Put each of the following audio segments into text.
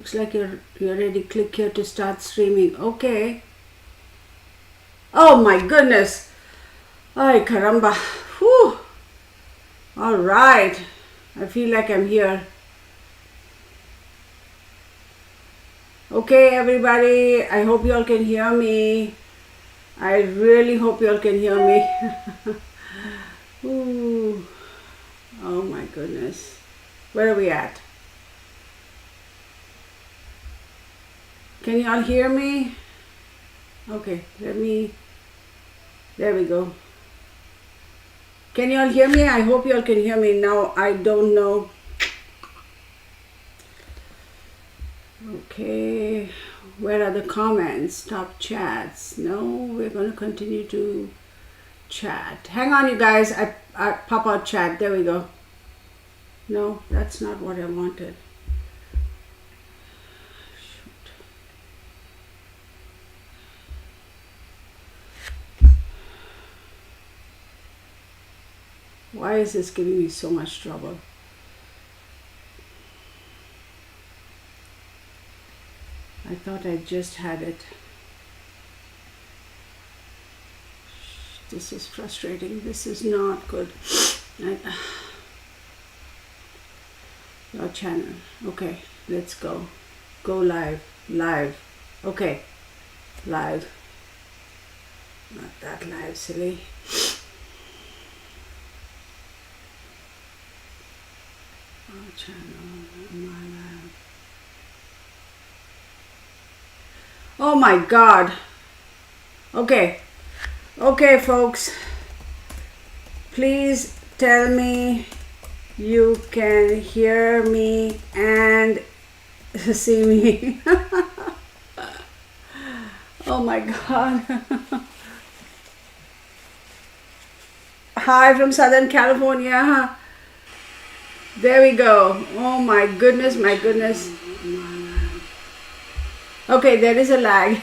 Looks like you're ready. Click here to start streaming. Okay. Oh my goodness. Ay caramba. Whew. All right. I feel like I'm here. Okay, everybody. I hope you all can hear me. I really hope you all can hear me. Ooh. Oh my goodness. Where are we at? Can you all hear me? Okay, there we go. Can you all hear me? I hope you all can hear me now. I don't know. Okay, where are the comments? Stop chats. No, we're going to continue to chat. Hang on, you guys. I pop out chat. There we go. No, that's not what I wanted. Why is this giving me so much trouble? I thought I just had it. This is frustrating. This is not good. Your channel. Okay, let's go. Go live. Live. Okay. Live. Not that live, silly. Our channel. My live. Oh my God. Okay. Okay, folks. Please tell me you can hear me and see me. Oh my God. Hi from Southern California. There we go. Oh my goodness, my goodness. Okay, there is a lag.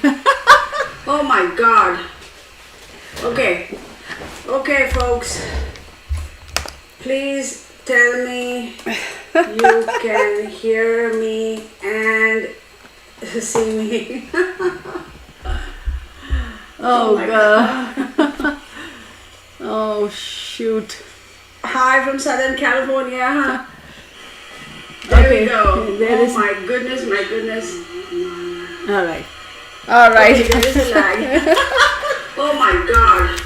Oh my God. Okay. Okay, folks. Please tell me you can hear me and see me. Oh God. Oh shoot. Hi from Southern California. There we go. There is my goodness, my goodness. All right. All right. Okay, there is a lag. Oh my God.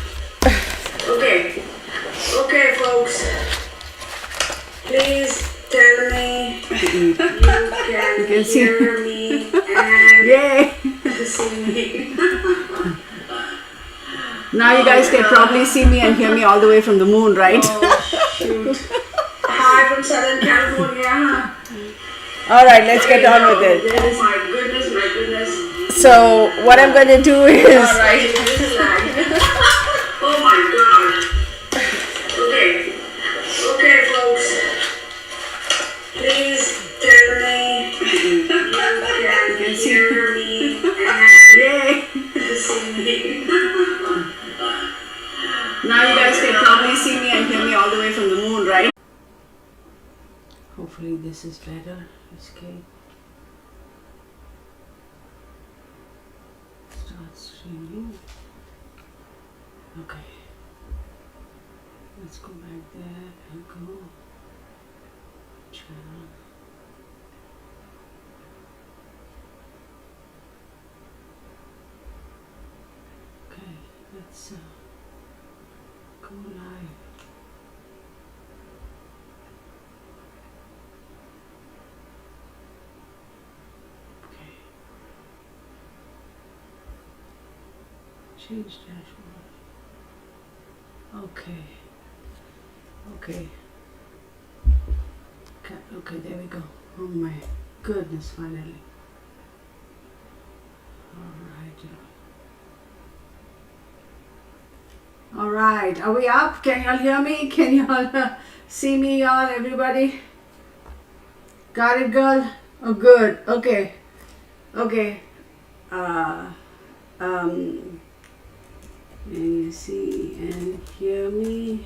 Okay. Okay, folks. Please tell me you can hear me and Yay. see me. Now you guys can probably see me and hear me all the way from the moon, right? Oh, shoot. Hi from Southern California. All right, let's get on with it. Oh my goodness, my goodness. So what I'm going to do is... All right, this is lag. Oh my God. Okay. Okay, folks. Please tell me you can hear me and see me. Now you guys can probably see me and hear me all the way from the moon, right? Hopefully this is better. Escape. Start streaming. Okay. Let's go back there and go. Channel. Okay, let's go live. Okay. Change dashboard. Okay. Okay. Okay, there we go. Oh my goodness, finally. All right, are we up? Can y'all hear me? Can y'all see me, y'all, everybody? Got it, girl? Oh, good. Okay. Okay. Can you see and hear me?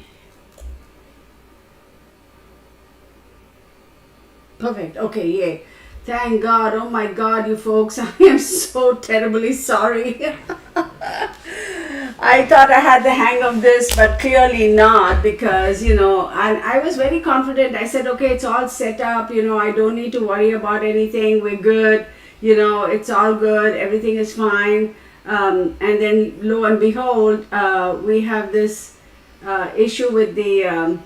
Perfect. Okay, yay. Thank God. Oh my God, you folks. I am so terribly sorry. I thought I had the hang of this, but clearly not, because, and I was very confident. I said, okay, it's all set up. I don't need to worry about anything. We're good. It's all good. Everything is fine. And then lo and behold, we have this issue with the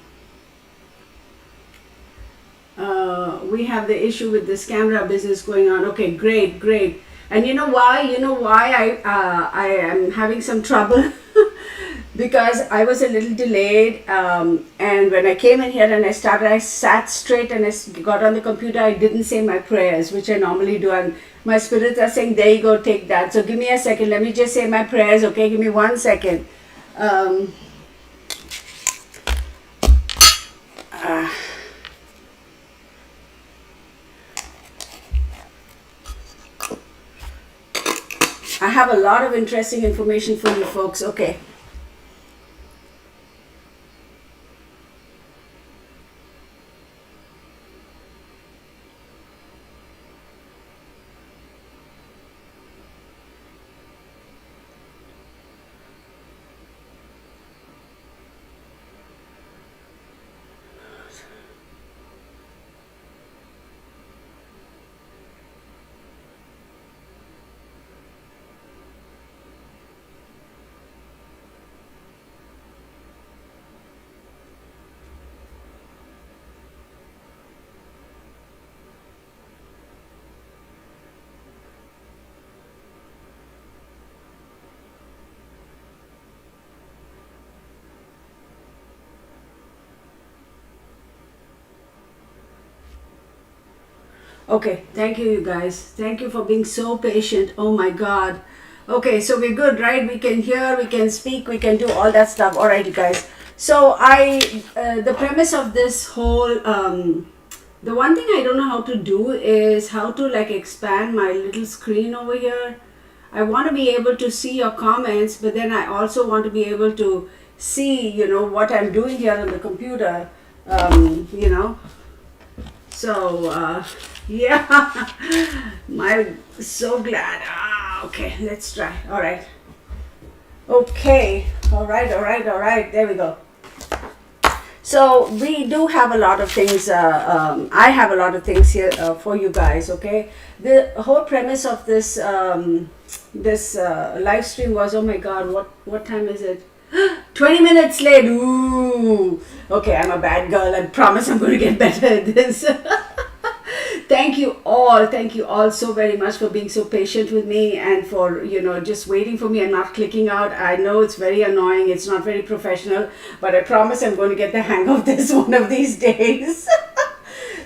this camera business going on. Okay, great. And you know why? I am having some trouble because I was a little delayed. And when I came in here and I sat straight and I got on the computer. I didn't say my prayers, which I normally do. And my spirits are saying, there you go, take that. So give me a second. Let me just say my prayers. Okay, give me 1 second. I have a lot of interesting information for you folks. Okay. Okay, thank you guys. Thank you for being so patient. Oh my God. Okay, so we're good, right? We can hear, we can speak, we can do all that stuff. All right, you guys. So the premise of this whole, the one thing I don't know how to do is how to like expand my little screen over here. I want to be able to see your comments, but then I also want to be able to see, what I'm doing here on the computer, So, yeah, so glad. Okay, let's try. All right. Okay, all right. There we go. So we do have a lot of things. I have a lot of things here for you guys. Okay, the whole premise of this live stream was, oh my God, what time is it? 20 minutes late. Ooh. Okay, I'm a bad girl. I promise I'm going to get better at this. Thank you all so very much for being so patient with me and for, just waiting for me and not clicking out. I know it's very annoying. It's not very professional, but I promise I'm going to get the hang of this one of these days.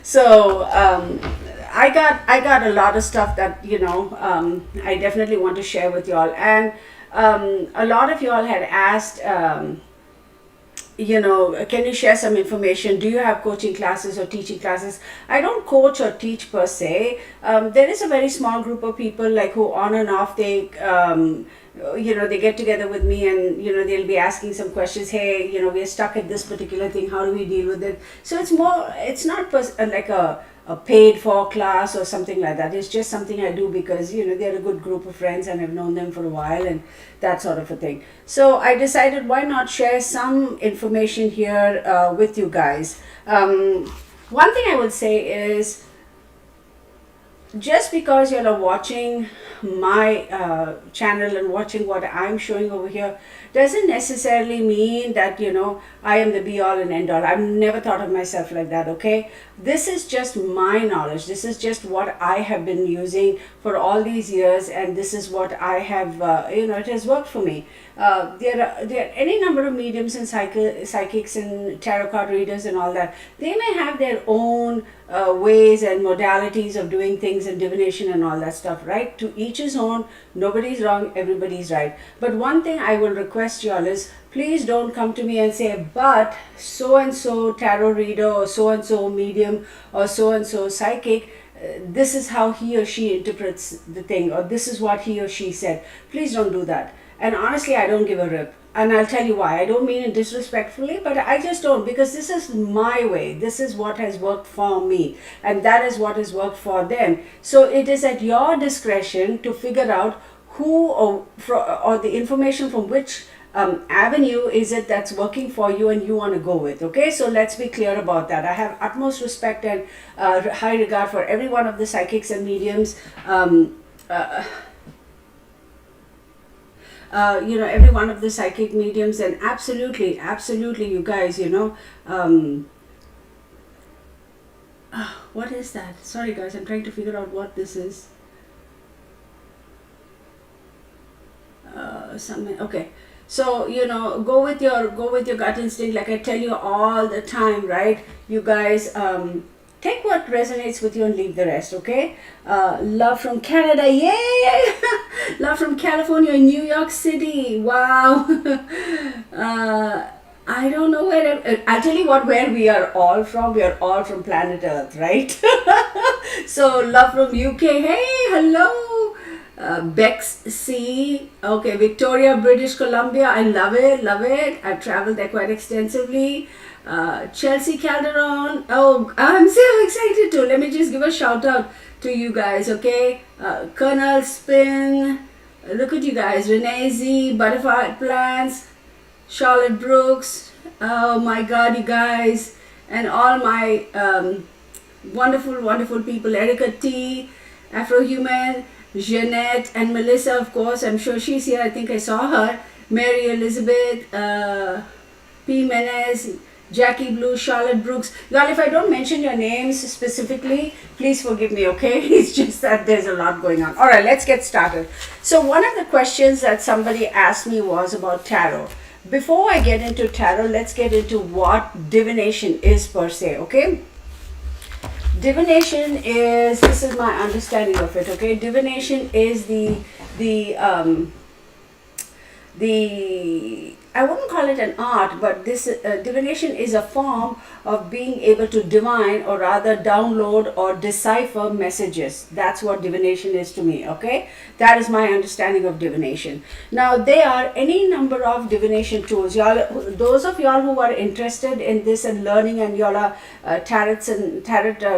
So, I got a lot of stuff that, I definitely want to share with y'all. And a lot of y'all had asked, can you share some information? Do you have coaching classes or teaching classes? I don't coach or teach per se. There is a very small group of people like who on and off they get together with me and they'll be asking some questions. Hey, we're stuck at this particular thing. How do we deal with it? So it's not like a paid for class or something like that. It's just something I do because they're a good group of friends and I've known them for a while and that sort of a thing. So I decided why not share some information here with you guys. One thing I would say is, just because you're watching my channel and watching what I'm showing over here doesn't necessarily mean that I am the be all and end all. I've never thought of myself like that. Okay, this is just my knowledge. This is just what I have been using for all these years, and this is what I have it has worked for me. There are any number of mediums and psychics and tarot card readers and all that. They may have their own ways and modalities of doing things and divination and all that stuff, right? To each his own. Nobody's wrong, everybody's right. But one thing I will request y'all is, please don't come to me and say, but so and so tarot reader or so and so medium or so and so psychic, this is how he or she interprets the thing, or this is what he or she said. Please don't do that. And honestly, I don't give a rip. and I'll tell you why. I don't mean it disrespectfully, but I just don't, because this is my way. This is what has worked for me, and that is what has worked for them. So it is at your discretion to figure out who or the information from which avenue is it that's working for you and you want to go with. Okay, so let's be clear about that. I have utmost respect and high regard for every one of the psychics and mediums. Every one of the psychic mediums, and absolutely, you guys, what is that? Sorry guys, I'm trying to figure out what this is. Okay. So, go with your gut instinct, like I tell you all the time, right? You guys, take what resonates with you and leave the rest, okay? Love from Canada, yay! Love from California, New York City, wow. I don't know I'll tell you where we are all from. We are all from planet Earth, right? So, love from UK, hey, hello. Bex C, okay, Victoria, British Columbia, I love it. I've traveled there quite extensively. Chelsea Calderon, oh, I'm so excited too. Let me just give a shout out to you guys, okay? Colonel Spin, look at you guys, Renee Z, Butterfly Plants, Charlotte Brooks, oh my god, you guys, and all my wonderful people, Erica T, Afrohuman, Jeanette and Melissa, of course, I'm sure she's here. I think I saw her. Mary Elizabeth, P. Menes, Jackie Blue, Charlotte Brooks. Y'all, if I don't mention your names specifically, please forgive me, okay? It's just that there's a lot going on. All right, let's get started. So one of the questions that somebody asked me was about tarot. Before I get into tarot, let's get into what divination is per se, okay? Divination is, this is my understanding of it, okay? Divination is I wouldn't call it an art, but this divination is a form of being able to divine, or rather download or decipher messages. That's what divination is to me, okay? That is my understanding of divination. Now, there are any number of divination tools. Y'all, those of y'all who are interested in this and learning, and y'all are tarot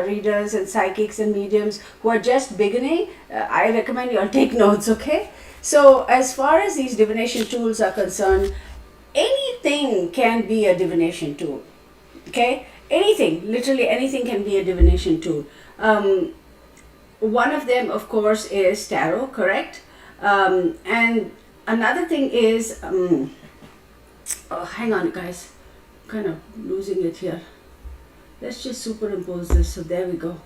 readers and psychics and mediums who are just beginning, I recommend y'all take notes, okay? So, as far as these divination tools are concerned, anything can be a divination tool, okay? Anything, literally anything can be a divination tool. One of them, of course, is tarot, correct? And another thing is, oh, hang on guys, I'm kind of losing it here. Let's just superimpose this, so there we go.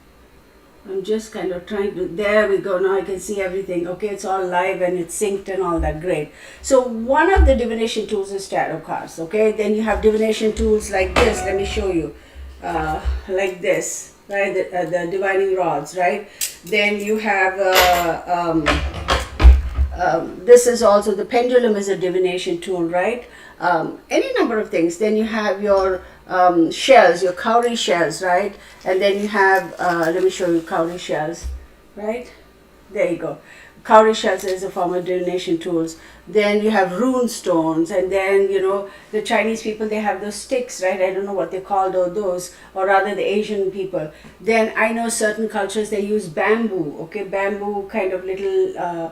I'm just kind of trying to, there we go, now I can see everything, okay, it's all live and it's synced and all that, great. So one of the divination tools is tarot cards, okay, then you have divination tools like this, let me show you, like this, right, the divining rods, right, then you have, this is also, the pendulum is a divination tool, right, any number of things. Then you have your shells, your cowrie shells, right? And then you have, let me show you cowrie shells, right? There you go. Cowrie shells is a form of divination tools. Then you have rune stones, and then, the Chinese people, they have those sticks, right? I don't know what they call those, or rather the Asian people. Then I know certain cultures, they use bamboo, okay? Bamboo kind of little,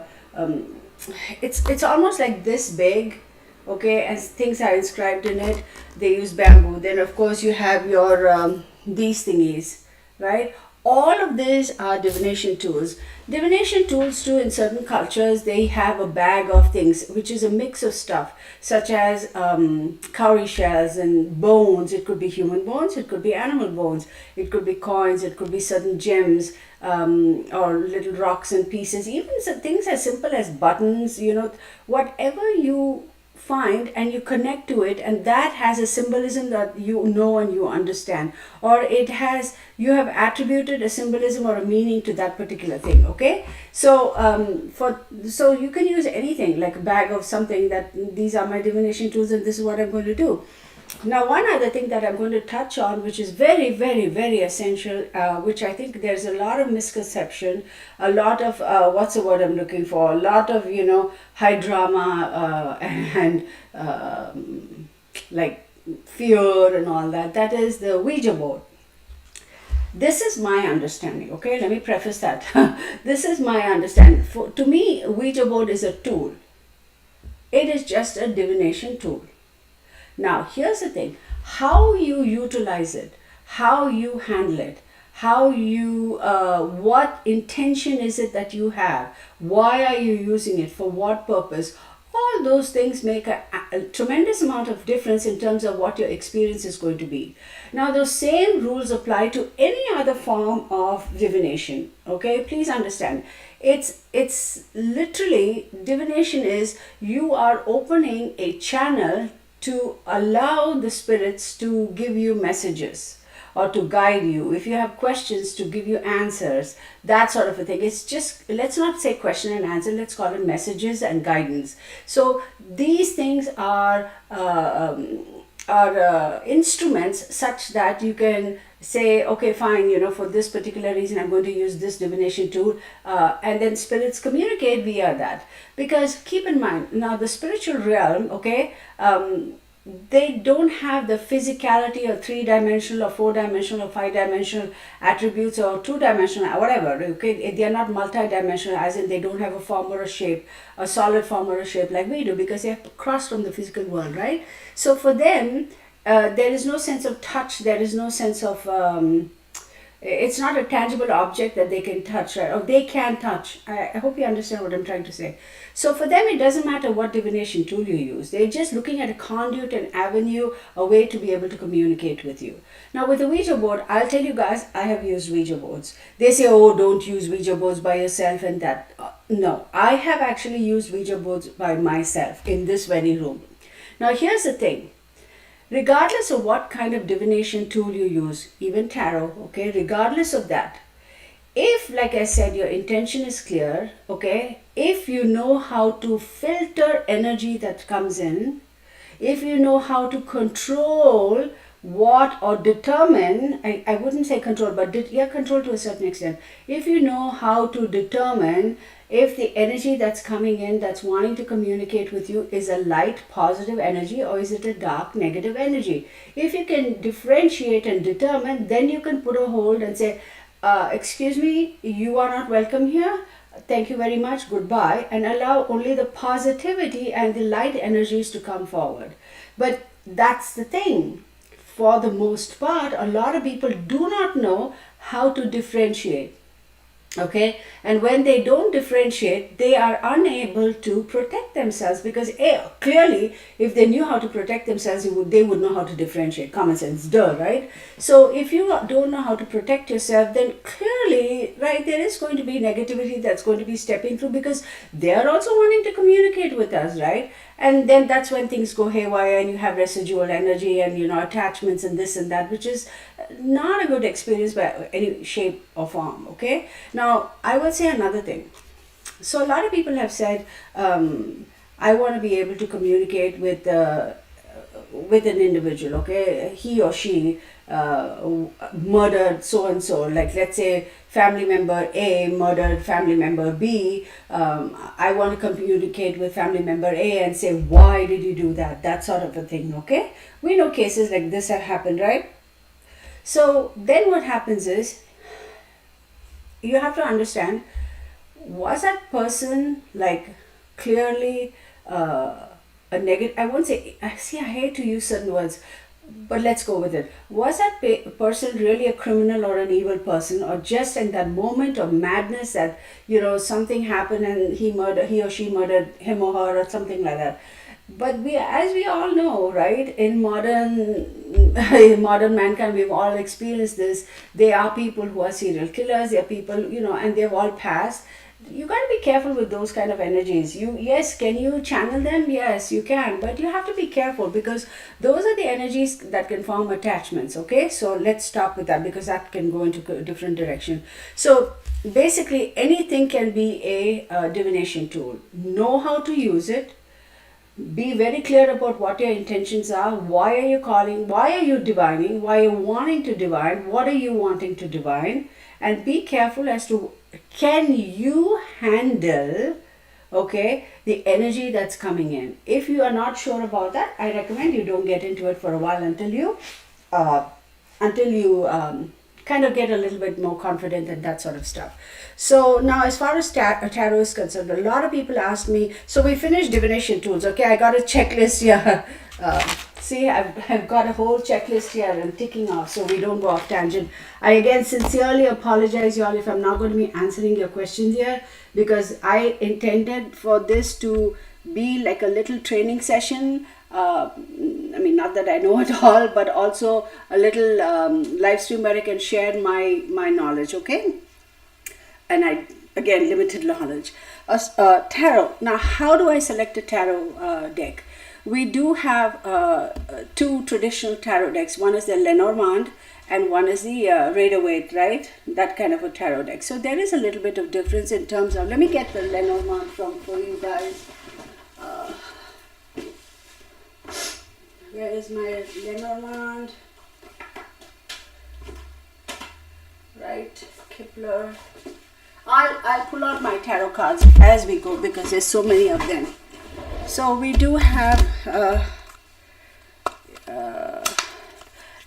it's almost like this big, okay, and things are inscribed in it. They use bamboo. Then of course you have your these thingies, right? All of these are divination tools. Divination tools too, in certain cultures, they have a bag of things, which is a mix of stuff, such as cowrie shells and bones. It could be human bones, it could be animal bones, it could be coins, it could be certain gems, or little rocks and pieces, even some things as simple as buttons, whatever you find and you connect to it, and that has a symbolism that you know and you understand, or you have attributed a symbolism or a meaning to that particular thing, okay? So so you can use anything, like a bag of something, that these are my divination tools and this is what I'm going to do. Now, one other thing that I'm going to touch on, which is very, very, very essential, which I think there's a lot of misconception, a lot of, what's the word I'm looking for? A lot of, high drama and like fear and all that. That is the Ouija board. This is my understanding, okay? Let me preface that. This is my understanding. To me, Ouija board is a tool. It is just a divination tool. Now, here's the thing. How you utilize it, how you handle it, what intention is it that you have, why are you using it, for what purpose, all those things make a tremendous amount of difference in terms of what your experience is going to be. Now, those same rules apply to any other form of divination, okay? Please understand. It's literally, divination is you are opening a channel to allow the spirits to give you messages or to guide you. If you have questions, to give you answers, that sort of a thing. It's just, let's not say question and answer, let's call it messages and guidance. So these things are instruments such that you can say, okay, fine, for this particular reason I'm going to use this divination tool, and then spirits communicate via that. Because keep in mind, now the spiritual realm, okay, they don't have the physicality or 3-dimensional or 4-dimensional or 5-dimensional attributes or 2-dimensional, whatever, okay? They are not multi-dimensional, as in they don't have a form or a shape, a solid form or a shape like we do, because they have crossed from the physical world, right? So for them, there is no sense of touch, there is no sense of, it's not a tangible object that they can touch, right? Or they can touch. I hope you understand what I'm trying to say. So for them, it doesn't matter what divination tool you use. They're just looking at a conduit, an avenue, a way to be able to communicate with you. Now with the Ouija board, I'll tell you guys, I have used Ouija boards. They say, oh, don't use Ouija boards by yourself and that. No, I have actually used Ouija boards by myself in this very room. Now here's the thing. Regardless of what kind of divination tool you use, even tarot, okay, regardless of that, if, like I said, your intention is clear, okay, if you know how to filter energy that comes in, if you know how to control what or determine, I wouldn't say control, but control to a certain extent. If you know how to determine if the energy that's coming in, that's wanting to communicate with you, is a light, positive energy, or is it a dark, negative energy? If you can differentiate and determine, then you can put a hold and say, excuse me, you are not welcome here. Thank you very much. Goodbye. And allow only the positivity and the light energies to come forward. But that's the thing. For the most part, a lot of people do not know how to differentiate. Okay, and when they don't differentiate, they are unable to protect themselves, because clearly if they knew how to protect themselves, they would know how to differentiate. Common sense, duh, right? So if you don't know how to protect yourself, then clearly, right, there is going to be negativity that's going to be stepping through, because they are also wanting to communicate with us, right? And then that's when things go haywire and you have residual energy and, attachments and this and that, which is not a good experience by any shape or form, okay? Now, I will say another thing. So a lot of people have said, I want to be able to communicate with an individual, okay? He or she murdered so-and-so, like let's say family member A murdered family member B. I want to communicate with family member A and say, why did you do that? That sort of a thing, okay? We know cases like this have happened, right? So then what happens is, you have to understand, was that person like clearly a negative, I won't say, see, I hate to use certain words, but let's go with it. Was that person really a criminal or an evil person, or just in that moment of madness that, something happened and he or she murdered him or her or something like that? But as we all know, right, in modern mankind, we've all experienced this. There are people who are serial killers, there are people, and they've all passed. You got to be careful with those kind of energies. Yes, can you channel them? Yes, you can, but you have to be careful, because those are the energies that can form attachments, okay? So let's stop with that, because that can go into a different direction. So basically, anything can be a divination tool. Know how to use it. Be very clear about what your intentions are. Why are you calling? Why are you divining? Why are you wanting to divine? What are you wanting to divine? And be careful as to, can you handle, okay, the energy that's coming in. If you are not sure about that, I recommend you don't get into it for a while until you kind of get a little bit more confident and that sort of stuff. So now, as far as tarot is concerned, a lot of people ask me, so we finished divination tools, okay, I got a checklist here. See, I've got a whole checklist here and ticking off so we don't go off tangent. I again sincerely apologize, y'all, if I'm not going to be answering your questions here, because I intended for this to be like a little training session. I mean, not that I know it all, but also a little live stream where I can share my knowledge, okay? And I, again, limited knowledge. Tarot. Now, how do I select a tarot deck? We do have two traditional tarot decks. One is the Lenormand and one is the Rider-Waite, right? That kind of a tarot deck. So there is a little bit of difference in terms of, let me get the Lenormand for you guys. Where is my Lenormand? Right, Kepler. I'll pull out my tarot cards as we go because there's so many of them. So we do have,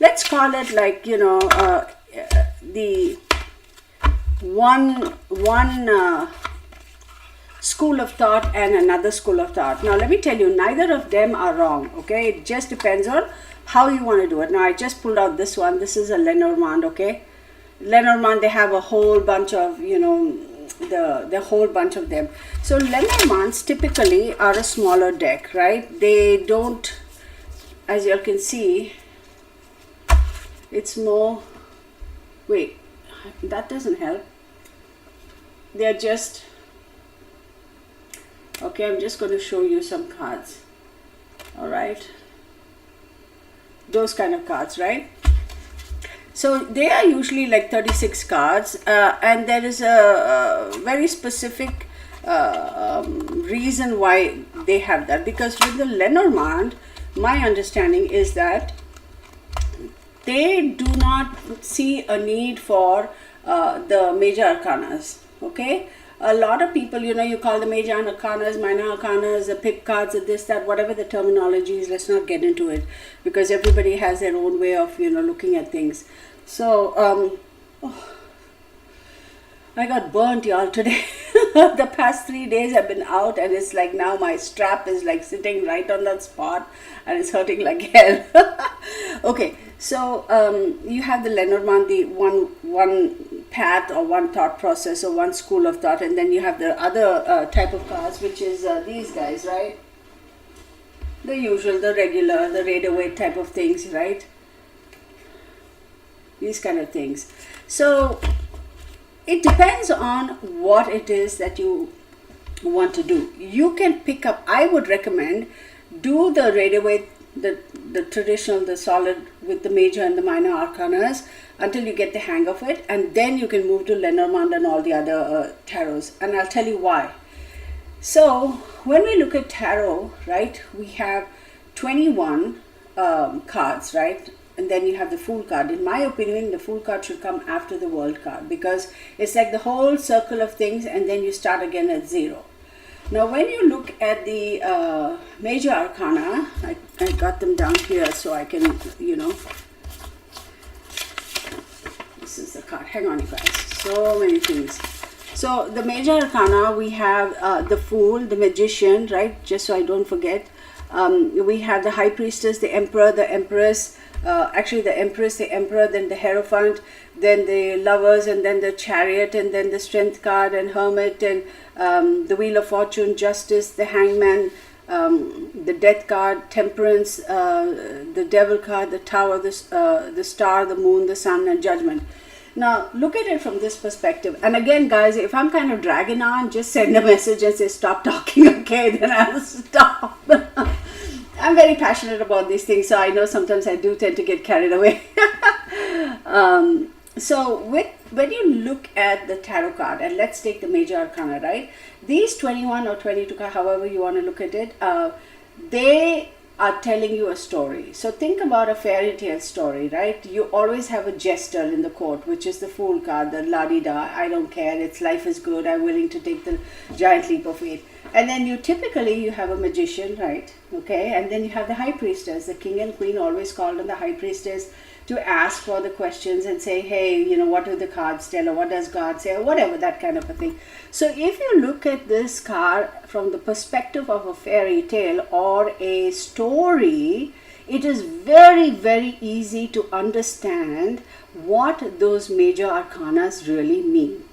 let's call it like, you know, the one school of thought and another school of thought. Now let me tell you, neither of them are wrong, okay? It just depends on how you want to do it. Now I just pulled out this one. This is a Lenormand, okay? Lenormand, they have a whole bunch of, you know, the whole bunch of them. So Lenormands typically are a smaller deck, right? They don't, as you can see, it's more, wait, that doesn't help. They're just, okay, I'm just going to show you some cards. All right. Those kind of cards, right? So they are usually like 36 cards, and there is a very specific reason why they have that. Because with the Lenormand, my understanding is that they do not see a need for the major arcanas, okay? A lot of people, you know, you call the major arcanas, minor arcanas, the pip cards, this, that, whatever the terminology is, let's not get into it because everybody has their own way of, you know, looking at things. So, I got burnt, y'all, today. The past 3 days I've been out and it's like now my strap is like sitting right on that spot and it's hurting like hell. Okay, so you have the Lenormand, the one path or one thought process or one school of thought, and then you have the other type of cards, which is these guys, right? The usual, the regular, the Rider-Waite type of things, right? These kind of things. So it depends on what it is that you want to do. You can pick up, I would recommend, do the Rider-Waite, the traditional, the solid with the major and the minor arcanas until you get the hang of it, and then you can move to Lenormand and all the other tarots, and I'll tell you why. So when we look at tarot, right, we have 21 cards, right? And then you have the Fool card. In my opinion, the Fool card should come after the World card because it's like the whole circle of things and then you start again at zero. Now when you look at the major arcana, I got them down here so I can, you know, this is the card. Hang on, you guys. So many things. So the major arcana, we have the Fool, the Magician, right? Just so I don't forget. We have the High Priestess, the Emperor, the Empress, actually the Empress, the Emperor, then the Hierophant, then the Lovers, and then the Chariot, and then the Strength card, and Hermit, and the Wheel of Fortune, Justice, the Hangman, the Death card, Temperance, the Devil card, the Tower, the Star, the Moon, the Sun, and Judgment. Now look at it from this perspective, and again guys, if I'm kind of dragging on, just send a message and say stop talking, okay? Then I'll stop. I'm very passionate about these things, so I know sometimes I do tend to get carried away. So when you look at the tarot card, and let's take the major arcana, right? These 21 or 22 cards, however you want to look at it, they are telling you a story. So think about a fairy tale story, right? You always have a jester in the court, which is the fool card, the la-di-da, I don't care, it's life is good, I'm willing to take the giant leap of faith. And then you have a magician, right? Okay, and then you have the high priestess. The king and queen always called on the high priestess to ask for the questions and say, hey, what do the cards tell, or what does God say, or whatever, that kind of a thing. So if you look at this card from the perspective of a fairy tale or a story, it is very, very easy to understand what those major arcanas really mean.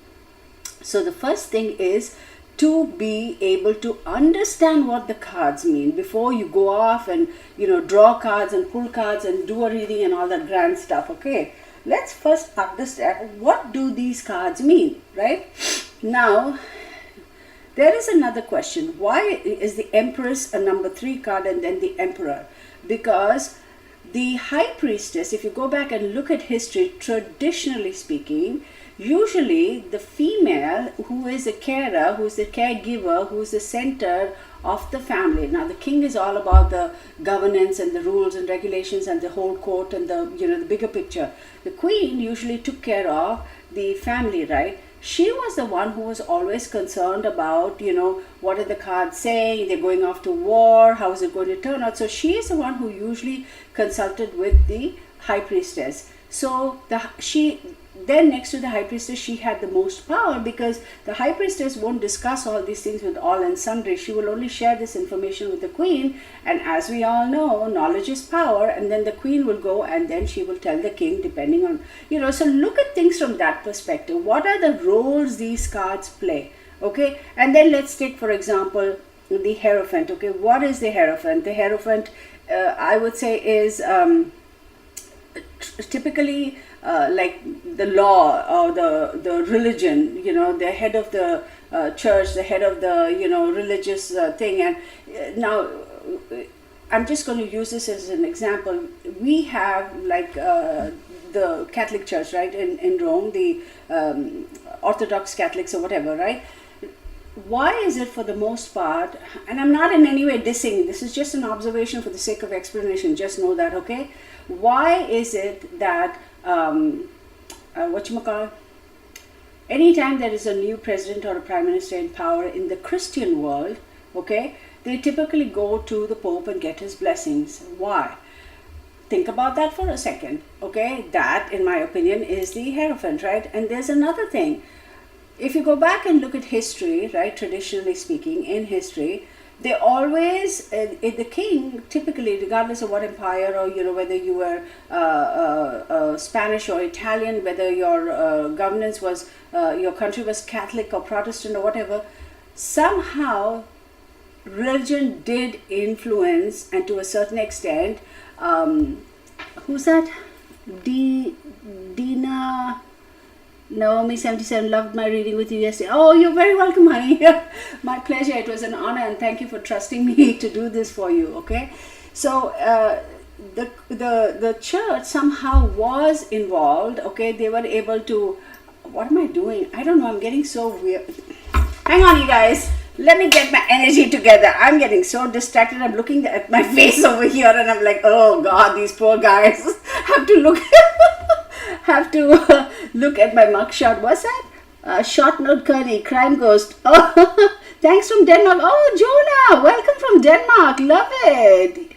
So the first thing is to be able to understand what the cards mean before you go off and draw cards and pull cards and do a reading and all that grand stuff. Okay, let's first understand what do these cards mean, right? Now there is another question. Why is the Empress a number 3 card and then the Emperor? Because the high priestess, if you go back and look at history, traditionally speaking, usually the female who is a carer, who is the caregiver, who is the center of the family. Now the king is all about the governance and the rules and regulations and the whole court and the bigger picture. The queen usually took care of the family, right? She was the one who was always concerned about, what are the cards saying? They're going off to war. How is it going to turn out? So she is the one who usually consulted with the high priestess. So then next to the high priestess, she had the most power, because the high priestess won't discuss all these things with all and sundry. She will only share this information with the queen. And as we all know, knowledge is power. And then the queen will go and then she will tell the king, depending on, so look at things from that perspective. What are the roles these cards play? Okay. And then let's take, for example, the Hierophant. Okay. What is the Hierophant? The Hierophant, I would say, is typically like the law or the religion, the head of the church, the head of the religious thing. And now I'm just going to use this as an example. We have like the Catholic Church, right, in Rome, the Orthodox Catholics or whatever, right? Why is it for the most part, and I'm not in any way dissing, this is just an observation for the sake of explanation, just know that, okay? Why is it that anytime there is a new president or a prime minister in power in the Christian world, okay, they typically go to the Pope and get his blessings? Why? Think about that for a second, okay? That, in my opinion, is the Hierophant, right? And there's another thing. If you go back and look at history, right, traditionally speaking, in history, they always, the king, typically, regardless of what empire or, whether you were Spanish or Italian, whether your governance was, your country was Catholic or Protestant or whatever, somehow religion did influence, and to a certain extent, who's that? Dina... Naomi 77 loved my reading with you yesterday. Oh, you're very welcome, honey. My pleasure. It was an honor, and thank you for trusting me to do this for you. Okay, so the church somehow was involved. Okay, they were able to. What am I doing? I don't know. I'm getting so weird. Hang on, you guys. Let me get my energy together. I'm getting so distracted. I'm looking at my face over here, and I'm like, oh God, these poor guys have to look. Look at my mugshot. What's that? Short note curry, crime ghost. Oh, thanks from Denmark. Oh, Jonah, welcome from Denmark. Love it.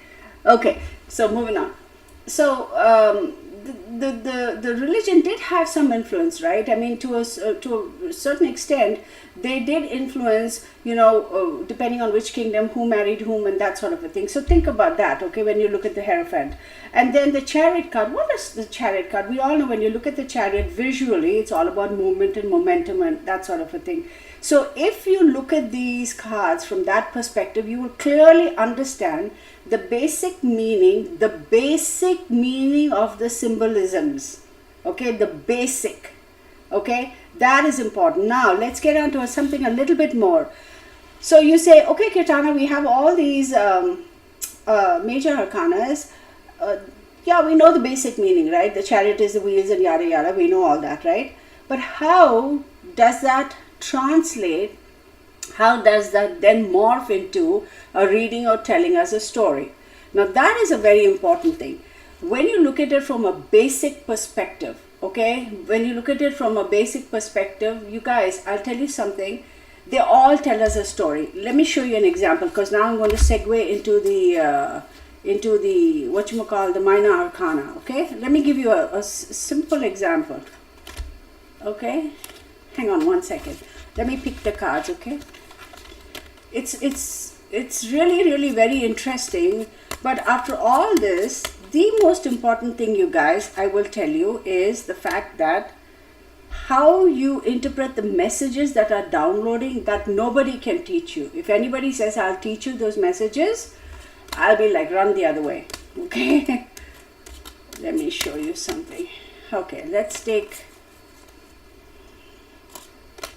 Okay, so moving on. So the religion did have some influence, right? I mean, to a certain extent, they did influence, depending on which kingdom, who married whom, and that sort of a thing. So think about that, okay, when you look at the Hierophant. And then the Chariot card. What is the Chariot card? We all know when you look at the Chariot visually, it's all about movement and momentum and that sort of a thing. So if you look at these cards from that perspective, you will clearly understand the basic meaning of the symbolisms. Okay, the basic. Okay, that is important. Now let's get on to something a little bit more. So you say, okay, Kirtana, we have all these major arcanas. Yeah, we know the basic meaning, right? The Chariot is the wheels and yada yada. We know all that, right? But how does that translate how does that then morph into a reading or telling us a story? Now that is a very important thing. When you look at it from a basic perspective, okay, when you look at it from a basic perspective, you guys, I'll tell you something, they all tell us a story. Let me show you an example, because now I'm going to segue into the whatchamacall, the minor arcana, okay? Let me give you a simple example, okay? Hang on one second. Let me pick the cards, okay? It's really very interesting, but after all this, the most important thing, you guys, I will tell you, is the fact that how you interpret the messages that are downloading, that nobody can teach you. If anybody says, I'll teach you those messages, I'll be like, run the other way, okay? Let me show you something. Okay, let's take,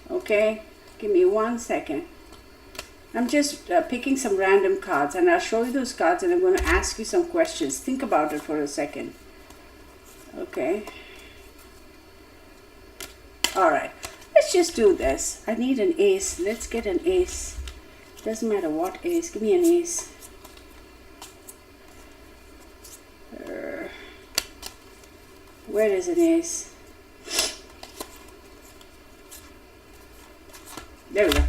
okay, give me 1 second. I'm just picking some random cards, and I'll show you those cards, and I'm going to ask you some questions. Think about it for a second. Okay. All right. Let's just do this. I need an ace. Let's get an ace. Doesn't matter what ace. Give me an ace. Where is an ace? There we go.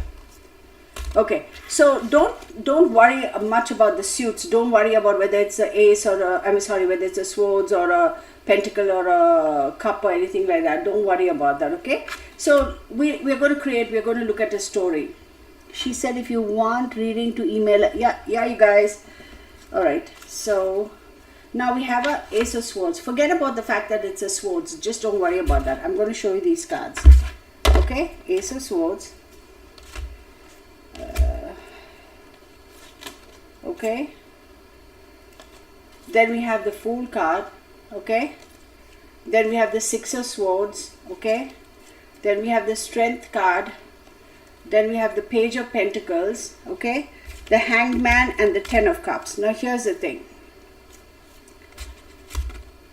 Okay, so don't worry much about the suits. Don't worry about whether it's an ace or whether it's a swords or a pentacle or a cup or anything like that. Don't worry about that, okay? So we're going to look at a story. She said if you want reading to email, yeah, you guys. All right, so now we have a ace of swords. Forget about the fact that it's a swords. Just don't worry about that. I'm going to show you these cards. Okay, ace of swords. Okay, then we have the Fool card, okay, then we have the Six of Swords, okay, then we have the Strength card, then we have the Page of Pentacles, okay, the Hanged Man, and the Ten of Cups. Now here's the thing,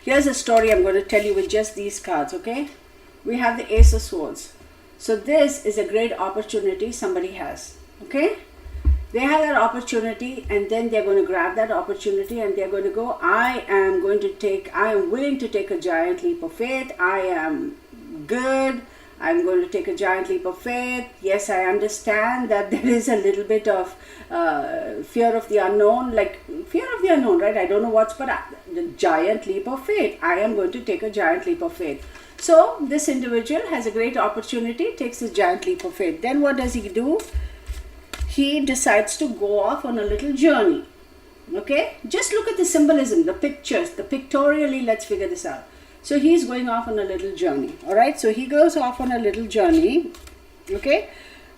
here's a story I'm going to tell you with just these cards, okay. We have the Ace of Swords. So this is a great opportunity somebody has, okay. They have that opportunity, and then they're going to grab that opportunity, and they're going to go, I am willing to take a giant leap of faith. I am good. I'm going to take a giant leap of faith. Yes, I understand that there is a little bit of fear of the unknown, right? I don't know what's, but the giant leap of faith. I am going to take a giant leap of faith. So this individual has a great opportunity, takes this giant leap of faith. Then what does he do? He decides to go off on a little journey, okay? Just look at the symbolism, the pictures, pictorially, let's figure this out. So he's going off on a little journey, all right? So he goes off on a little journey, okay?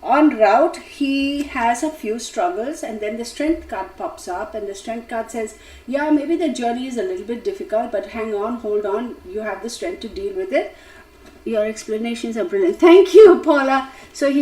En route, he has a few struggles, and then the Strength card pops up, and the Strength card says, yeah, maybe the journey is a little bit difficult, but hang on, hold on, you have the strength to deal with it. Your explanations are brilliant. Thank you, Paula. So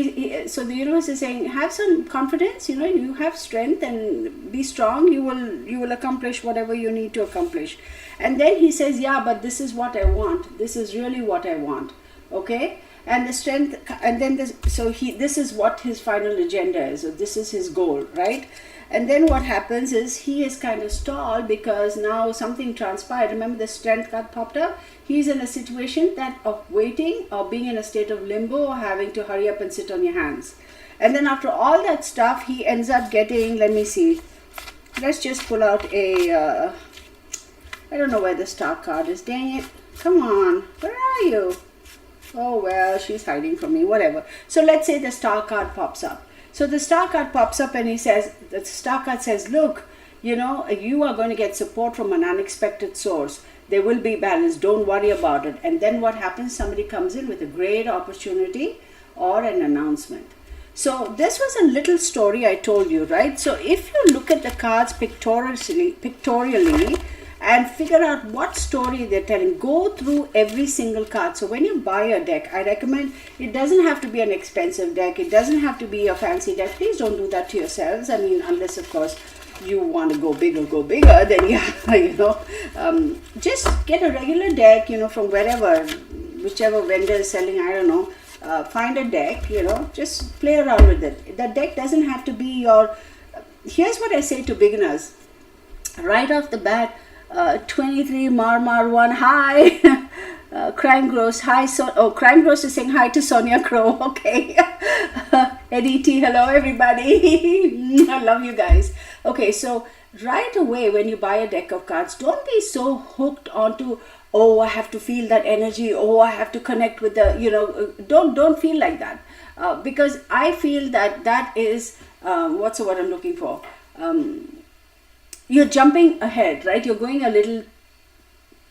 so the universe is saying, have some confidence. You know, you have strength, and be strong. You will accomplish whatever you need to accomplish. And then he says, yeah, but this is what I want. This is really what I want. Okay. And the strength, and then this is what his final agenda is. So this is his goal, right? And then what happens is he is kind of stalled because now something transpired. Remember the Strength card popped up? He's in a situation of waiting or being in a state of limbo or having to hurry up and sit on your hands. And then after all that stuff, he ends up getting, let me see. Let's just pull out I don't know where the Star card is. Dang it. Come on. Where are you? Oh, well, she's hiding from me. Whatever. So let's say the Star card pops up. So the Star card pops up, and the Star card says, look, you know, you are going to get support from an unexpected source. There will be balance. Don't worry about it. And then what happens? Somebody comes in with a great opportunity or an announcement. So this was a little story I told you, right? So if you look at the cards pictorially and figure out what story they're telling, go through every single card. So when you buy a deck, I recommend, it doesn't have to be an expensive deck. It doesn't have to be a fancy deck. Please don't do that to yourselves. I mean, unless of course you want to go bigger, then yeah, you know, just get a regular deck, you know, from wherever, whichever vendor is selling, I don't know, find a deck, just play around with it. The deck doesn't have to be your... Here's what I say to beginners. Right off the bat, 23 Marmar 1, hi. Crime Gross, hi. Crime Gross is saying hi to Sonia Crow. Okay. Eddie T, hello everybody. I love you guys. Okay, so right away when you buy a deck of cards, don't be so hooked onto, oh, I have to feel that energy, oh, I have to connect with the, don't feel like that. Because I feel that is, what's the word I'm looking for? You're jumping ahead, right?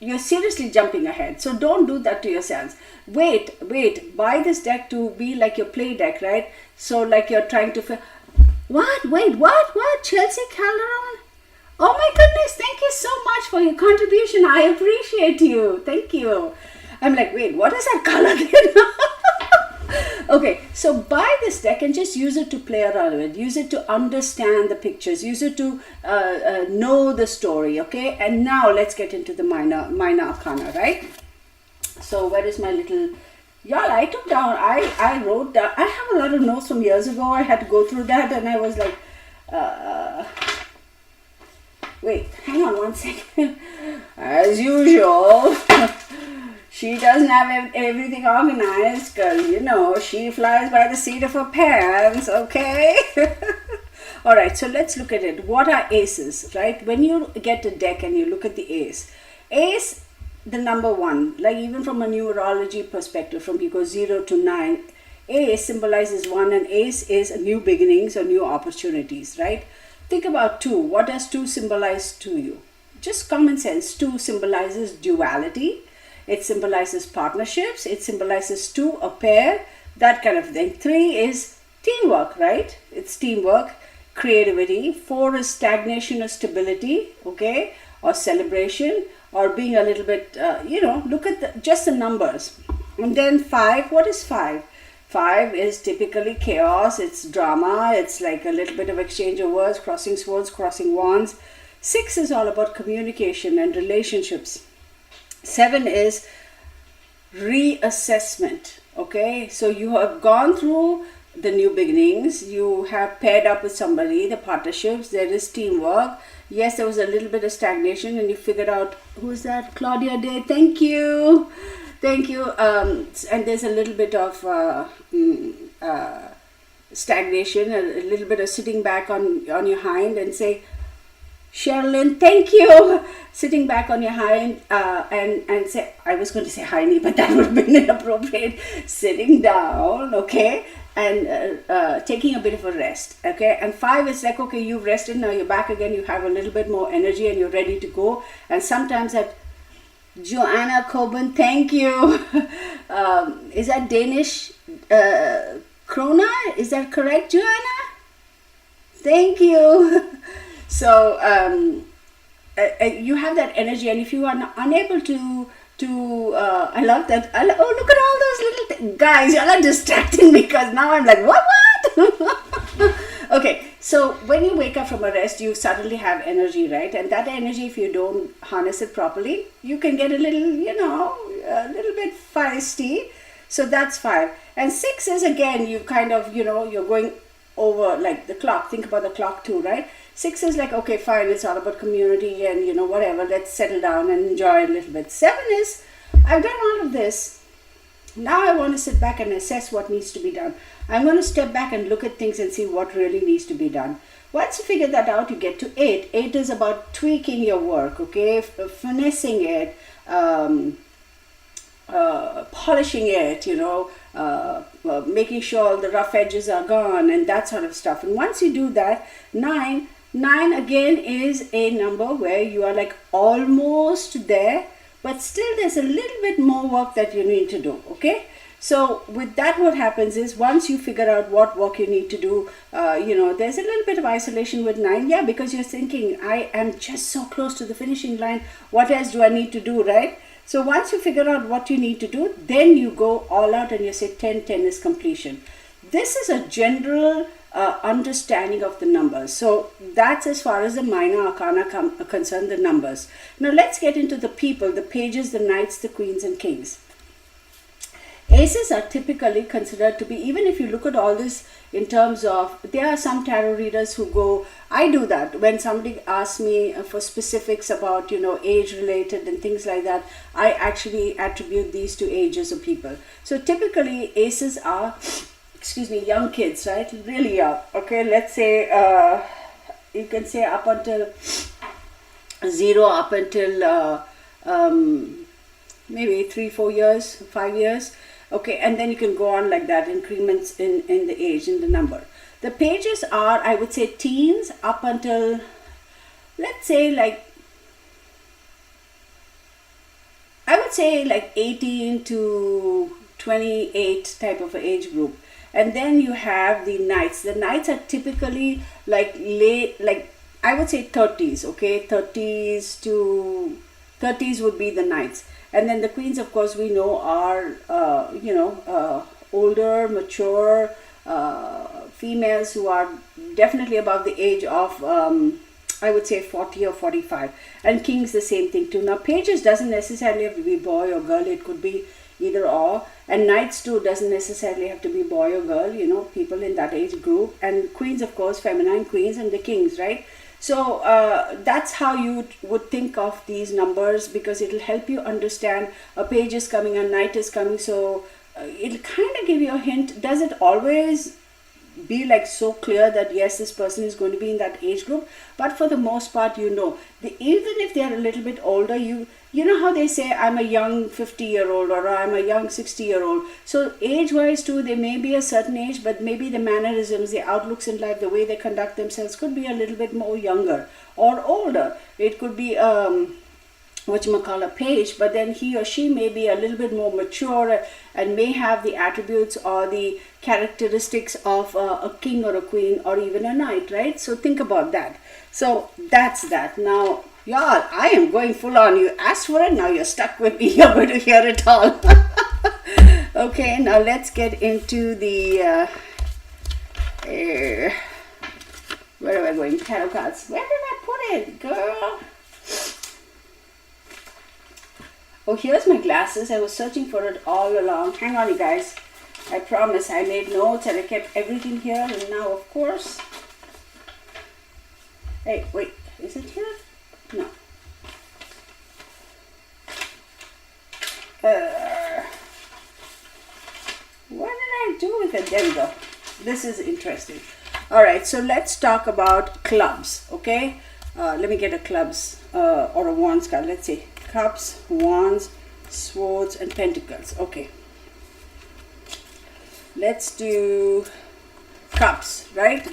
You're seriously jumping ahead. So don't do that to yourselves. Wait, buy this deck to be like your play deck, right? So like you're trying to... What? Wait, what? Chelsea Calderon? Oh my goodness, thank you so much for your contribution. I appreciate you. Thank you. I'm like, wait, what is that color again? Okay, so buy this deck and just use it to play around with it. Use it to understand the pictures. Use it to know the story, okay? And now let's get into the minor arcana, right? So where is my little... Y'all, I took down, I wrote down, I have a lot of notes from years ago. I had to go through that and I was like, wait, hang on one second. As usual, she doesn't have everything organized because, she flies by the seat of her pants, okay? All right, so let's look at it. What are aces, right? When you get a deck and you look at the ace, the number 1, like even from a numerology perspective, from you go 0 to 9, ace symbolizes 1 and ace is new beginnings or new opportunities, right? Think about 2. What does 2 symbolize to you? Just common sense. 2 symbolizes duality. It symbolizes partnerships. It symbolizes 2, a pair, that kind of thing. 3 is teamwork, right? It's teamwork, creativity. 4 is stagnation or stability, okay, or celebration, or being a little bit, look at just the numbers. And then 5, what is 5? 5 is typically chaos, it's drama, it's like a little bit of exchange of words, crossing swords, crossing wands. 6 is all about communication and relationships. 7 is reassessment, okay? So you have gone through the new beginnings, you have paired up with somebody, the partnerships, there is teamwork. Yes, there was a little bit of stagnation and you figured out, who's that? Claudia Day, thank you. And there's a little bit of stagnation, a little bit of sitting back on your hind and say, Sherilyn, thank you. Sitting back on your hind and say, I was going to say hindy, but that would have been inappropriate. Sitting down, okay, and taking a bit of a rest, okay. And 5 is like, okay, you've rested, now you're back again, you have a little bit more energy and you're ready to go. And sometimes that Joanna Coben, thank you. Is that Danish Krona? Is that correct, Joanna? Thank you. So you have that energy, and if you are unable to I love that. Oh, look at all those little guys. Y'all are distracting me because now I'm like, what? Okay, so when you wake up from a rest, you suddenly have energy, right? And that energy, if you don't harness it properly, you can get a little, a little bit feisty. So that's 5. And 6 is, again, you kind of, you're going over like the clock. Think about the clock too, right? 6 is like, okay, fine, it's all about community and, whatever. Let's settle down and enjoy a little bit. 7 is, I've done all of this. Now I want to sit back and assess what needs to be done. I'm going to step back and look at things and see what really needs to be done. Once you figure that out, you get to 8. 8 is about tweaking your work, okay, finessing it, polishing it, making sure all the rough edges are gone and that sort of stuff. And once you do that, 9 again is a number where you are like almost there, but still there's a little bit more work that you need to do, okay? So with that, what happens is once you figure out what work you need to do, there's a little bit of isolation with 9, yeah, because you're thinking, I am just so close to the finishing line, what else do I need to do, right? So once you figure out what you need to do, then you go all out and you say 10 is completion. This is a general understanding of the numbers. So that's as far as the minor arcana are concerned, the numbers. Now let's get into the people, the pages, the knights, the queens and kings. Aces are typically considered to be, even if you look at all this in terms of, there are some tarot readers who go, I do that. When somebody asks me for specifics about, age related and things like that, I actually attribute these to ages of people. So typically aces are, young kids, right? Really young. Okay, let's say, you can say up until 0, up until maybe 3-4 years, 5 years. Okay, and then you can go on like that, increments in the age, in the number. The pages are, I would say, teens up until, let's say, like 18 to 28 type of age group. And then you have the knights. The knights are typically like late, like I would say 30s, okay? 30s would be the knights. And then the queens, of course, we know are, older, mature females who are definitely above the age of, I would say 40 or 45. And kings, the same thing too. Now, pages doesn't necessarily have to be boy or girl. It could be either or. And knights too doesn't necessarily have to be boy or girl, people in that age group. And queens, of course, feminine queens, and the kings, right? So that's how you would think of these numbers, because it'll help you understand a page is coming, a knight is coming. So it'll kind of give you a hint. Does it always be like so clear that yes, this person is going to be in that age group? But for the most part, even if they're a little bit older, you know how they say, I'm a young 50-year-old or I'm a young 60-year-old. So age-wise too, they may be a certain age, but maybe the mannerisms, the outlooks in life, the way they conduct themselves could be a little bit more younger or older. It could be a page, but then he or she may be a little bit more mature and may have the attributes or the characteristics of a king or a queen or even a knight, right? So think about that. So that's that. Now, y'all, I am going full on. You asked for it, now you're stuck with me. You're going to hear it all. Okay, now let's get into the where am I going? Tarot cards. Where did I put it, girl? Oh, here's my glasses. I was searching for it all along. Hang on, you guys. I promise I made notes and I kept everything here. And now, of course... Hey, wait. Is it here? No. What did I do with it? There we go. This is interesting. Alright, so let's talk about clubs, okay? Let me get a clubs or a wands card. Let's see. Cups, wands, swords, and pentacles. Okay. Let's do cups, right?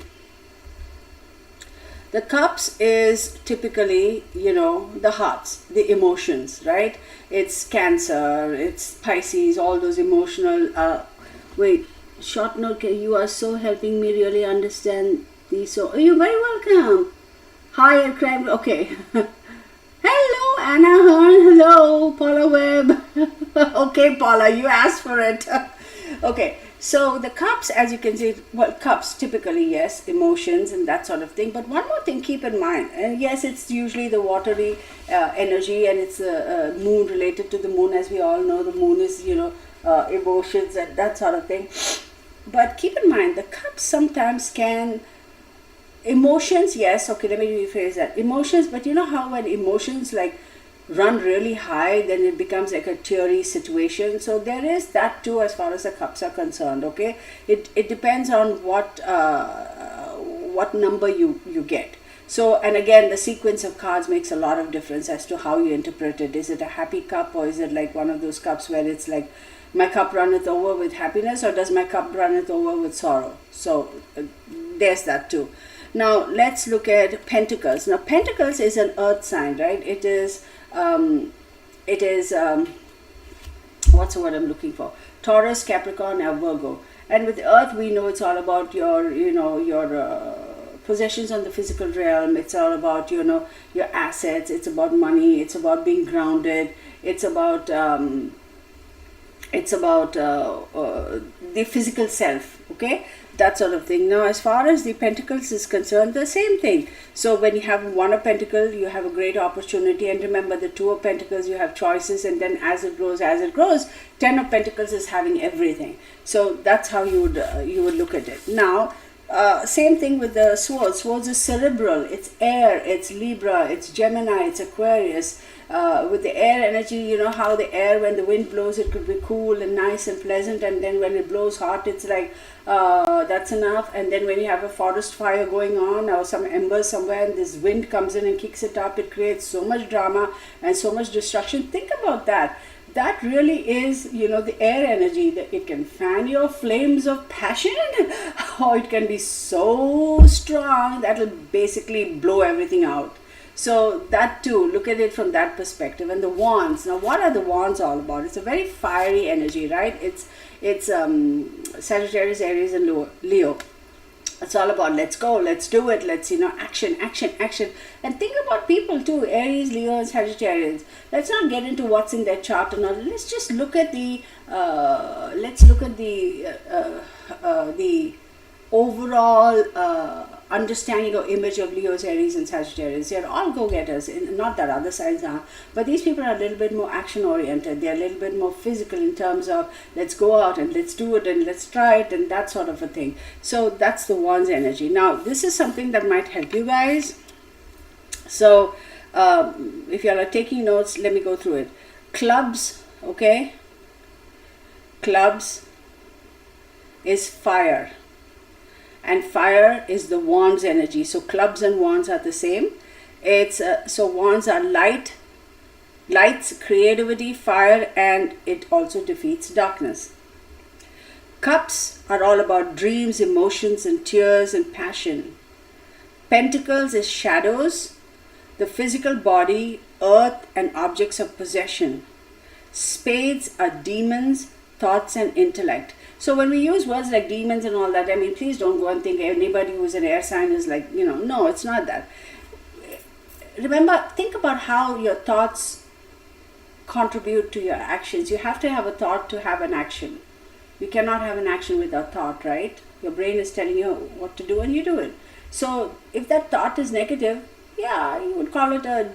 The cups is typically, the hearts, the emotions, right? It's Cancer, it's Pisces, all those emotional, wait, short note, you are so helping me really understand these. So, you're very welcome. Hi, crab. Okay. Hello, Anna Hearn. Hello, Paula Webb. Okay, Paula, you asked for it. Okay, so the cups, as you can see, well, cups typically, yes, emotions and that sort of thing. But one more thing, keep in mind, and yes, it's usually the watery energy, and it's the moon, related to the moon. As we all know, the moon is, emotions and that sort of thing. But keep in mind, the cups sometimes can... Emotions, yes, okay, let me rephrase that. Emotions, but you know how when emotions like run really high, then it becomes like a teary situation. So there is that too as far as the cups are concerned, okay? It depends on what number you get. So, and again, the sequence of cards makes a lot of difference as to how you interpret it. Is it a happy cup, or is it like one of those cups where it's like, my cup runneth over with happiness, or does my cup runneth over with sorrow? So there's that too. Now let's look at Pentacles. Now Pentacles is an earth sign, right? It is what's the word I'm looking for? Taurus, Capricorn, and Virgo. And with earth, we know it's all about your possessions on the physical realm. It's all about your assets. It's about money. It's about being grounded. It's about the physical self. Okay. that sort of thing. Now, as far as the pentacles is concerned, the same thing. So when you have one of pentacle, you have a great opportunity. And remember, the two of pentacles, you have choices. And then as it grows, 10 of pentacles is having everything. So that's how you would look at it. Now, same thing with the swords. Swords is cerebral. It's air. It's Libra. It's Gemini. It's Aquarius. With the air energy, you know how the air, when the wind blows, it could be cool and nice and pleasant, and then when it blows hot, it's like that's enough. And then when you have a forest fire going on or some embers somewhere and this wind comes in and kicks it up, it creates so much drama and so much destruction. Think about that. That really is, you know, the air energy. That it can fan your flames of passion, or it can be so strong that it'll basically blow everything out. So that too, look at it from that perspective. And the wands. Now, what are the wands all about? It's a very fiery energy, right? It's Sagittarius, Aries, and Leo. It's all about let's go, let's do it, let's, you know, action. And think about people too, Aries, Leo, and Sagittarius. Let's not get into what's in their chart or not. Let's just look at the overall understanding or image of Leos, Aries, and Sagittarius. They're all go-getters. Not that other signs are, but these people are a little bit more action-oriented. They're a little bit more physical in terms of let's go out and let's do it and let's try it and that sort of a thing. So that's the wands energy. Now, this is something that might help you guys. So if you are taking notes, let me go through it. Clubs, okay? Clubs is fire. And fire is the wands energy. So clubs and wands are the same. It's so wands are lights, creativity, fire, and it also defeats darkness. Cups are all about dreams, emotions, and tears and passion. Pentacles is shadows, the physical body, earth, and objects of possession. Spades are demons, thoughts, and intellect. So when we use words like demons and all that, I mean, please don't go and think anybody who's an air sign is like, you know, no, it's not that. Remember, think about how your thoughts contribute to your actions. You have to have a thought to have an action. You cannot have an action without thought, right? Your brain is telling you what to do and you do it. So if that thought is negative, yeah, you would call it a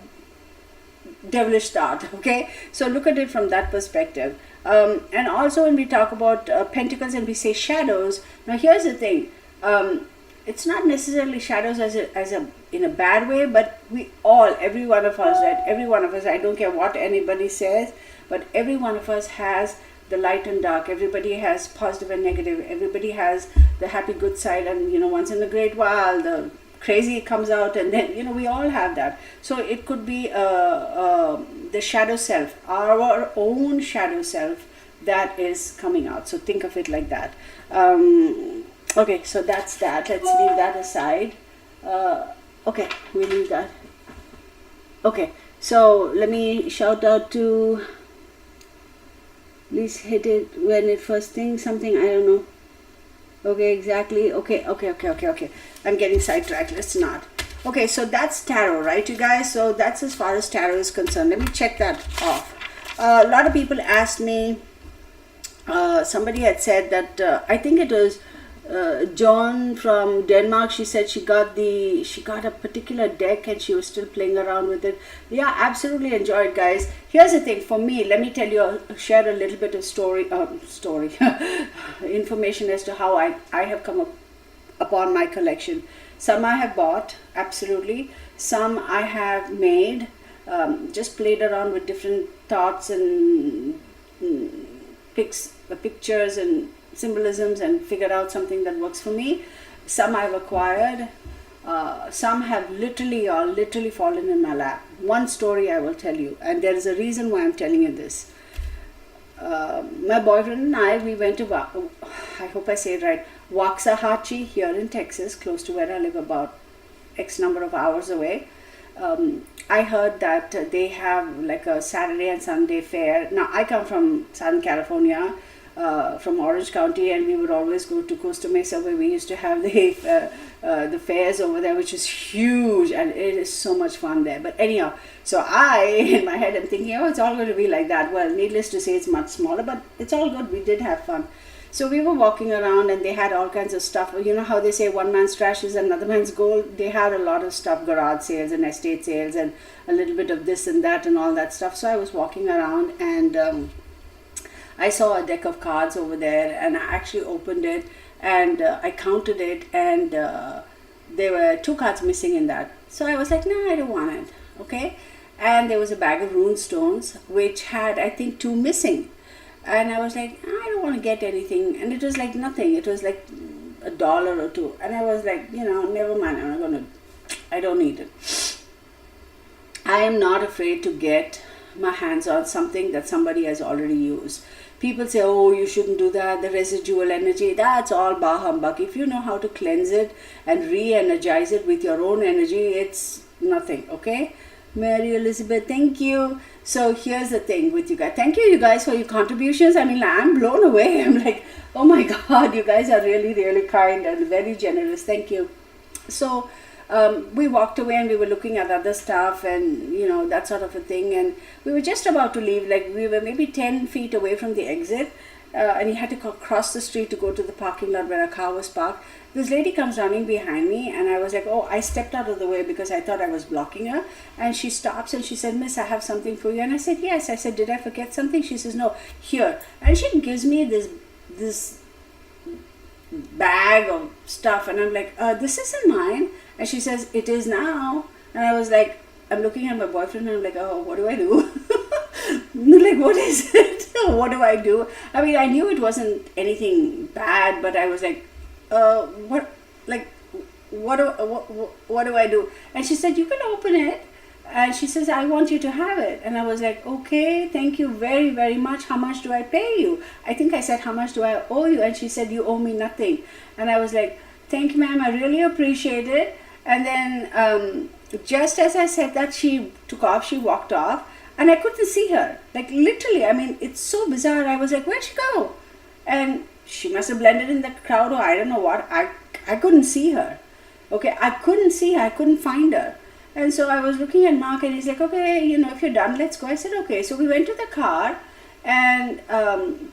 devilish thought, okay? So look at it from that perspective. And also when we talk about pentacles and we say shadows, now here's the thing, it's not necessarily shadows as a in a bad way, but every one of us, right? Every one of us, I don't care what anybody says, but every one of us has the light and dark. Everybody has positive and negative. Everybody has the happy good side, and you know, once in a great while the crazy comes out, and then, you know, we all have that. So it could be the shadow self, our own shadow self that is coming out. So think of it like that. Okay, so that's that. Let's leave that aside. Okay, we leave that. Okay, so let me shout out to, please hit it when it first thinks something, I don't know. Okay, exactly. Okay. I'm getting sidetracked. Let's not. Okay, so that's tarot, right, you guys? So that's as far as tarot is concerned. Let me check that off. A lot of people asked me, somebody had said that, I think it was John from Denmark. She said she got a particular deck and she was still playing around with it. Yeah, absolutely enjoyed, guys. Here's the thing for me. Let me tell you, share a little bit of story information as to how I have come upon my collection. Some I have bought, absolutely. Some I have made, just played around with different thoughts and pictures and symbolisms and figured out something that works for me. Some I've acquired. Some have literally fallen in my lap. One story I will tell you, and there is a reason why I'm telling you this. My boyfriend and I, we went to, I hope I say it right, Waxahachie here in Texas, close to where I live, about X number of hours away. I heard that they have like a Saturday and Sunday fair. Now, I come from Southern California, from Orange County, and we would always go to Costa Mesa, where we used to have the fairs over there, which is huge, and it is so much fun there. But anyhow, so in my head, I'm thinking, oh, it's all going to be like that. Well, needless to say, it's much smaller, but it's all good. We did have fun. So we were walking around and they had all kinds of stuff. You know how they say one man's trash is another man's gold? They had a lot of stuff, garage sales and estate sales and a little bit of this and that and all that stuff. So I was walking around and I saw a deck of cards over there, and I actually opened it and I counted it, and there were 2 cards missing in that. So I was like, no, I don't want it. Okay. And there was a bag of rune stones which had, I think, 2 missing. And I was like, I don't want to get anything. And it was like nothing. It was like $1 or $2. And I was like, never mind. I don't need it. I am not afraid to get my hands on something that somebody has already used. People say, oh, you shouldn't do that, the residual energy, that's all bah humbug. If you know how to cleanse it and re-energize it with your own energy, it's nothing, okay? Mary Elizabeth, thank you. So here's the thing with you guys. Thank you guys for your contributions. I mean, I'm blown away. I'm like, oh my God, you guys are really, really kind and very generous. Thank you. So we walked away and we were looking at other stuff and, that sort of a thing. And we were just about to leave, like we were maybe 10 feet away from the exit. And you had to cross the street to go to the parking lot where a car was parked. This lady comes running behind me and I was like, oh, I stepped out of the way because I thought I was blocking her. And she stops and she said, Miss, I have something for you. And I said, yes. I said, did I forget something? She says, no, here. And she gives me this bag of stuff. And I'm like, this isn't mine. And she says, it is now. And I was like, I'm looking at my boyfriend and I'm like, oh, what do I do? Like, what is it? What do I do? I mean, I knew it wasn't anything bad, but I was like, what do I do? And she said, you can open it. And she says, I want you to have it. And I was like, okay, thank you very, very much. How much do I pay you? I think I said, how much do I owe you? And she said, you owe me nothing. And I was like, thank you, ma'am. I really appreciate it. And then just as I said that, she took off, she walked off, and I couldn't see her. Like literally, I mean, it's so bizarre. I was like, where'd she go? And she must have blended in the crowd or I don't know what. I couldn't see her. Okay, I couldn't see her. I couldn't find her. And so I was looking at Mark and he's like, okay, if you're done, let's go. I said, okay. So we went to the car and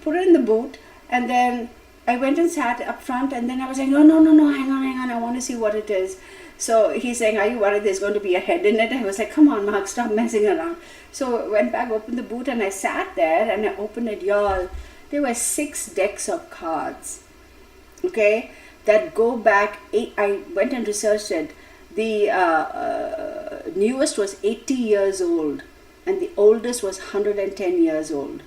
put her in the boot. And then I went and sat up front and then I was like, no, hang on. I want to see what it is. So he's saying, are you worried there's going to be a head in it? I was like, come on, Mark, stop messing around. So I went back, opened the boot, and I sat there and I opened it, y'all. There were 6 decks of cards, okay, that go back. I went and researched it. The newest was 80 years old and the oldest was 110 years old,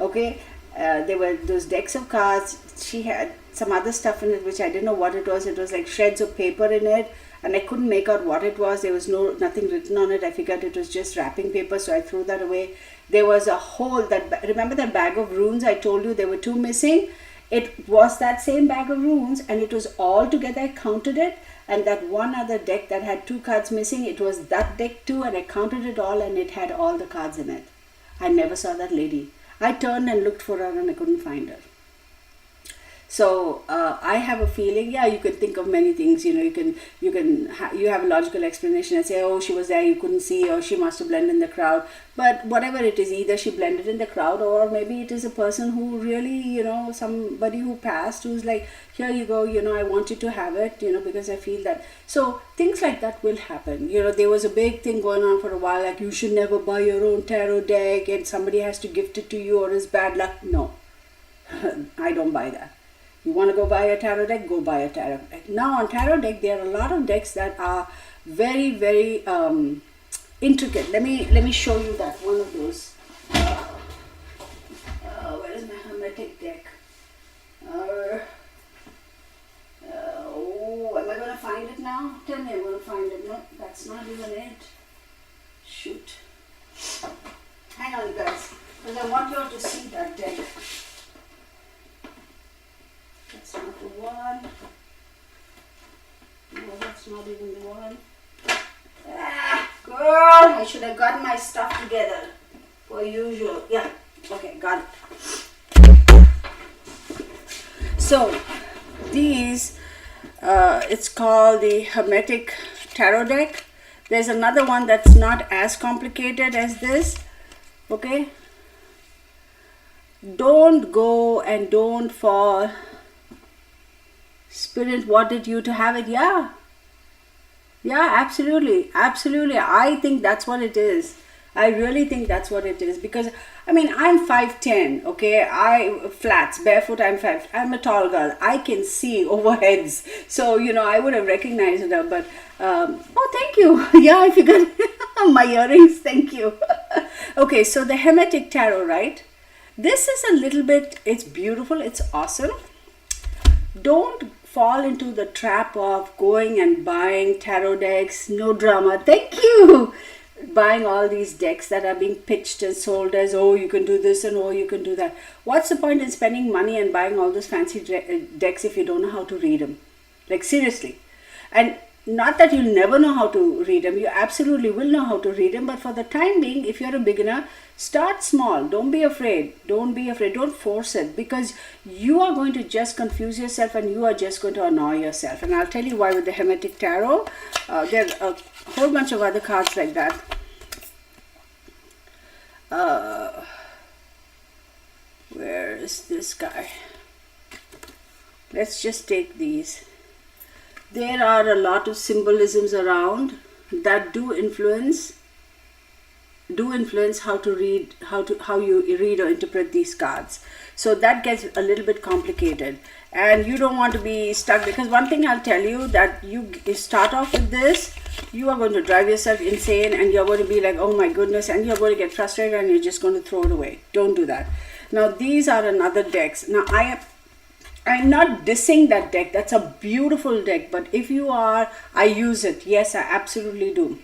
okay. There were those decks of cards. She had some other stuff in it which I didn't know what it was. It was like shreds of paper in it and I couldn't make out what it was. There was nothing written on it. I figured it was just wrapping paper, so I threw that away. There was a whole, remember that bag of runes I told you there were 2 missing? It was that same bag of runes and it was all together. I counted it, and that one other deck that had 2 cards missing, it was that deck too, and I counted it all and it had all the cards in it. I never saw that lady. I turned and looked for her and I couldn't find her. So I have a feeling, you can think of many things. You have a logical explanation and say, oh, she was there, you couldn't see, or she must have blended in the crowd. But whatever it is, either she blended in the crowd, or maybe it is a person who really, somebody who passed, who's like, here you go, I want you to have it, because I feel that. So things like that will happen. There was a big thing going on for a while, like you should never buy your own tarot deck and somebody has to gift it to you or it's bad luck. No, I don't buy that. You want to go buy a tarot deck? Go buy a tarot deck. Now on tarot deck, there are a lot of decks that are very, very intricate. Let me show you that one of those. Where is my hermetic deck? Am I going to find it now? Tell me I'm going to find it. No, that's not even it. Shoot. Hang on, guys, because I want you all to see that deck. That's not the one. No, that's not even the one. Girl, I should have gotten my stuff together. Per usual. Yeah, okay, got it. So, these, it's called the Hermetic Tarot Deck. There's another one that's not as complicated as this. Okay. don't go and don't fall. Spirit wanted you to have it. Yeah, absolutely, I think that's what it is. I really think that's what it is, because I mean, I'm 5'10", okay, I flats barefoot, I'm a tall girl, I can see overheads, so I would have recognized her. But oh, thank you. Yeah, I figured. My earrings, thank you. Okay, so the Hermetic Tarot, right? This is a little bit, it's beautiful, it's awesome. Don't fall into the trap of going and buying tarot decks. No drama, thank you. Buying all these decks that are being pitched and sold as, oh, you can do this and oh, you can do that. What's the point in spending money and buying all those fancy decks if you don't know how to read them? Like, seriously. And not that you'll never know how to read them, you absolutely will know how to read them, but for the time being, if you're a beginner, start small. Don't be afraid, don't force it, because you are going to just confuse yourself and you are just going to annoy yourself. And I'll tell you why with the Hermetic Tarot. There are a whole bunch of other cards like that. Where is this guy? Let's just take these. There are a lot of symbolisms around that do influence how to read, how you read or interpret these cards. So that gets a little bit complicated, and you don't want to be stuck, because one thing I'll tell you, that you start off with this, you are going to drive yourself insane, and you're going to be like, oh my goodness, and you're going to get frustrated and you're just going to throw it away. Don't do that. Now these are another decks. Now I'm not dissing that deck. That's a beautiful deck. But if you are, I use it. Yes, I absolutely do.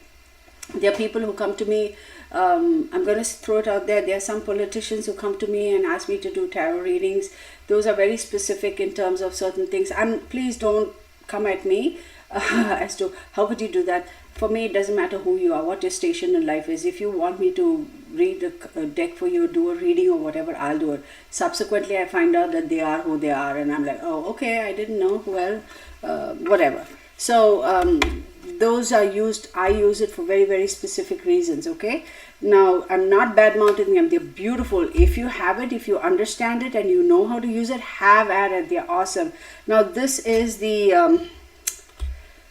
There are people who come to me. I'm going to throw it out there. There are some politicians who come to me and ask me to do tarot readings. Those are very specific in terms of certain things. Please don't come at me as to how could you do that. For me, it doesn't matter who you are, what your station in life is. If you want me to read a deck for you, do a reading or whatever, I'll do it. Subsequently, I find out that they are who they are, and I'm like, oh, okay, I didn't know. Well, whatever. So those are used. I use it for very, very specific reasons. Okay. Now, I'm not bad-mouthing them. They're beautiful. If you have it, if you understand it, and you know how to use it, have at it. They're awesome. Now, this is the.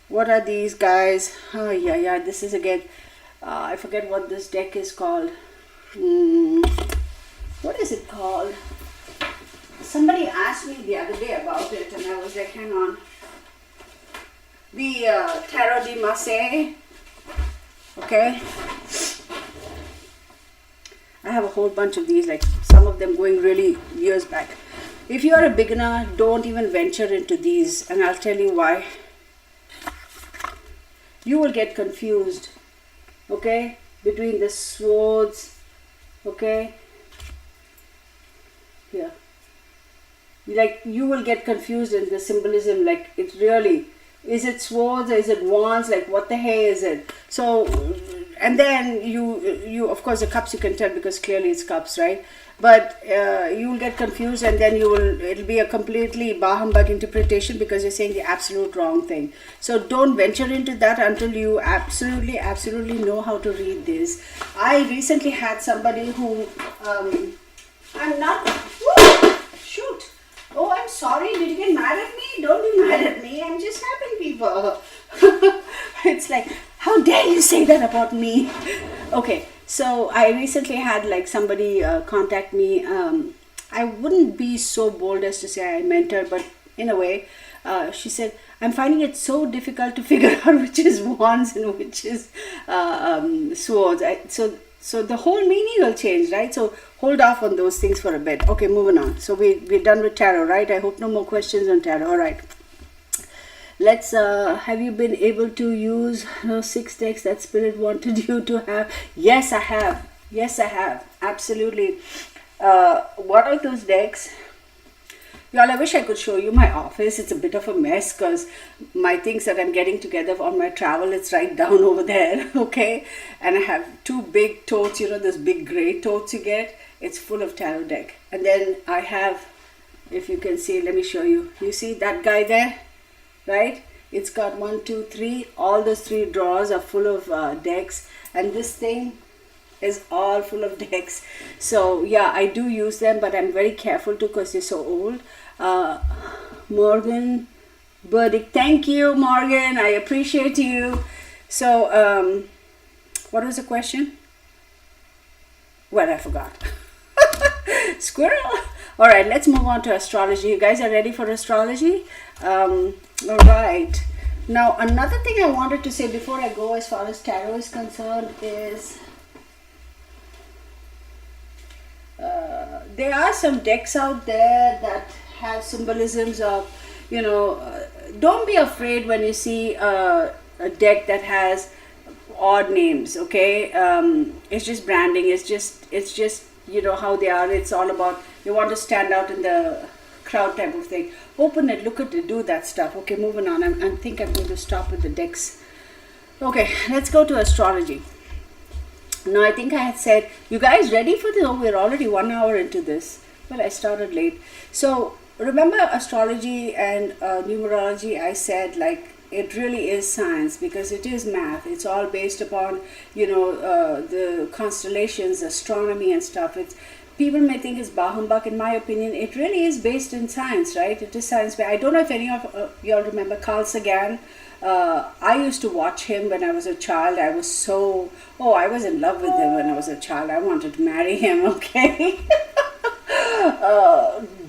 What are these guys? Oh, yeah, this is again, I forget what this deck is called. What is it called? Somebody asked me the other day about it, and I was like, hang on. The Tarot de Marseille. Okay. I have a whole bunch of these, like some of them going really years back. If you are a beginner, don't even venture into these, and I'll tell you why. You will get confused, okay, between the swords, okay, here. Like, you will get confused in the symbolism, like, it really, is it swords or is it wands, like, what the hey is it? So, and then you of course, the cups you can tell because clearly it's cups, right? But you will get confused, and then it'll be a completely bah humbug interpretation because you're saying the absolute wrong thing. So don't venture into that until you absolutely know how to read this. I recently had somebody who, I'm not, shoot. Oh, I'm sorry, did you get mad at me? Don't be mad at me, I'm just helping people. It's like, how dare you say that about me? Okay. So I recently had like somebody contact me. I wouldn't be so bold as to say I mentored, but in a way, she said, I'm finding it so difficult to figure out which is wands and which is swords. So the whole meaning will change, right? So hold off on those things for a bit. Okay, moving on. So we're done with tarot, right? I hope no more questions on tarot. All right. Let's have you been able to use those 6 decks that Spirit wanted you to have? Yes, I have. Absolutely. What are those decks? Y'all, I wish I could show you my office. It's a bit of a mess because my things that I'm getting together on my travel, it's right down over there, okay? And I have 2 big totes, those big gray totes you get. It's full of tarot deck. And then I have, if you can see, let me show you. You see that guy there? Right? It's got 1, 2, 3. All those 3 drawers are full of decks, and this thing is all full of decks. So yeah, I do use them, but I'm very careful too because they're so old. Morgan Burdick, thank you, Morgan. I appreciate you. So what was the question? Well, I forgot. Squirrel. All right, let's move on to astrology. You guys are ready for astrology? All right. Now, another thing I wanted to say before I go as far as tarot is concerned is there are some decks out there that have symbolisms of, don't be afraid when you see a deck that has odd names, okay? It's just branding. It's just how they are. It's all about you want to stand out in the crowd type of thing. Open it, look at it, do that stuff. Okay, moving on. I think I'm going to stop with the decks. Okay, let's go to astrology. Now, I think I had said, you guys ready for this? Oh, we're already 1 hour into this. Well, I started late. So remember astrology and numerology, I said it really is science because it is math. It's all based upon, the constellations, astronomy and stuff. People may think it's bah humbug. In my opinion, it really is based in science, right? It is science. I don't know if any of y'all remember Carl Sagan. I used to watch him when I was a child. I was in love with him when I was a child. I wanted to marry him, okay?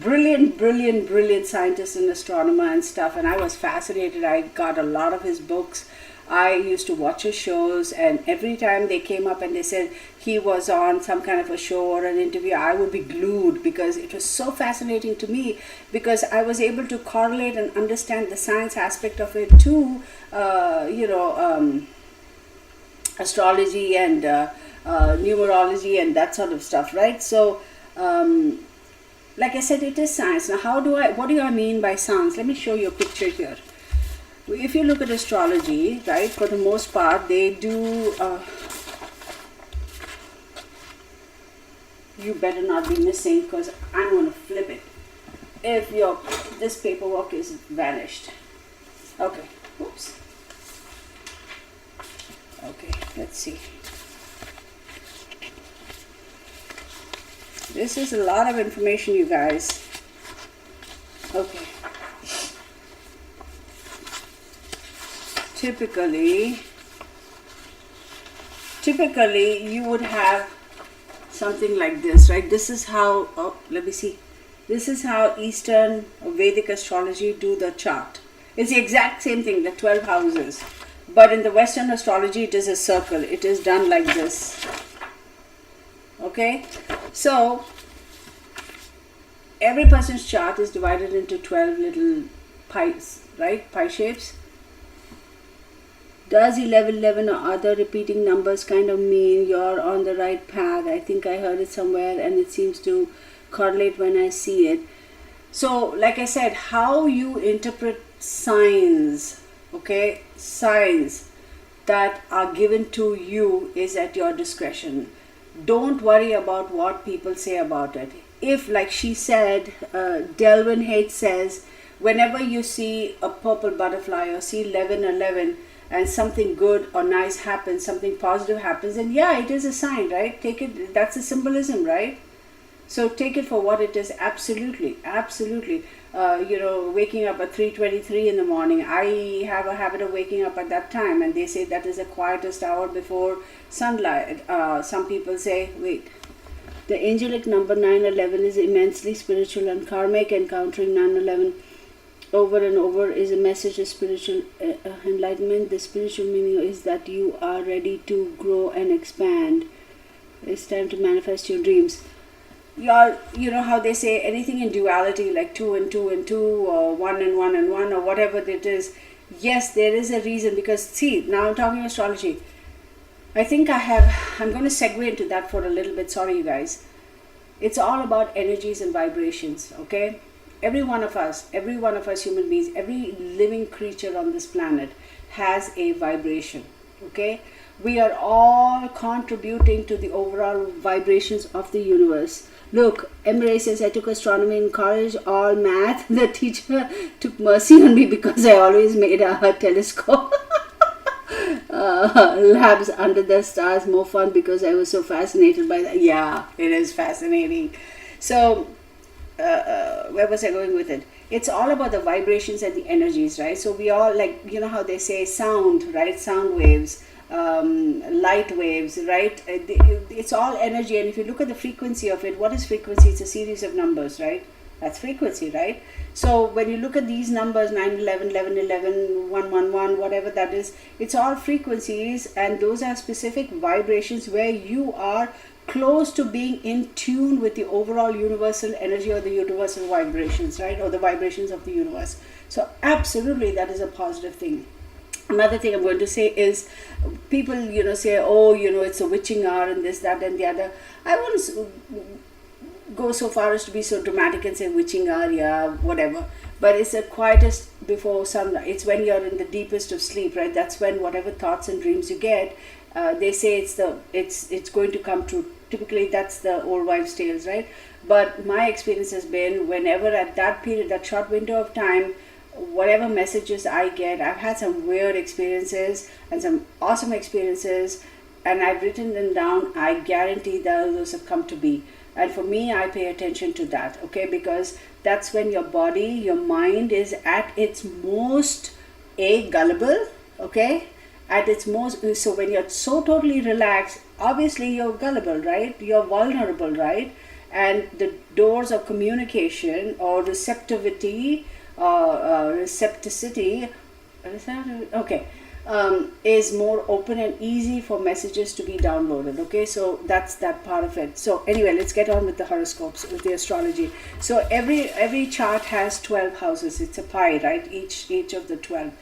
Brilliant scientist and astronomer and stuff. And I was fascinated. I got a lot of his books. I used to watch his shows, and every time they came up and they said he was on some kind of a show or an interview, I would be glued because it was so fascinating to me because I was able to correlate and understand the science aspect of it to, astrology and numerology and that sort of stuff, right? So, like I said, it is science. Now, what do I mean by science? Let me show you a picture here. If you look at astrology, right, for the most part, they do, you better not be missing because I'm going to flip it if this paperwork is vanished. Okay, oops. Okay, let's see. This is a lot of information, you guys. Okay. Typically you would have something like this, right? This is how, let me see. This is how Eastern or Vedic astrology do the chart. It's the exact same thing, the 12 houses. But in the Western astrology, it is a circle. It is done like this. Okay? So, every person's chart is divided into 12 little pies, right? Pie shapes. Does 1111 or other repeating numbers kind of mean you're on the right path? I think I heard it somewhere and it seems to correlate when I see it. So, like I said, how you interpret signs, okay, signs that are given to you is at your discretion. Don't worry about what people say about it. If, like she said, Delvin Haight says, whenever you see a purple butterfly or see 1111, and something good or nice happens, something positive happens, and yeah, it is a sign, right? Take it, that's a symbolism, right? So take it for what it is. Absolutely. Waking up at 3:23 in the morning, I have a habit of waking up at that time, and they say that is the quietest hour before sunlight. Some people say, wait, the angelic number 911 is immensely spiritual and karmic. Encountering 911 over and over is a message of spiritual enlightenment. The spiritual meaning is that you are ready to grow and expand. It's time to manifest your dreams. You know how they say anything in duality, like 2 and 2 and 2, or 1 and 1 and 1, or whatever it is. Yes, there is a reason, because see, now I'm talking astrology. I think I'm going to segue into that for a little bit. Sorry, you guys. It's all about energies and vibrations, okay? Every one of us human beings, every living creature on this planet has a vibration, okay? We are all contributing to the overall vibrations of the universe. Look, Emre says, I took astronomy in college, all math. The teacher took mercy on me because I always made a telescope. labs under the stars, more fun because I was so fascinated by that. Yeah, it is fascinating. So, where was I going with it? It's all about the vibrations and the energies, right? So we all, like, you know how they say sound, right? Sound waves, light waves, right? It's all energy. And if you look at the frequency of it, what is frequency? It's a series of numbers, right? That's frequency, right? So when you look at these numbers, 911, 1111, 111, whatever that is, it's all frequencies, and those are specific vibrations where you are close to being in tune with the overall universal energy or the universal vibrations, right? Or the vibrations of the universe. So absolutely, that is a positive thing. Another thing I'm going to say is, people, say, oh, it's a witching hour and this, that, and the other. I wouldn't go so far as to be so dramatic and say witching hour, yeah, whatever. But it's the quietest before sunrise. It's when you're in the deepest of sleep, right? That's when whatever thoughts and dreams you get, they say it's going to come true. Typically, that's the old wives' tales, right? But my experience has been, whenever at that period, that short window of time, whatever messages I get, I've had some weird experiences and some awesome experiences, and I've written them down. I guarantee that those have come to be. And for me, I pay attention to that, okay? Because that's when your body, your mind is at its most gullible, okay? At its most, so when you're so totally relaxed, obviously you're gullible, right? You're vulnerable, right? And the doors of communication or receptivity, recepticity, okay, is more open and easy for messages to be downloaded, okay? So that's that part of it. So anyway, let's get on with the horoscopes, with the astrology. So every chart has 12 houses. It's a pie, right? Each of the 12.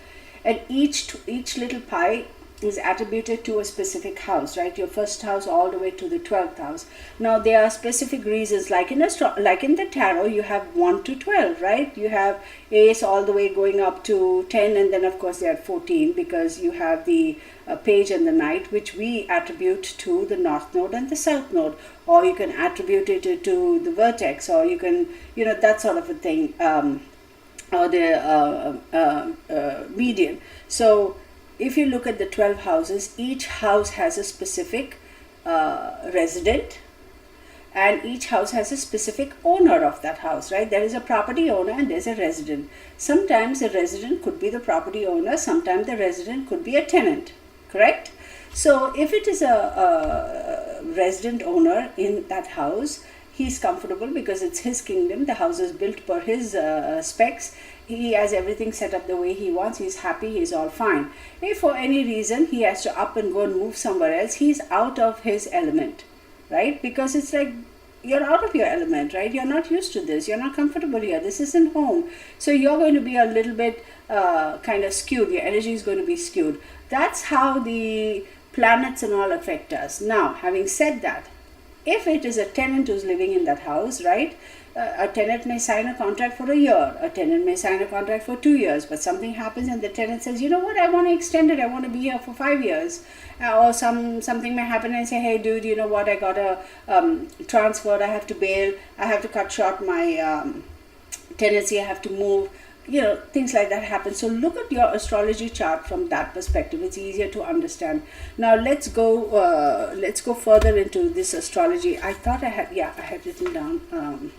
And each little pie is attributed to a specific house, right? Your first house all the way to the 12th house. Now there are specific reasons, like in the tarot, you have 1 to 12, right? You have ace all the way going up to 10, and then of course they are 14 because you have the page and the knight, which we attribute to the north node and the south node, or you can attribute it to the vertex, or you can, that sort of a thing, or the median. So if you look at the 12 houses, each house has a specific resident, and each house has a specific owner of that house, right? There is a property owner and there's a resident. Sometimes the resident could be the property owner, sometimes the resident could be a tenant, correct? So if it is a resident owner in that house, he's comfortable because it's his kingdom. The house is built per his specs. He has everything set up the way he wants. He's happy. He's all fine. If for any reason he has to up and go and move somewhere else, he's out of his element, right? Because it's like, you're out of your element, right? You're not used to this. You're not comfortable here. This isn't home. So you're going to be a little bit kind of skewed. Your energy is going to be skewed. That's how the planets and all affect us. Now, having said that, if it is a tenant who's living in that house, right? A tenant may sign a contract for a year. A tenant may sign a contract for 2 years. But something happens and the tenant says, you know what, I want to extend it. I want to be here for 5 years. Or something may happen and say, hey, dude, you know what, I got a transfer. I have to bail. I have to cut short my tenancy. I have to move. Things like that happen. So look at your astrology chart from that perspective. It's easier to understand. Now let's go further into this astrology. I thought I had written down.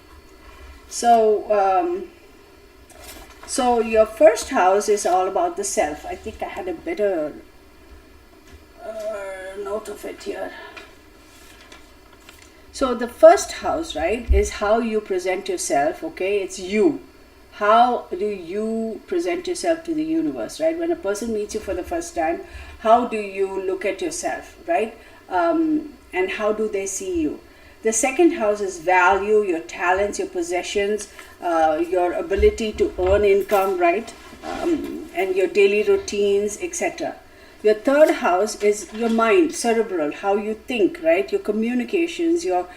So your first house is all about the self. I think I had a better note of it here. So the first house, right, is how you present yourself. Okay, it's you. How do you present yourself to the universe, right? When a person meets you for the first time, how do you look at yourself, right? And how do they see you? The second house is value, your talents, your possessions, your ability to earn income, right? And your daily routines, etc. Your third house is your mind, cerebral, how you think, right? Your communications, your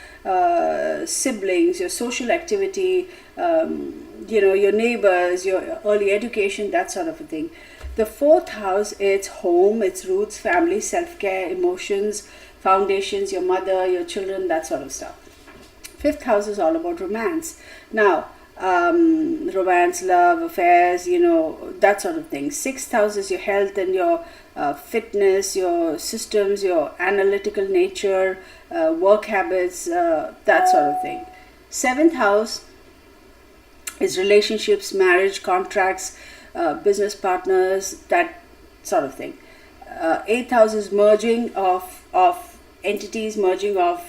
siblings, your social activity, your neighbors, your early education, that sort of a thing. The fourth house, it's home, it's roots, family, self-care, emotions, foundations, your mother, your children, that sort of stuff. Fifth house is all about romance. Now, romance, love, affairs, that sort of thing. 6th house is your health and your fitness, your systems, your analytical nature, work habits, that sort of thing. 7th house is relationships, marriage, contracts, business partners, that sort of thing. 8th house is merging of entities, merging of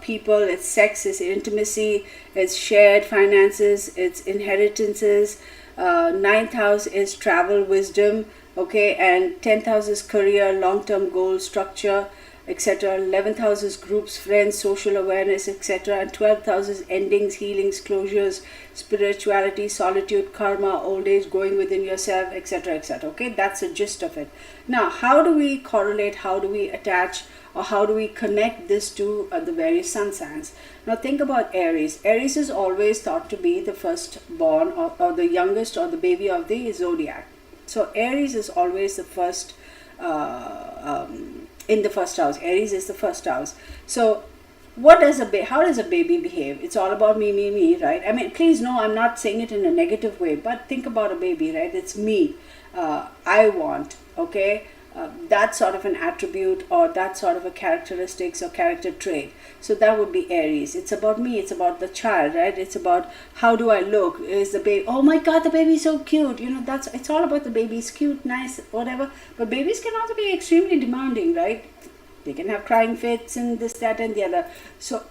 people. It's sex, it's intimacy, it's shared finances, it's inheritances. 9th house is travel, wisdom, okay, and 10th house is career, long-term goals, structure, etc. 11th house is groups, friends, social awareness, etc. And 12th house is endings, healings, closures, spirituality, solitude, karma, old age, going within yourself, etc., etc. Okay, that's the gist of it. Now, how do we correlate, how do we attach, or how do we connect this to the various sun signs? Now think about Aries. Aries is always thought to be the firstborn or the youngest or the baby of the zodiac. So Aries is always the first in the first house. Aries is the first house. So how does a baby behave? It's all about me, right? I mean, please know I'm not saying it in a negative way, but think about a baby, right? It's me. I want, okay? That sort of an attribute or that sort of a characteristics or character trait. So that would be Aries. It's about me, it's about the child, right? It's about how do I look? Is the baby, oh my god, the baby's so cute. It's all about the baby's cute, nice, whatever. But babies can also be extremely demanding, right? They can have crying fits and this, that, and the other. So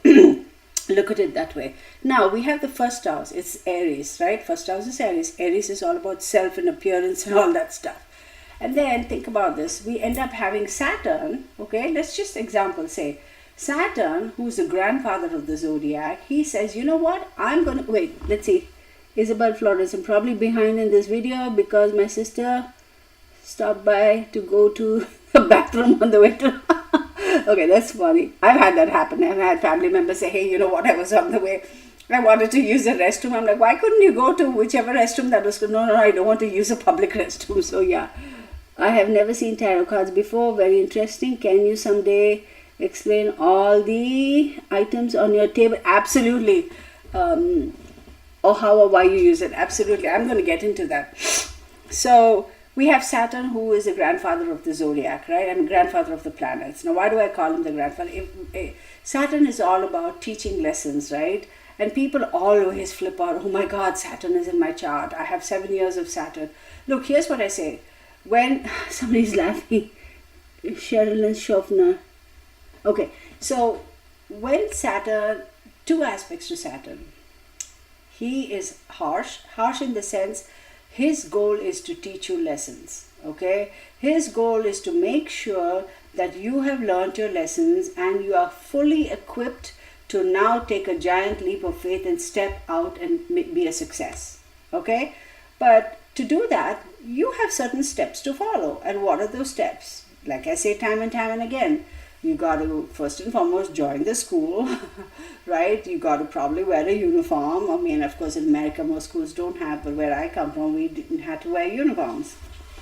look at it that way. Now we have the first house. It's Aries, right? First house is Aries. Aries is all about self and appearance and all that stuff. And then think about this. We end up having Saturn, okay? Let's just example say Saturn, who's the grandfather of the zodiac, he says, you know what? Wait, let's see. Isabel Flores, I'm probably behind in this video because my sister stopped by to go to the bathroom on the way to... Okay, that's funny. I've had that happen. I've had family members say, hey, you know what? I was on the way. I wanted to use the restroom. I'm like, why couldn't you go to whichever restroom that was? No, I don't want to use a public restroom. So yeah. I have never seen tarot cards before. Very interesting. Can you someday explain all the items on your table? Absolutely. Or how or why you use it. Absolutely. I'm going to get into that. So we have Saturn, who is the grandfather of the zodiac, right? And grandfather of the planets. Now, why do I call him the grandfather? Saturn is all about teaching lessons, right? And people always flip out. Oh my God, Saturn is in my chart. I have 7 years of Saturn. Look, here's what I say. When somebody's laughing, Sherilyn Shofner. Okay, so when Saturn, two aspects to Saturn. He is harsh in the sense his goal is to teach you lessons, okay? His goal is to make sure that you have learned your lessons and you are fully equipped to now take a giant leap of faith and step out and be a success, okay? But to do that, you have certain steps to follow. And what are those steps? Like I say time and again, you got to first and foremost join the school, right? You got to probably wear a uniform. I mean, of course, in America, most schools don't have, but where I come from, we didn't have to wear uniforms.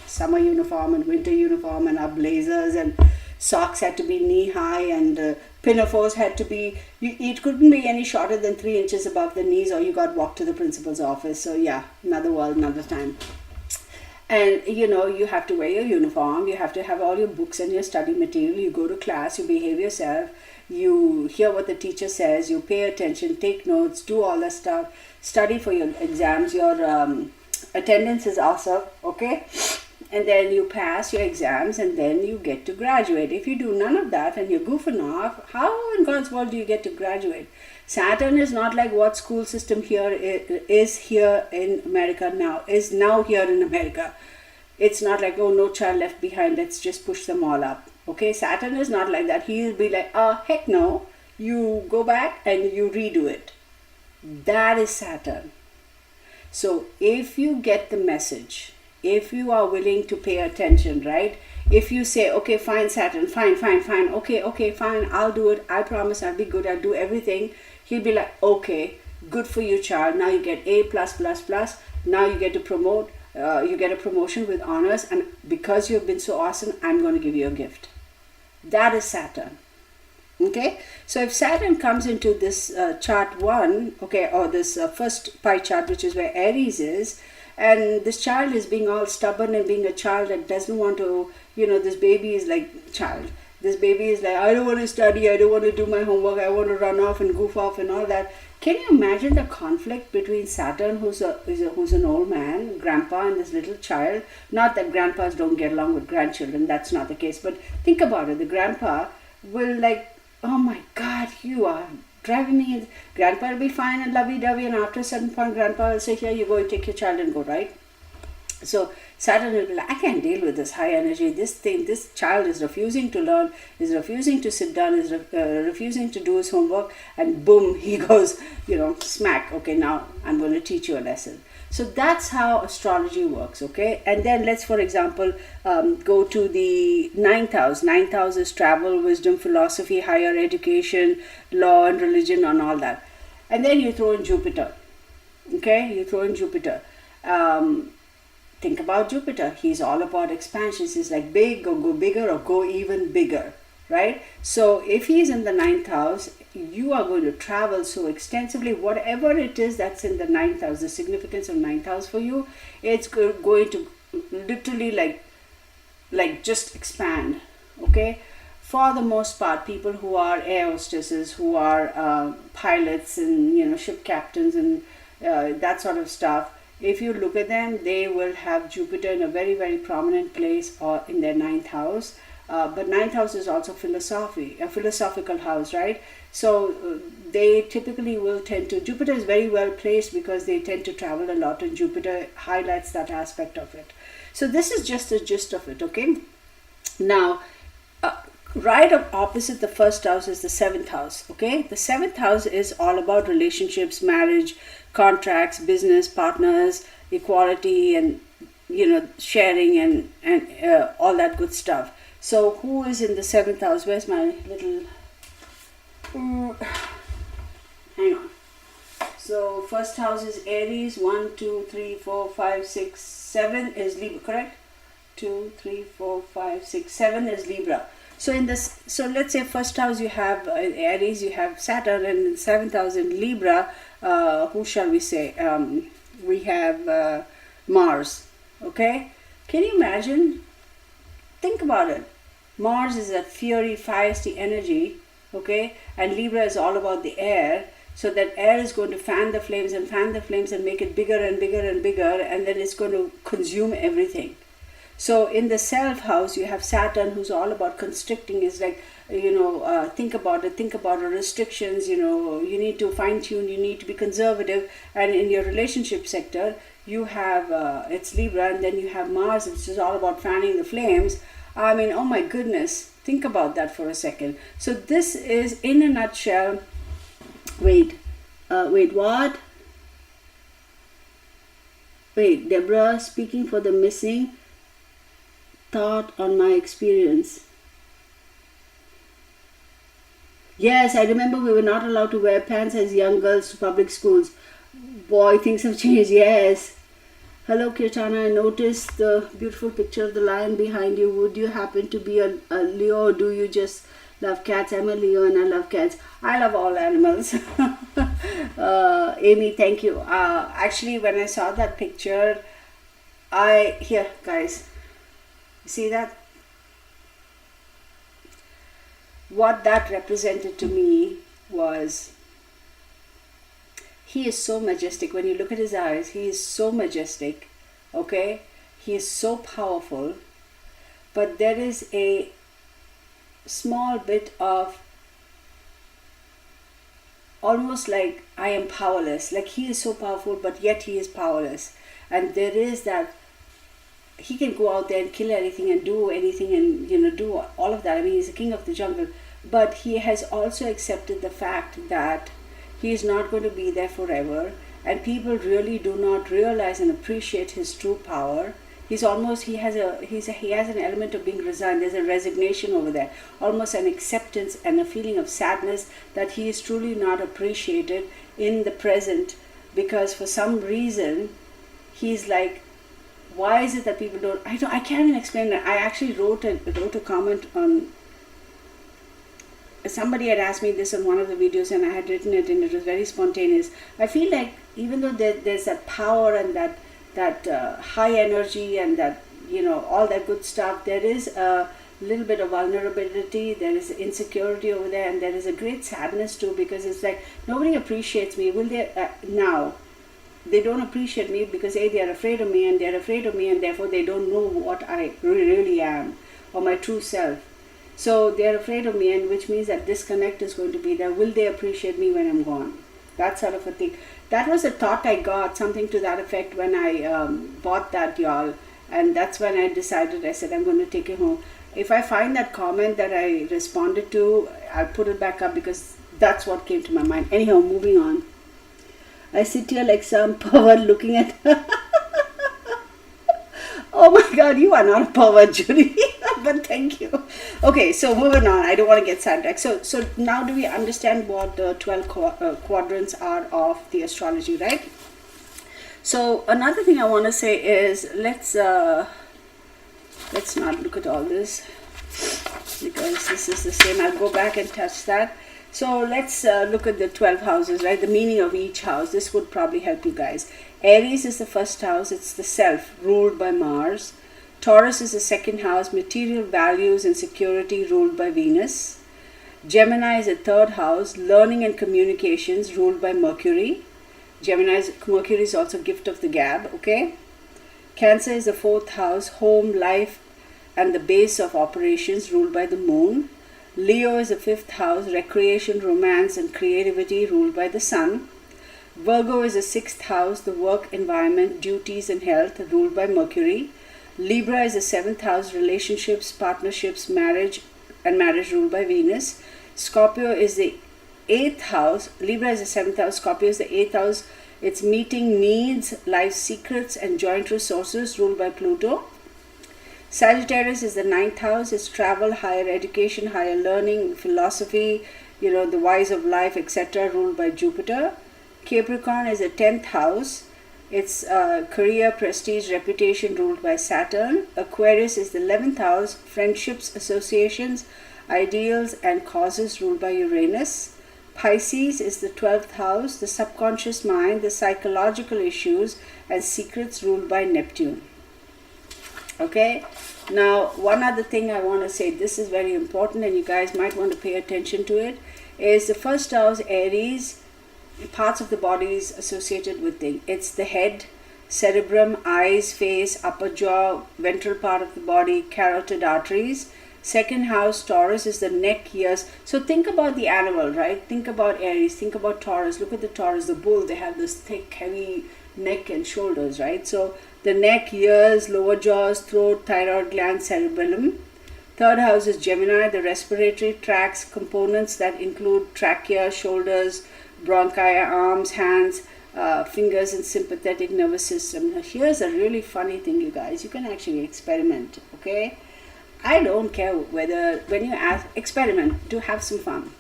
Summer uniform and winter uniform, and our blazers and socks had to be knee-high, and pinafores had to be, it couldn't be any shorter than 3 inches above the knees, or you got walked to the principal's office. So yeah, another world, another time. And you have to wear your uniform, you have to have all your books and your study material, you go to class, you behave yourself, you hear what the teacher says, you pay attention, take notes, do all that stuff, study for your exams, your attendance is awesome, okay? And then you pass your exams and then you get to graduate. If you do none of that and you're goofing off, how in God's world do you get to graduate? Saturn is not like what school system here is here in America now, is now here in America. It's not like, oh, no child left behind, let's just push them all up. Okay, Saturn is not like that. He'll be like, heck no, you go back and you redo it. That is Saturn. So if you get the message, if you are willing to pay attention, right? If you say, okay, fine, Saturn, fine, okay, fine, I'll do it, I promise I'll be good, I'll do everything. He'll be like, okay, good for you, child. Now you get A+++. Now you get to promote, you get a promotion with honors, and because you've been so awesome, I'm going to give you a gift. That is Saturn. Okay, so if Saturn comes into this chart 1, okay, or this first pie chart, which is where Aries is, and this child is being all stubborn and being a child that doesn't want to, this baby is like child. This baby is like, I don't want to study, I don't want to do my homework, I want to run off and goof off and all that. Can you imagine the conflict between Saturn, who's an old man, grandpa, and this little child? Not that grandpas don't get along with grandchildren, that's not the case, but think about it. The grandpa will like, oh my God, you are driving me. Grandpa will be fine and lovey-dovey, and after a certain point, grandpa will say, here you go, you take your child and go, right? So Saturn will be like, I can't deal with this high energy. This child is refusing to learn, is refusing to sit down, is refusing to do his homework, and boom, he goes, smack. Okay, now I'm going to teach you a lesson. So that's how astrology works, okay? And then let's, for example, go to the 9th house. 9th house is travel, wisdom, philosophy, higher education, law and religion and all that. And then you throw in Jupiter, okay? You throw in Jupiter. Think about Jupiter. He's all about expansions. He's like big or go bigger or go even bigger, right? So if he's in the 9th house, you are going to travel so extensively. Whatever it is that's in the 9th house, the significance of 9th house for you, it's going to literally like just expand, okay? For the most part, people who are air hostesses, who are pilots and ship captains and that sort of stuff, if you look at them, they will have Jupiter in a very, very prominent place or in their 9th house. But 9th house is also a philosophical house, right? So they typically will tend to, Jupiter is very well placed because they tend to travel a lot, and Jupiter highlights that aspect of it. So this is just the gist of it, okay? Now, right opposite the first house is the 7th house, okay? The 7th house is all about relationships, marriage, contracts, business, partners, equality, and sharing and all that good stuff. So who is in the 7th house? Where's my little hang on. So first house is Aries. 1, 2, 3, 4, 5, 6, 7 is Libra, correct? 2, 3, 4, 5, 6, 7 is Libra. So let's say first house you have Aries, you have Saturn, and in 7th house in Libra, who shall we say? We have Mars. Okay? Can you imagine? Think about it. Mars is a fiery, feisty energy, okay? And Libra is all about the air. So that air is going to fan the flames and make it bigger and bigger and bigger, and then it's going to consume everything. So in the self house, you have Saturn, who's all about constricting. Is like, think about it, restrictions, you need to fine tune, you need to be conservative. And in your relationship sector, you have, it's Libra, and then you have Mars, which is all about fanning the flames. I mean, oh my goodness, think about that for a second. So this is, in a nutshell, wait, what? Wait, Deborah, speaking for the missing, thought on my experience. Yes, I remember we were not allowed to wear pants as young girls to public schools. Boy, things have changed, yes. Hello, Kirtana, I noticed the beautiful picture of the lion behind you. Would you happen to be a Leo, or do you just love cats? I'm a Leo and I love cats. I love all animals. Amy, thank you. Actually, when I saw that picture, here, guys. See that? What that represented to me was, he is so majestic. When you look at his eyes, he is so majestic, okay? He is so powerful, but there is a small bit of almost like I am powerless. Like he is so powerful, but yet he is powerless. And there is that, he can go out there and kill anything and do anything and do all of that. I mean, he's the king of the jungle, but he has also accepted the fact that he is not going to be there forever, and people really do not realize and appreciate his true power. He has an element of being resigned. There's a resignation over there, almost an acceptance and a feeling of sadness that he is truly not appreciated in the present, because for some reason he's like, why is it that people don't, I can't even explain that. I actually wrote a comment on somebody had asked me this on one of the videos, and I had written it, and it was very spontaneous. I feel like even though there's that power and that high energy and that, all that good stuff, there is a little bit of vulnerability, there is insecurity over there, and there is a great sadness too, because it's like nobody appreciates me. Will they now? They don't appreciate me because they are afraid of me, and they're afraid of me, and therefore they don't know what I really am, or my true self. So they're afraid of me, and which means that disconnect is going to be there. Will they appreciate me when I'm gone? That sort of a thing. That was a thought I got, something to that effect, when I bought that, y'all. And that's when I decided, I said, I'm going to take it home. If I find that comment that I responded to, I'll put it back up, because that's what came to my mind. Anyhow, moving on. I sit here like some pervert looking at oh my God, you are not a pervert, Judy. But thank you. Okay, so moving on. I don't want to get sidetracked. So now do we understand what the 12 quadrants are of the astrology, right? So another thing I want to say is, let's not look at all this, because this is the same. I'll go back and touch that. So let's look at the 12 houses, right? The meaning of each house. This would probably help you guys. Aries is the first house. It's the self, ruled by Mars. Taurus is the second house, material values and security, ruled by Venus. Gemini is the third house, learning and communications, ruled by Mercury. Mercury is also gift of the gab, okay? Cancer is the fourth house, home, life, and the base of operations, ruled by the moon. Leo is the fifth house, recreation, romance, and creativity, ruled by the sun. Virgo is the sixth house, the work environment, duties, and health, ruled by Mercury. Libra is the seventh house, relationships, partnerships, marriage, and marriage, ruled by Venus. Scorpio is the eighth house. Libra is the seventh house. Scorpio is the eighth house. It's meeting needs, life secrets, and joint resources, ruled by Pluto. Sagittarius is the ninth house. It's travel, higher education, higher learning, philosophy, the whys of life, etc., ruled by Jupiter. Capricorn is the 10th house. It's career, prestige, reputation, ruled by Saturn. Aquarius is the 11th house. Friendships, associations, ideals, and causes, ruled by Uranus. Pisces is the 12th house. The subconscious mind, the psychological issues, and secrets, ruled by Neptune. Okay, now one other thing I want to say, this is very important and you guys might want to pay attention to it, is the first house, Aries, parts of the body is associated with things. It's the head, cerebrum, eyes, face, upper jaw, ventral part of the body, carotid arteries. Second house, Taurus, is the neck, ears. So think about the animal, right? Think about Aries, think about Taurus. Look at the Taurus, the bull, they have this thick, heavy neck and shoulders, right? So the neck, ears, lower jaws, throat, thyroid gland, cerebellum. Third house is Gemini, the respiratory tracts, components that include trachea, shoulders, bronchi, arms, hands, fingers, and sympathetic nervous system. Now here's a really funny thing, you guys. You can actually experiment, okay? I don't care whether, when you ask, experiment, to have some fun.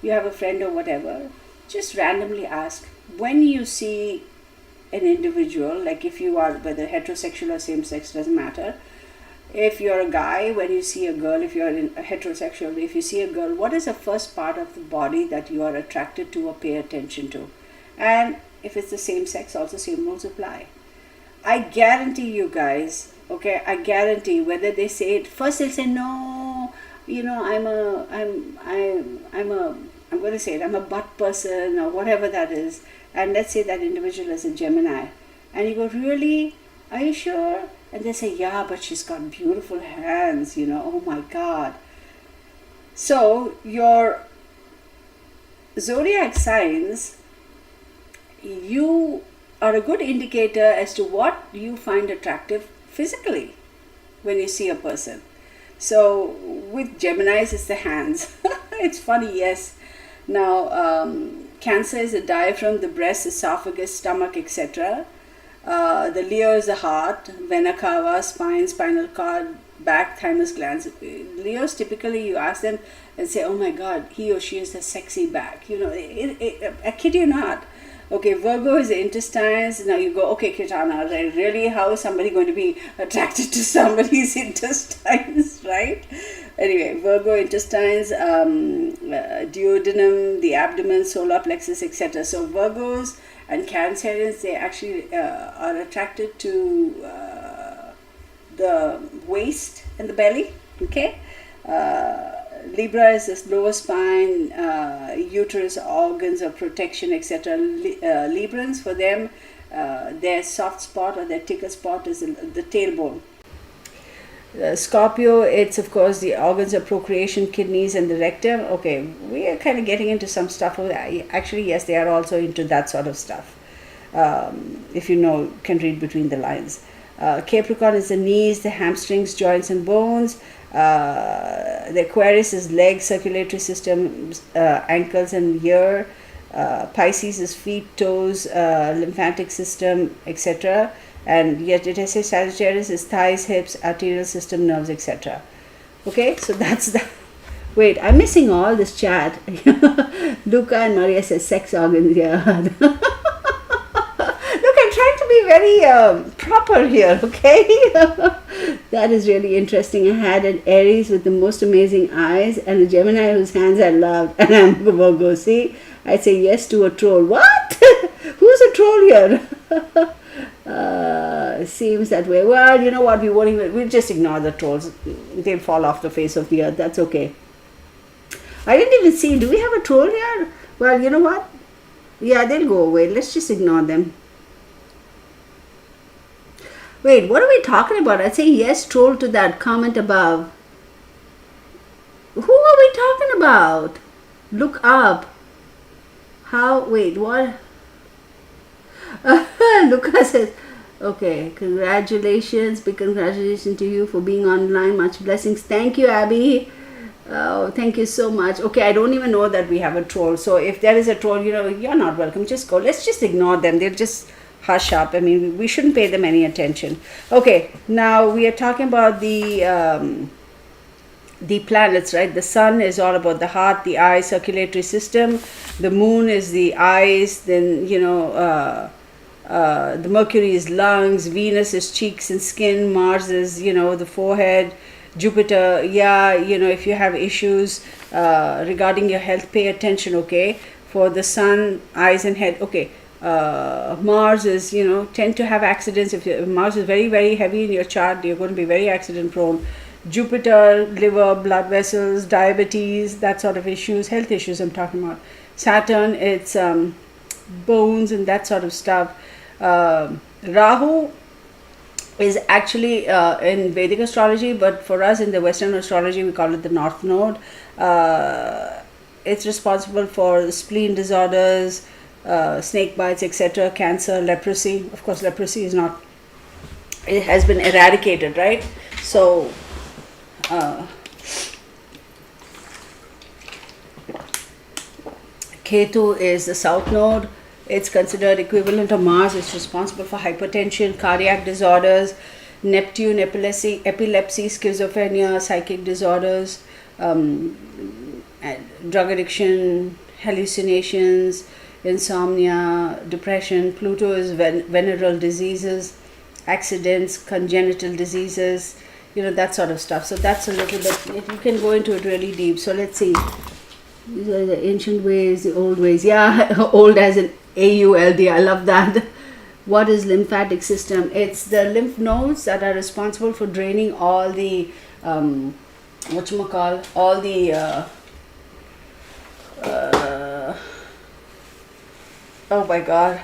You have a friend or whatever, just randomly ask, when you see an individual, like if you are, whether heterosexual or same sex, doesn't matter. If you're a guy, when you see a girl, if you're a heterosexual, if you see a girl, what is the first part of the body that you are attracted to or pay attention to? And if it's the same sex, also same rules apply. I guarantee you guys, okay, I guarantee, whether they say it, first they'll say, no, I'm going to say it, I'm a butt person or whatever that is. And let's say that individual is a Gemini. And you go, really? Are you sure? And they say, yeah, but she's got beautiful hands, oh my God. So your zodiac signs, you are a good indicator as to what you find attractive physically when you see a person. So with Geminis, it's the hands. It's funny, yes. Now, Cancer is the diaphragm, the breast, esophagus, stomach, etc. The Leo is the heart, vena cava, spine, spinal cord, back, thymus glands. Leos, typically you ask them and say, oh my God, he or she is a sexy back. I kid you not. Okay, Virgo is the intestines. Now you go, okay, Kitana, really, how is somebody going to be attracted to somebody's intestines, right? Anyway, Virgo intestines, duodenum, the abdomen, solar plexus, etc. So Virgos and Cancerians, they actually are attracted to the waist and the belly. Okay. Libra is the lower spine, uterus, organs of protection, etc. Librans, for them, their soft spot or their tickle spot is the tailbone. Scorpio, it's of course the organs of procreation, kidneys, and the rectum. Okay, we are kind of getting into some stuff. Actually, yes, they are also into that sort of stuff. If you know, can read between the lines. Capricorn is the knees, the hamstrings, joints, and bones. The Aquarius is legs, circulatory system, ankles, and ear. Pisces is feet, toes, lymphatic system, etc. And yet it says Sagittarius is thighs, hips, arterial system, nerves, etc. Okay, so that's the. Wait, I'm missing all this chat. Luca and Maria says sex organs. Yeah. Look, I'm trying to be very proper here. Okay. That is really interesting. I had an Aries with the most amazing eyes and a Gemini whose hands I loved, and I'm Virgo. See, I say yes to a troll. What? Who's a troll here? Seems that way. Well, you know what? We'll just ignore the trolls. They'll fall off the face of the earth. That's okay. I didn't even see. Do we have a troll here? Well, you know what? Yeah, they'll go away. Let's just ignore them. Wait, what are we talking about? I say yes, troll, to that comment above. Who are we talking about? Look up. How? Wait, what? Lucas says, okay, congratulations. Big congratulations to you for being online. Much blessings. Thank you, Abby. Oh, thank you so much. Okay, I don't even know that we have a troll. So if there is a troll, you're not welcome. Just go. Let's just ignore them. They'll just hush up. I mean, we shouldn't pay them any attention. Okay, now we are talking about the planets, right? The sun is all about the heart, the eye, circulatory system. The moon is the eyes. Then, the Mercury is lungs. Venus is cheeks and skin. Mars is, the forehead. Jupiter, if you have issues regarding your health, pay attention, okay? For the sun, eyes and head, okay. Mars is, tend to have accidents. If Mars is very, very heavy in your chart, you're going to be very accident prone. Jupiter, liver, blood vessels, diabetes, that sort of issues, health issues I'm talking about. Saturn, it's bones and that sort of stuff. Rahu is actually in Vedic astrology, but for us in the Western astrology, we call it the North Node. It's responsible for spleen disorders, snake bites, etc., cancer, leprosy. Of course, leprosy it has been eradicated, right? So, Ketu is the South Node. It's considered equivalent of Mars. It's responsible for hypertension, cardiac disorders, Neptune, epilepsy, schizophrenia, psychic disorders, drug addiction, hallucinations, insomnia, depression. Pluto is venereal diseases, accidents, congenital diseases, that sort of stuff. So that's a little bit, you can go into it really deep. So let's see. These are the ancient ways, the old ways. Yeah, old as in AULD. I love that. What is lymphatic system? It's the lymph nodes that are responsible for draining all the all the oh my god,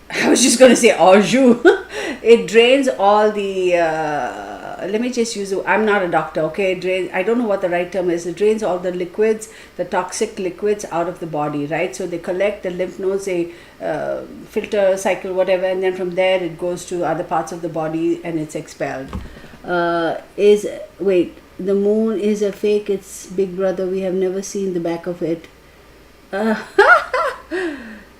I was just going to say Arju. It drains all the, let me just use, I'm not a doctor, okay? I don't know what the right term is. It drains all the liquids, the toxic liquids out of the body, right? So they collect the lymph nodes, they filter, cycle, whatever, and then from there it goes to other parts of the body and it's expelled. The moon is a fake, it's Big Brother. We have never seen the back of it.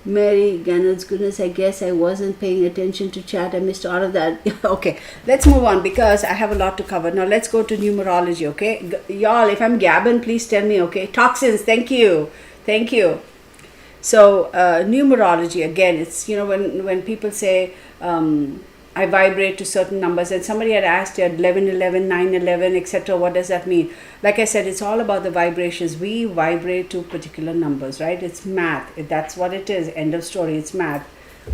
Mary Gannard's goodness, I guess I wasn't paying attention to chat. I missed all of that. Okay, let's move on because I have a lot to cover. Now let's go to numerology, okay? Y'all, if I'm gabbing, please tell me, okay? Toxins, thank you. So numerology, again, it's, when people say I vibrate to certain numbers, and somebody had asked you 11 11 9 11 etc., what does that mean? Like I said, it's all about the vibrations. We vibrate to particular numbers, right? It's math. That's what it is. End of story. It's math.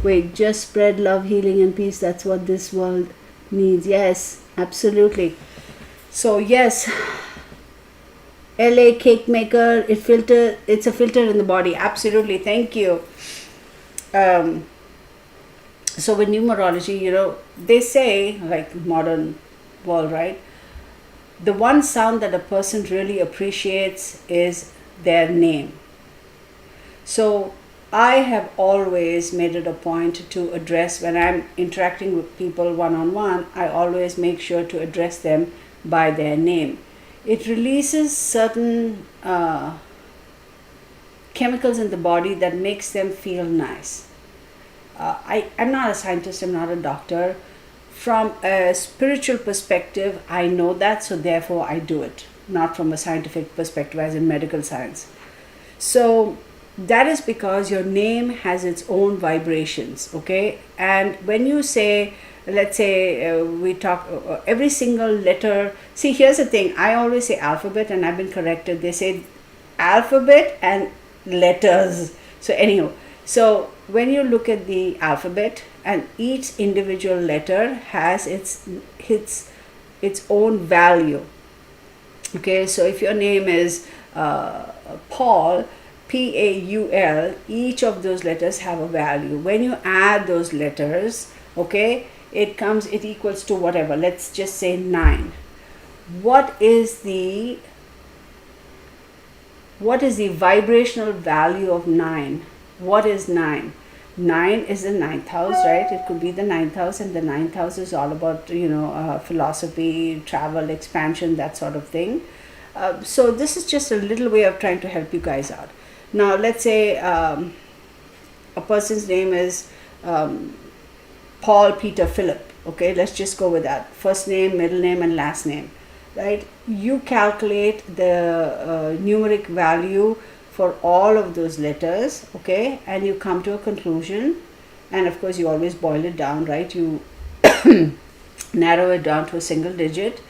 Wait, just spread love, healing, and peace. That's what this world needs. Yes, absolutely. So yes, LA cake maker, it's a filter in the body. Absolutely. Thank you. So with numerology, they say, like modern world, right? The one sound that a person really appreciates is their name. So I have always made it a point to address, when I'm interacting with people one-on-one, I always make sure to address them by their name. It releases certain chemicals in the body that makes them feel nice. I'm not a scientist, I'm not a doctor. From a spiritual perspective, I know that, so therefore I do it. Not from a scientific perspective, as in medical science. So that is because your name has its own vibrations, okay? And when you say, let's say we talk every single letter. See, here's the thing. I always say alphabet, and I've been corrected. They say alphabet and letters. So anyhow, so when you look at the alphabet, and each individual letter has its own value. Okay, so if your name is Paul, Paul, each of those letters have a value. When you add those letters, okay, it equals to whatever. Let's just say 9. What is the vibrational value of 9? What is 9? 9 is the 9th house, right? It could be the 9th house, and the 9th house is all about, philosophy, travel, expansion, that sort of thing. So this is just a little way of trying to help you guys out. Now, let's say a person's name is Paul, Peter, Philip. Okay, let's just go with that. First name, middle name, and last name, right? You calculate the numeric value for all of those letters, okay, and you come to a conclusion, and of course you always boil it down, right? You narrow it down to a single digit,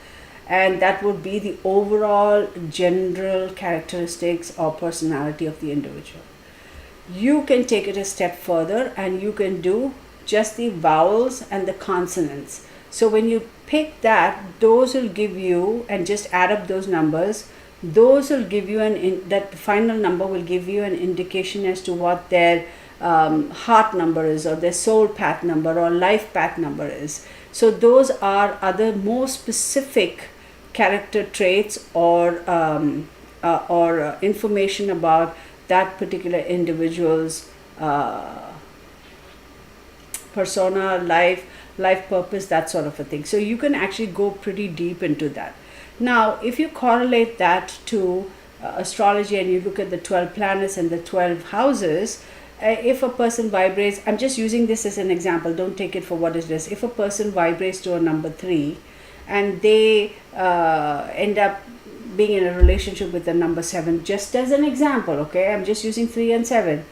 and that would be the overall general characteristics or personality of the individual. You can take it a step further, and you can do just the vowels and the consonants. So when you pick that, those will give you, and just add up those numbers, those will give you that final number will give you an indication as to what their heart number is, or their soul path number, or life path number is. So those are other more specific character traits or information about that particular individual's persona, life purpose, that sort of a thing. So you can actually go pretty deep into that. Now, if you correlate that to astrology, and you look at the 12 planets and the 12 houses, if a person vibrates, I'm just using this as an example, don't take it for what it is. If a person vibrates to a number 3, and they end up being in a relationship with the number 7, just as an example, okay, I'm just using 3 and 7.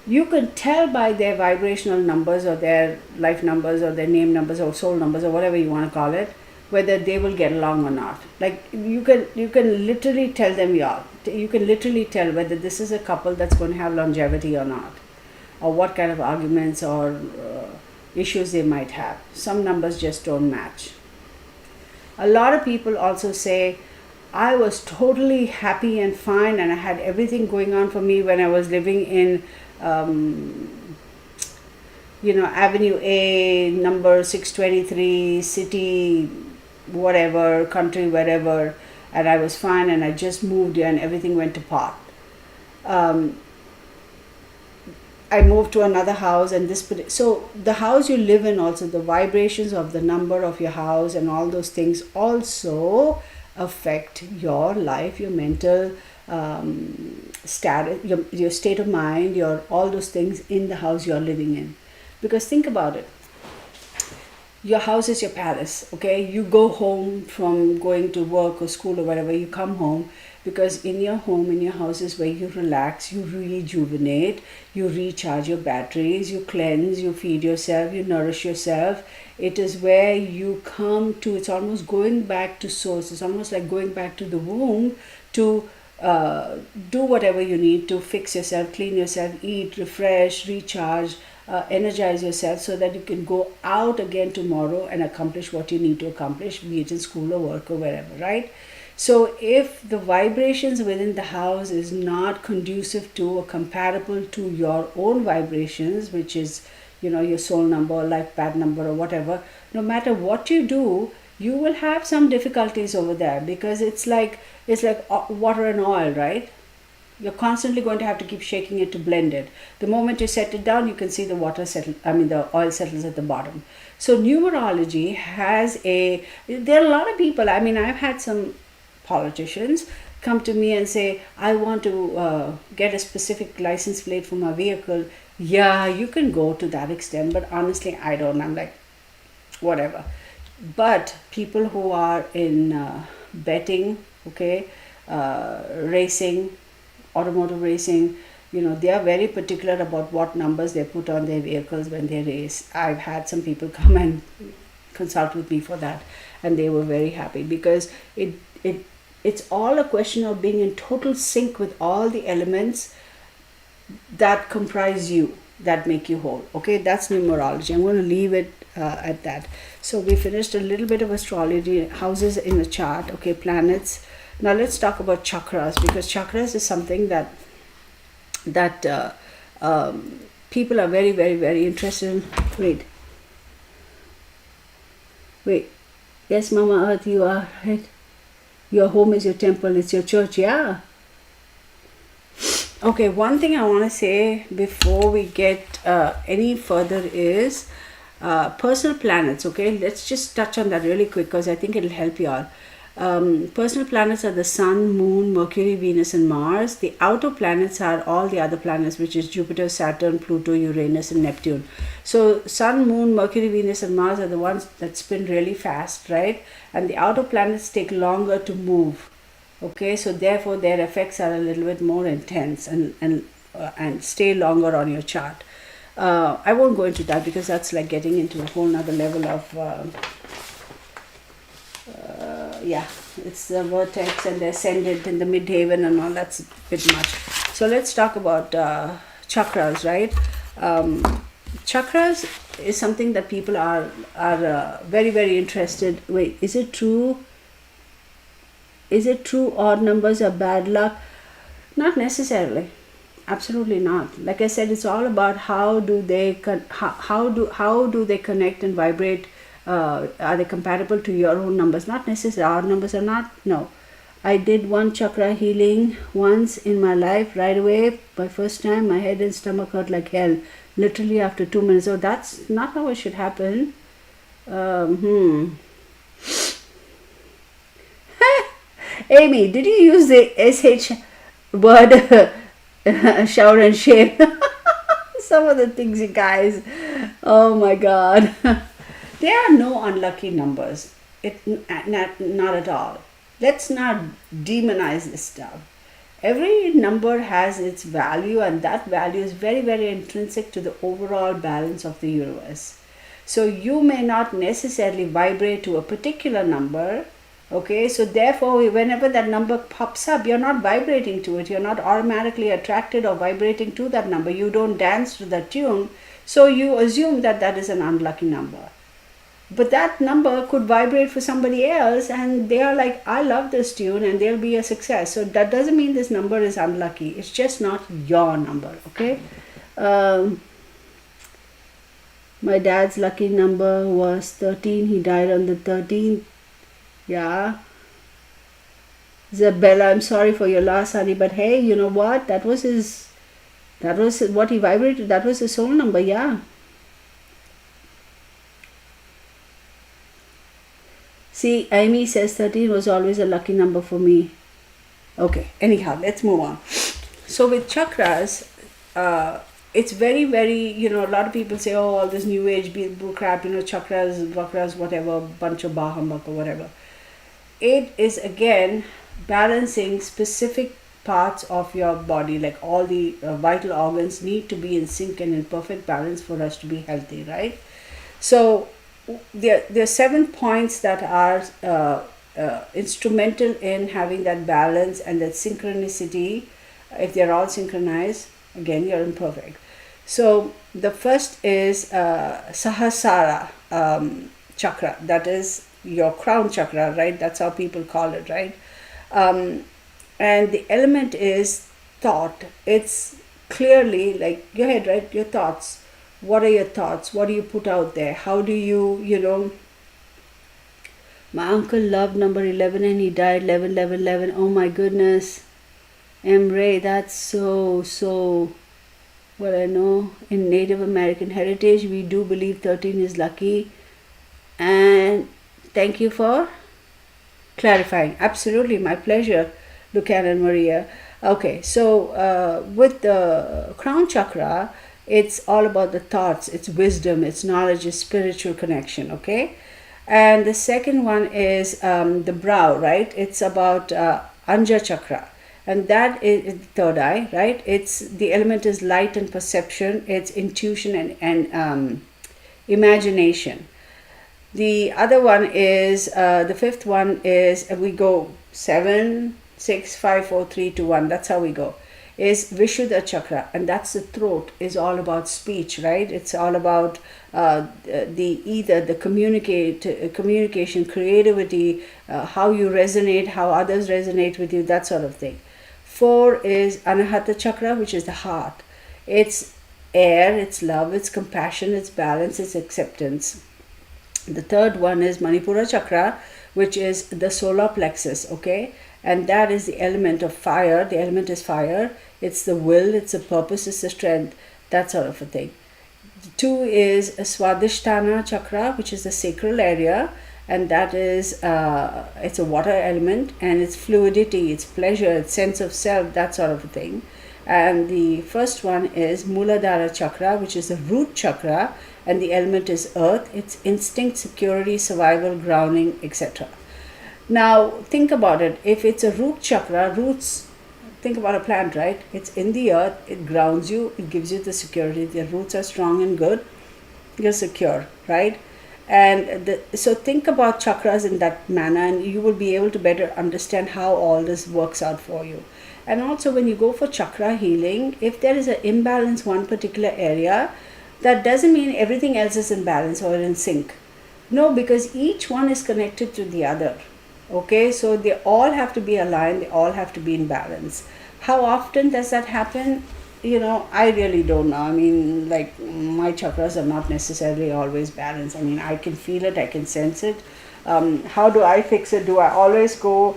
You can tell by their vibrational numbers, or their life numbers, or their name numbers, or soul numbers, or whatever you want to call it, whether they will get along or not. Like you can literally tell them, you can literally tell whether this is a couple that's going to have longevity or not, or what kind of arguments or issues they might have. Some numbers just don't match. A lot of people also say, I was totally happy and fine, and I had everything going on for me when I was living in Avenue A, number 623, city, whatever, country, wherever, and I was fine, and I just moved here and everything went to pot. I moved to another house, and so the house you live in, also the vibrations of the number of your house and all those things also affect your life, your mental status, your state of mind, all those things in the house you're living in. Because think about it. Your house is your palace, okay? You go home from going to work or school or whatever, you come home, because in your home, in your house is where you relax, you rejuvenate, you recharge your batteries, you cleanse, you feed yourself, you nourish yourself. It is where you come to, it's almost going back to source. It's almost like going back to the womb to do whatever you need to fix yourself, clean yourself, eat, refresh, recharge, energize yourself so that you can go out again tomorrow and accomplish what you need to accomplish, be it in school or work or wherever, right? So if the vibrations within the house is not conducive to or compatible to your own vibrations, which is, your soul number or life path number or whatever, no matter what you do, you will have some difficulties over there, because it's like water and oil, right? You're constantly going to have to keep shaking it to blend it. The moment you set it down, you can see the the oil settles at the bottom. So numerology there are a lot of people, I've had some politicians come to me and say, I want to get a specific license plate for my vehicle. Yeah, you can go to that extent, but honestly, I don't. I'm like, whatever. But people who are in betting, okay, racing, automotive racing, they are very particular about what numbers they put on their vehicles when they race. I've had some people come and consult with me for that, and they were very happy, because it's all a question of being in total sync with all the elements that comprise you, that make you whole. Okay, that's numerology. I'm going to leave it at that. So we finished a little bit of astrology, houses in a chart, okay, planets. Now let's talk about chakras, because chakras is something that people are very, very, very interested in. Wait. Yes, Mama Earth, you are right. Your home is your temple, it's your church, yeah. Okay, one thing I want to say before we get any further is personal planets, okay? Let's just touch on that really quick, because I think it'll help you all. Personal planets are the Sun, Moon, Mercury, Venus, and Mars. The outer planets are all the other planets, which is Jupiter, Saturn, Pluto, Uranus, and Neptune. So Sun, Moon, Mercury, Venus, and Mars are the ones that spin really fast, right? And the outer planets take longer to move. Okay, so therefore their effects are a little bit more intense and stay longer on your chart. I won't go into that, because that's like getting into a whole nother level of it's the vertex and the ascendant and the midheaven and all. That's a bit much. So let's talk about chakras, right? Chakras is something that people are very, very interested. Wait, is it true? Is it true odd numbers are bad luck? Not necessarily. Absolutely not. Like I said, it's all about how do they connect and vibrate. Are they compatible to your own numbers? Not necessarily. Our numbers are not. No. I did one chakra healing once in my life. Right away, my first time, my head and stomach hurt like hell. Literally after 2 minutes. So that's not how it should happen. Amy, did you use the SH word shower and shave? Some of the things, you guys. Oh my God. There are no unlucky numbers. Not at all. Let's not demonize this stuff. Every number has its value, and that value is very, very intrinsic to the overall balance of the universe. So you may not necessarily vibrate to a particular number. Okay, so therefore, whenever that number pops up, you're not vibrating to it. You're not automatically attracted or vibrating to that number. You don't dance to that tune. So you assume that that is an unlucky number. But that number could vibrate for somebody else, and they are like, I love this tune, and they'll be a success. So that doesn't mean this number is unlucky. It's just not your number, okay? My dad's lucky number was 13. He died on the 13th. Yeah. Isabella, I'm sorry for your loss, honey, but hey, you know what? That was what he vibrated. That was his soul number, yeah. See, Amy says 13 was always a lucky number for me. Okay, anyhow, let's move on. So with chakras, it's very, very, a lot of people say, oh, all this new age bull crap, chakras, whatever, bunch of bah humbug or whatever. It is, again, balancing specific parts of your body, like all the vital organs need to be in sync and in perfect balance for us to be healthy, right? So there are 7 points that are instrumental in having that balance and that synchronicity. If they're all synchronized, again, you're imperfect. So the first is Sahasrara chakra. That is your crown chakra, right? That's how people call it, right? And the element is thought. It's clearly like your head, right? Your thoughts. What are your thoughts? What do you put out there? How do you, my uncle loved number 11 and he died 11, 11, 11. Oh my goodness. Ray, that's so. Well, I know in Native American heritage, we do believe 13 is lucky. And thank you for clarifying. Absolutely, my pleasure, Lucan and Maria. Okay, so with the crown chakra, it's all about the thoughts, it's wisdom, it's knowledge, it's spiritual connection, okay? And the second one is the brow, right? It's about Anja chakra. And that is the third eye, right? It's the element is light and perception. It's intuition and imagination. The other one is the fifth one is we go 7, 6, 5, 4, 3, 2, 1. That's how we go. Is Vishuddha chakra, and that's the throat. Is all about speech, right? It's all about the communication, creativity, how you resonate, how others resonate with you, that sort of thing. 4 is Anahata chakra, which is the heart. It's air, it's love, it's compassion, it's balance, it's acceptance. The third one is Manipura chakra, which is the solar plexus, okay? And that is the element of fire. The element is fire. It's the will, it's the purpose, it's the strength, that sort of a thing. 2 is Swadhisthana chakra, which is the sacral area. And that is, it's a water element, and it's fluidity, it's pleasure, it's sense of self, that sort of a thing. And the first one is Muladhara chakra, which is the root chakra, and the element is earth. It's instinct, security, survival, grounding, etc. Now, think about it. If it's a root chakra, roots, think about a plant, right? It's in the earth, it grounds you, it gives you the security. The roots are strong and good, you're secure, right? And so think about chakras in that manner, and you will be able to better understand how all this works out for you. And also, when you go for chakra healing, if there is an imbalance one particular area, that doesn't mean everything else is in balance or in sync. No, because each one is connected to the other. Okay, so they all have to be aligned, they all have to be in balance. How often does that happen? I really don't know. I mean, like, my chakras are not necessarily always balanced. I mean, I can feel it, I can sense it. How do I fix it? Do I always go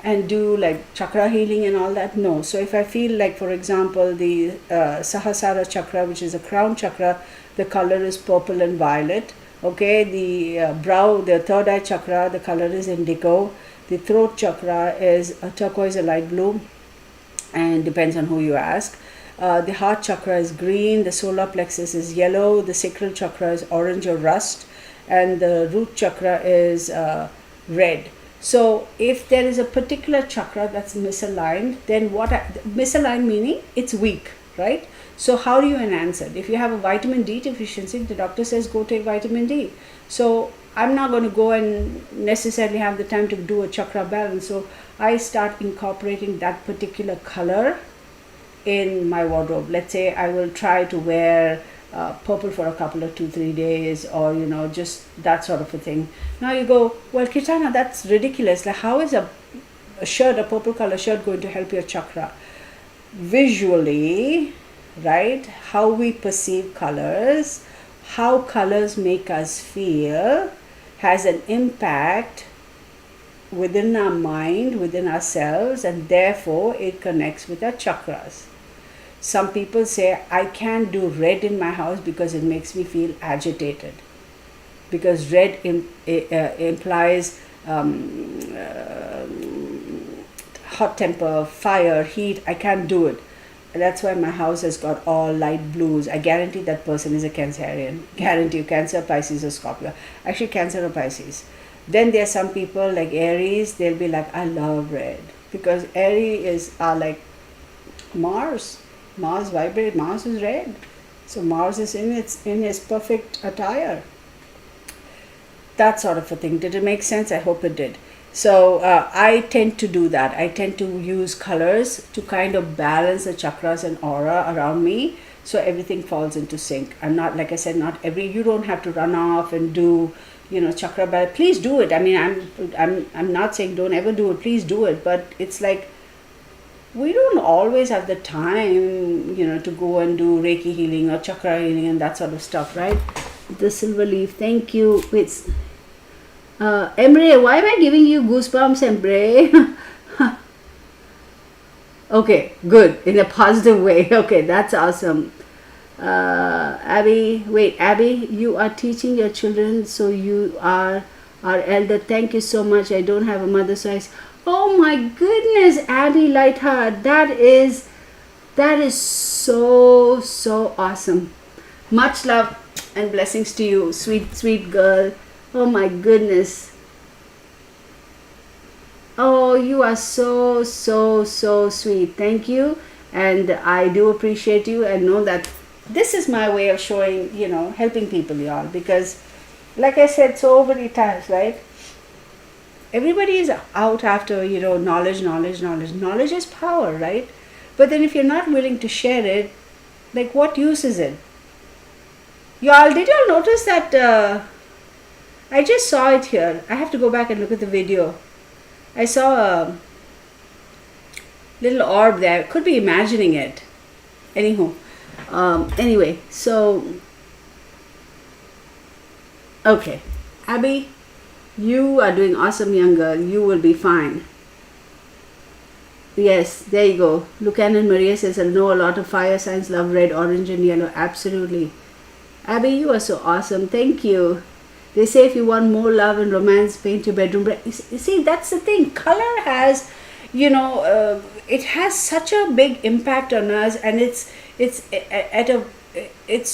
and do like chakra healing and all that? No. So if I feel like, for example, the Sahasrara chakra, which is a crown chakra, the color is purple and violet. Okay, the brow, the third eye chakra, the color is indigo. The throat chakra is a turquoise, a light blue, and depends on who you ask. The heart chakra is green, the solar plexus is yellow, the sacral chakra is orange or rust, and the root chakra is red. So if there is a particular chakra that's misaligned, then misaligned meaning it's weak, right? So how do you enhance it? If you have a vitamin D deficiency, the doctor says go take vitamin D. So I'm not going to go and necessarily have the time to do a chakra balance. So I start incorporating that particular color in my wardrobe. Let's say I will try to wear purple for a couple of 2-3 days, or just that sort of a thing. Now you go, well, Kirtana, that's ridiculous. Like, how is a purple color shirt going to help your chakra? Visually, right? How we perceive colors, how colors make us feel, has an impact within our mind, within ourselves, and therefore it connects with our chakras. Some people say, I can't do red in my house because it makes me feel agitated. Because red implies hot temper, fire, heat. I can't do it. That's why my house has got all light blues. I guarantee that person is a Cancerian. Guarantee you, Cancer, Pisces or Scorpio. Actually, Cancer or Pisces. Then there are some people like Aries, they'll be like, I love red, because Aries are like Mars. Mars vibrate. Mars is red, so Mars is in his perfect attire. That sort of a thing. Did it make sense? I hope it did. So I tend to do that. I tend to use colors to kind of balance the chakras and aura around me, so everything falls into sync. I'm not, like I said, you don't have to run off and do, chakra balance. Please do it. I mean, I'm not saying don't ever do it. Please do it. But it's like, we don't always have the time, to go and do Reiki healing or chakra healing and that sort of stuff, right? The silver leaf. Thank you. It's Emre, why am I giving you goosebumps, Emre? Okay, good. In a positive way. Okay, that's awesome. Abby, you are teaching your children, so you are our elder. Thank you so much. I don't have a mother, so oh my goodness, Abby Lightheart. That is so awesome. Much love and blessings to you, sweet girl. Oh my goodness. Oh, you are so sweet. Thank you. And I do appreciate you, and know that this is my way of showing, helping people, y'all. Because like I said so many times, right? Everybody is out after, knowledge. Knowledge is power, right? But then if you're not willing to share it, like, what use is it? Y'all, did y'all notice that I just saw it here. I have to go back and look at the video. I saw a little orb there. Could be imagining it. Anywho. Anyway, so okay. Abby, you are doing awesome, young girl. You will be fine. Yes, there you go. Lucanen Maria says, I know a lot of fire signs love red, orange and yellow. Absolutely. Abby, you are so awesome. Thank you. They say if you want more love and romance, paint your bedroom. You see, that's the thing. Color has, it has such a big impact on us, and it's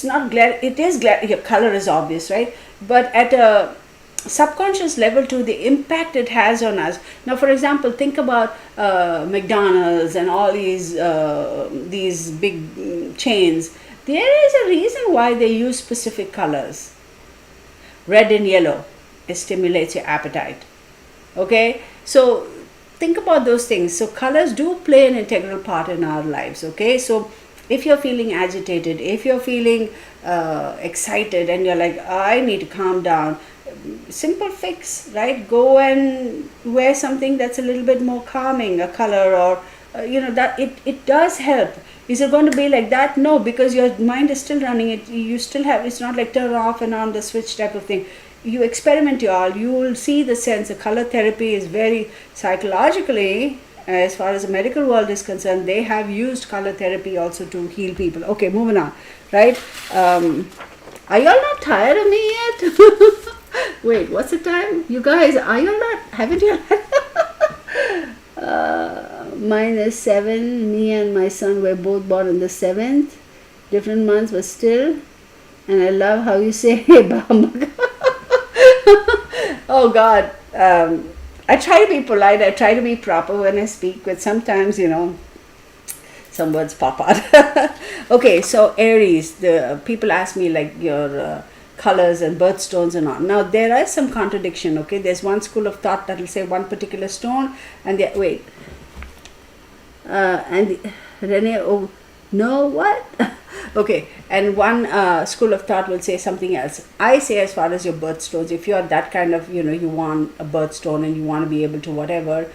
not glare. It is glare. Your color is obvious, right? But at a subconscious level too, the impact it has on us. Now, for example, think about McDonald's and all these big chains. There is a reason why they use specific colors. Red and yellow, it stimulates your appetite. Okay, so think about those things. So colors do play an integral part in our lives. Okay, so if you're feeling agitated, if you're feeling excited, and you're like, I need to calm down, simple fix, right? Go and wear something that's a little bit more calming, a color, or that it does help. Is it going to be like that? No, because your mind is still running. You still have, it's not like turn off and on the switch type of thing. You experiment, y'all. You will see the sense. The color therapy is very psychologically, as far as the medical world is concerned, they have used color therapy also to heal people. Okay, moving on, right? Are y'all not tired of me yet? Wait, what's the time? You guys, are y'all not, haven't you? Mine is 7. Me and my son were both born on the 7th. Different months, but still. And I love how you say, hey, Bamba. Oh, God. I try to be polite. I try to be proper when I speak, but sometimes, some words pop out. Okay, so Aries. The people ask me, like, your colors and birthstones and all. Now, there is some contradiction, okay? There's one school of thought that will say one particular stone, and and Renee, oh, no, what? Okay, and one school of thought will say something else. I say, as far as your birthstones, if you're that kind of, you want a birthstone and you want to be able to whatever,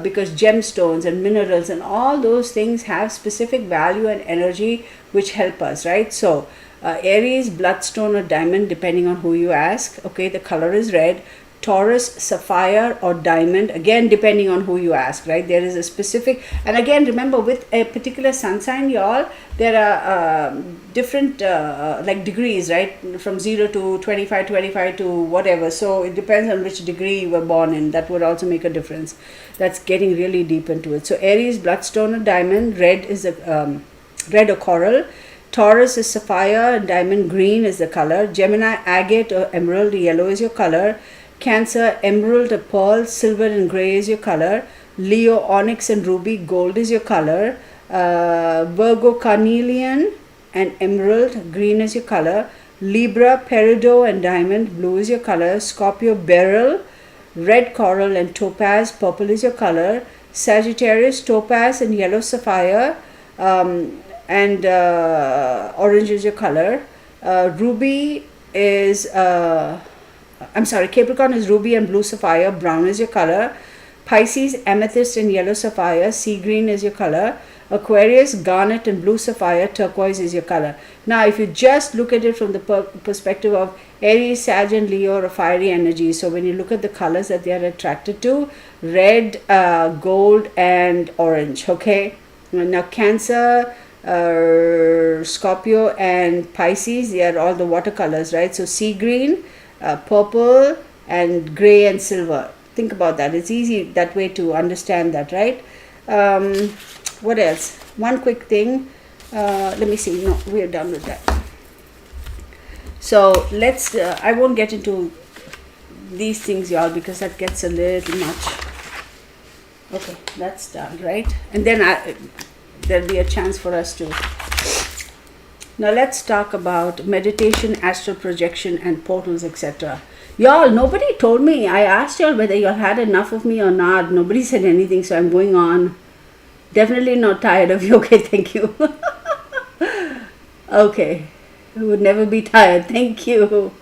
because gemstones and minerals and all those things have specific value and energy which help us, right? So, Aries, bloodstone or diamond, depending on who you ask. Okay, the color is red. Taurus, sapphire or diamond, again depending on who you ask, right? There is a specific, and again remember, with a particular sun sign, y'all, there are different like degrees, right? From 0 to 25 to whatever. So it depends on which degree you were born in. That would also make a difference. That's getting really deep into it. So Aries, bloodstone or diamond. Red is a red or coral. Taurus is sapphire, and diamond green is the color. Gemini, agate or emerald yellow is your color. Cancer, emerald, pearl, silver and gray is your color. Leo, onyx and ruby, gold is your color. Virgo, carnelian and emerald, green is your color. Libra, peridot and diamond, blue is your color. Scorpio, beryl, red coral and topaz, purple is your color. Sagittarius, topaz and yellow sapphire, and orange is your color. Ruby is, Capricorn is ruby and blue sapphire, brown is your color. Pisces, amethyst and yellow sapphire, sea green is your color. Aquarius, garnet and blue sapphire, turquoise is your color. Now, if you just look at it from the perspective of Aries, Sag and Leo are fiery energy, so when you look at the colors that they are attracted to, red, gold and orange, okay? Now, Cancer, Scorpio and Pisces, they are all the watercolors, right? So, sea green, purple and gray and silver. Think about that. It's easy that way to understand that, right? What else? One quick thing. Let me see. No, we are done with that. So let's. I won't get into these things, y'all, because that gets a little much. Okay, that's done, right? And then there'll be a chance for us to. Now let's talk about meditation, astral projection, and portals, etc. Y'all, nobody told me. I asked y'all whether y'all had enough of me or not. Nobody said anything, so I'm going on. Definitely not tired of you. Okay, thank you. Okay. I would never be tired. Thank you.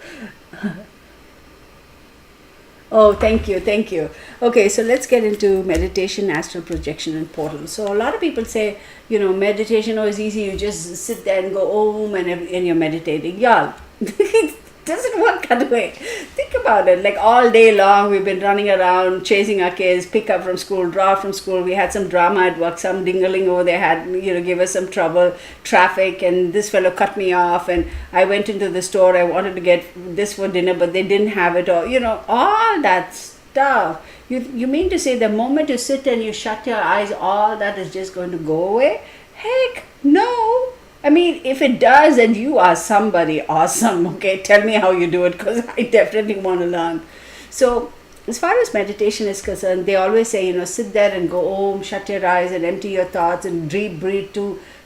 Oh, thank you. Okay, so let's get into meditation, astral projection, and portals. So a lot of people say, meditation is easy. You just sit there and go home and you're meditating. Y'all, it doesn't work that way. Think about it. Like all day long, we've been running around, chasing our kids, pick up from school, drop from school. We had some drama at work. Some dingaling over there had, gave us some trouble, traffic, and this fellow cut me off. And I went into the store. I wanted to get this for dinner, but they didn't have it. Or, all that stuff. You mean to say the moment you sit and you shut your eyes, all that is just going to go away? Heck, no. I mean, if it does and you are somebody awesome, okay, tell me how you do it, because I definitely want to learn. So, as far as meditation is concerned, they always say, sit there and go home, shut your eyes and empty your thoughts and deep breathe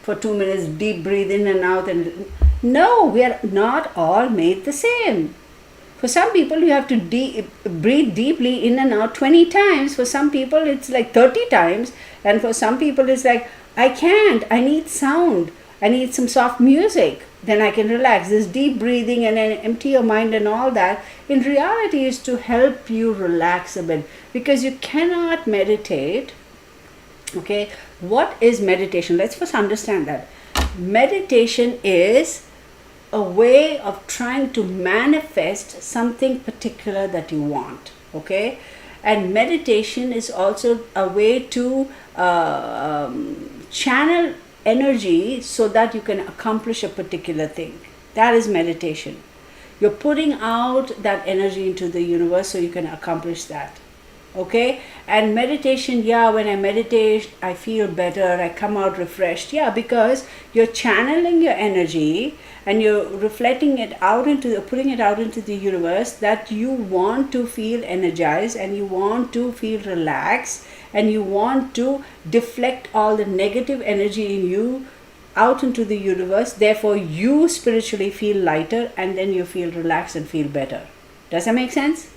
for 2 minutes, deep breathe in and out. And no, we are not all made the same. For some people, you have to breathe deeply in and out 20 times. For some people, it's like 30 times. And for some people, it's like, I can't, I need sound. I need some soft music, then I can relax. This deep breathing and then empty your mind and all that, in reality is to help you relax a bit, because you cannot meditate. Okay, what is meditation? Let's first understand that. Meditation is a way of trying to manifest something particular that you want. Okay, and meditation is also a way to channel energy so that you can accomplish a particular thing. That is meditation. You're putting out that energy into the universe so you can accomplish that. Okay? And meditation, when I meditate, I feel better, I come out refreshed. Yeah, because you're channeling your energy and you're reflecting it out putting it out into the universe, that you want to feel energized and you want to feel relaxed and you want to deflect all the negative energy in you out into the universe. Therefore, you spiritually feel lighter and then you feel relaxed and feel better. Does that make sense?